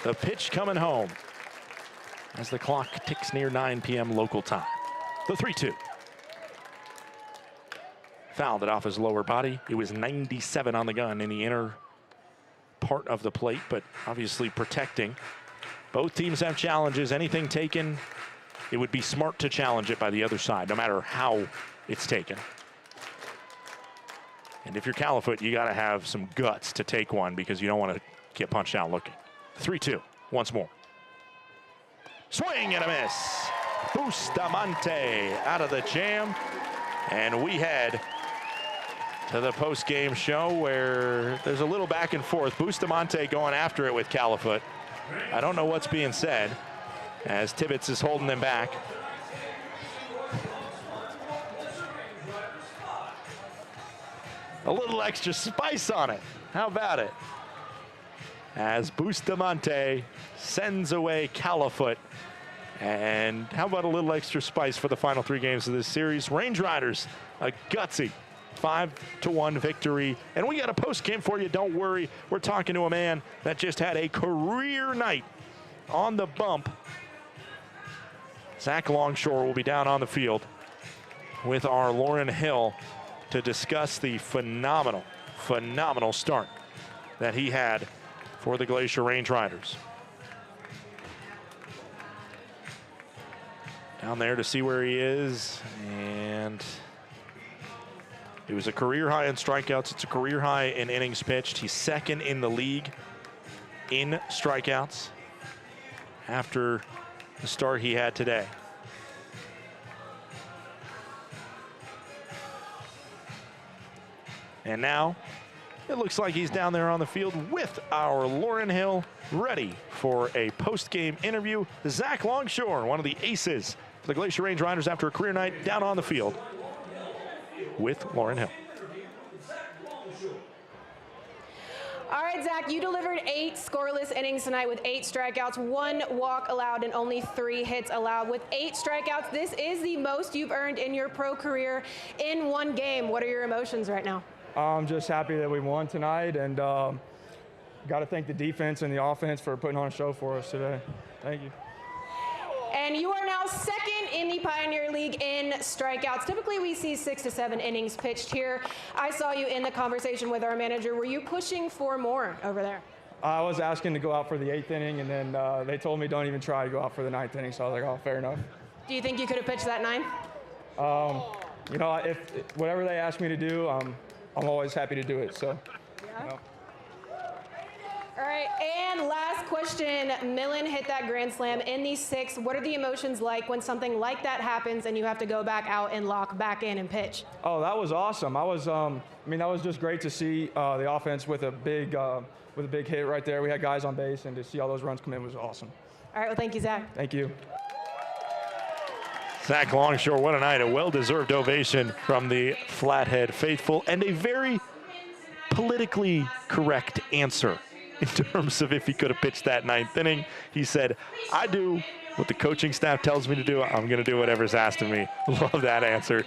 The pitch coming home as the clock ticks near 9 p.m. local time. The 3-2. Fouled it off his lower body. It was 97 on the gun in the inner part of the plate, but obviously protecting. Both teams have challenges. Anything taken, it would be smart to challenge it by the other side, no matter how it's taken. And if you're Califoot, you got to have some guts to take one because you don't want to get punched out looking. 3-2, once more. Swing and a miss. Bustamante out of the jam. And we head to the post-game show where there's a little back and forth. Bustamante going after it with Califoot. I don't know what's being said as Tibbetts is holding them back. A little extra spice on it. How about it? As Bustamante sends away Califoot. And how about a little extra spice for the final 3 games of this series? Range Riders, a gutsy 5-1 victory. And we got a post game for you. Don't worry. We're talking to a man that just had a career night on the bump. Zach Longshore will be down on the field with our Lauren Hill to discuss the phenomenal start that he had for the Glacier Range Riders. Down there to see where he is, and it was a career high in strikeouts. It's a career high in innings pitched. He's 2nd in the league in strikeouts after the start he had today. And now it looks like he's down there on the field with our Lauren Hill, ready for a post-game interview. Zach Longshore, one of the aces for the Glacier Range Riders after a career night, down on the field with Lauren Hill. All right, right, Zach, you delivered 8 scoreless innings tonight with 8 strikeouts, 1 walk allowed, and only 3 hits allowed. With 8 strikeouts, this is the most you've earned in your pro career in one game. What are your emotions right now? I'm just happy that we won tonight, and got to thank the defense and the offense for putting on a show for us today. Thank you. And you are now second in the Pioneer League in strikeouts. Typically, we see 6 to 7 innings pitched here. I saw you in the conversation with our manager. Were you pushing for more over there? I was asking to go out for the 8th inning, and then they told me don't even try to go out for the 9th inning, so I was like, oh, fair enough. Do you think you could have pitched that 9? You know, if whatever they ask me to do, I'm always happy to do it, so. Yeah. You know. All right, and last question. Millen hit that grand slam in the 6th. What are the emotions like when something like that happens and you have to go back out and lock back in and pitch? Oh, that was awesome. I mean, that was just great to see the offense with a big hit right there. We had guys on base, and to see all those runs come in was awesome. All right, well, thank you, Zach. Thank you. Zach Longshore, what a night. A well-deserved ovation from the Flathead faithful, and a very politically correct answer in terms of if he could have pitched that 9th inning. He said, I do what the coaching staff tells me to do. I'm going to do whatever's asked of me. Love that answer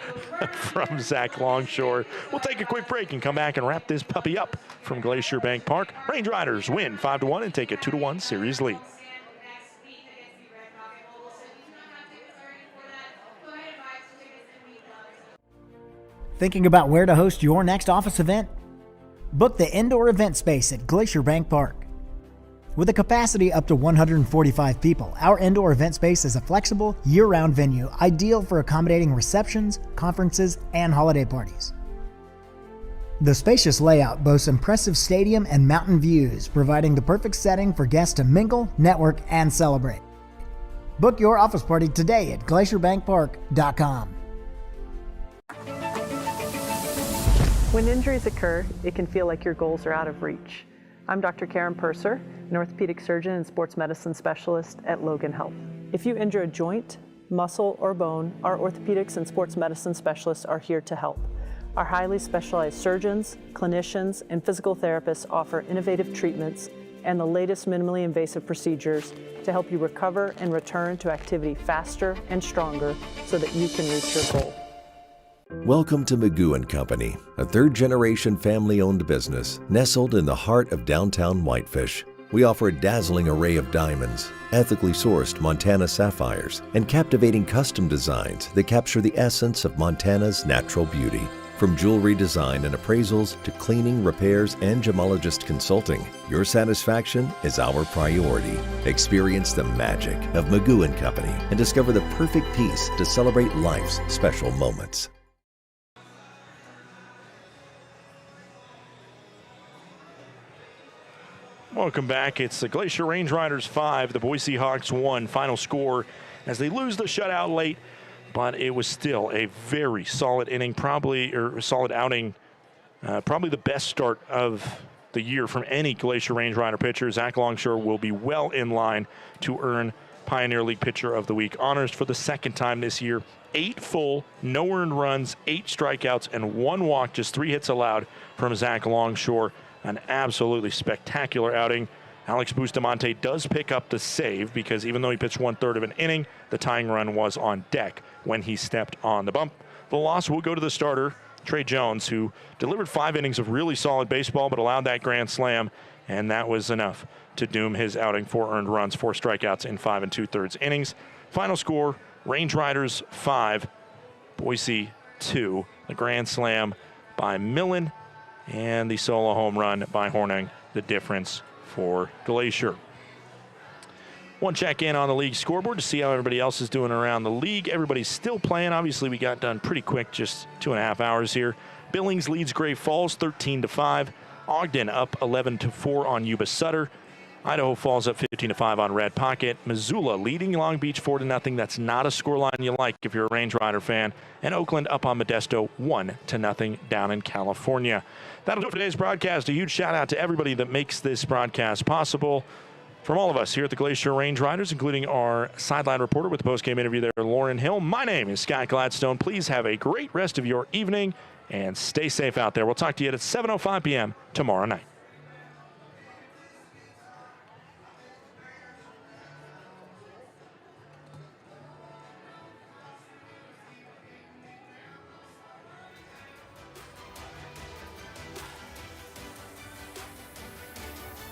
from Zach Longshore. We'll take a quick break and come back and wrap this puppy up from Glacier Bank Park. Range Riders win 5-1 and take a 2-1 series lead. Thinking about where to host your next office event? Book the indoor event space at Glacier Bank Park. With a capacity up to 145 people, our indoor event space is a flexible, year-round venue ideal for accommodating receptions, conferences, and holiday parties. The spacious layout boasts impressive stadium and mountain views, providing the perfect setting for guests to mingle, network, and celebrate. Book your office party today at glacierbankpark.com. When injuries occur, it can feel like your goals are out of reach. I'm Dr. Karen Purser, an orthopedic surgeon and sports medicine specialist at Logan Health. If you injure a joint, muscle, or bone, our orthopedics and sports medicine specialists are here to help. Our highly specialized surgeons, clinicians, and physical therapists offer innovative treatments and the latest minimally invasive procedures to help you recover and return to activity faster and stronger so that you can reach your goal. Welcome to Magoo & Company, a third-generation family-owned business nestled in the heart of downtown Whitefish. We offer a dazzling array of diamonds, ethically sourced Montana sapphires, and captivating custom designs that capture the essence of Montana's natural beauty. From jewelry design and appraisals to cleaning, repairs, and gemologist consulting, your satisfaction is our priority. Experience the magic of Magoo & Company and discover the perfect piece to celebrate life's special moments. Welcome back. It's the Glacier Range Riders 5, the Boise Hawks 1. Final score as they lose the shutout late, but it was still a very solid inning, solid outing. Probably the best start of the year from any Glacier Range Rider pitcher. Zach Longshore will be well in line to earn Pioneer League Pitcher of the Week honors for the second time this year. 8 full, no earned runs, 8 strikeouts, and 1 walk, just 3 hits allowed from Zach Longshore. An absolutely spectacular outing. Alex Bustamante does pick up the save because even though he pitched 1/3 of an inning, the tying run was on deck when he stepped on the bump. The loss will go to the starter, Trey Jones, who delivered 5 innings of really solid baseball but allowed that grand slam, and that was enough to doom his outing. 4 earned runs, 4 strikeouts in 5 2/3 innings. Final score, Range Riders 5, Boise 2. The grand slam by Millen, and the solo home run by Hornung, the difference for Glacier. One check in on the league scoreboard to see how everybody else is doing around the league. Everybody's still playing. Obviously, we got done pretty quick, just 2.5 hours here. Billings leads Great Falls 13-5. Ogden up 11-4 on Yuba Sutter. Idaho Falls up 15-5 on Red Pocket. Missoula leading Long Beach 4-0. That's not a scoreline you like if you're a Range Rider fan. And Oakland up on Modesto 1-0 down in California. That'll do it for today's broadcast. A huge shout out to everybody that makes this broadcast possible. From all of us here at the Glacier Range Riders, including our sideline reporter with the postgame interview there, Lauren Hill. My name is Scott Gladstone. Please have a great rest of your evening and stay safe out there. We'll talk to you at 7:05 p.m. tomorrow night.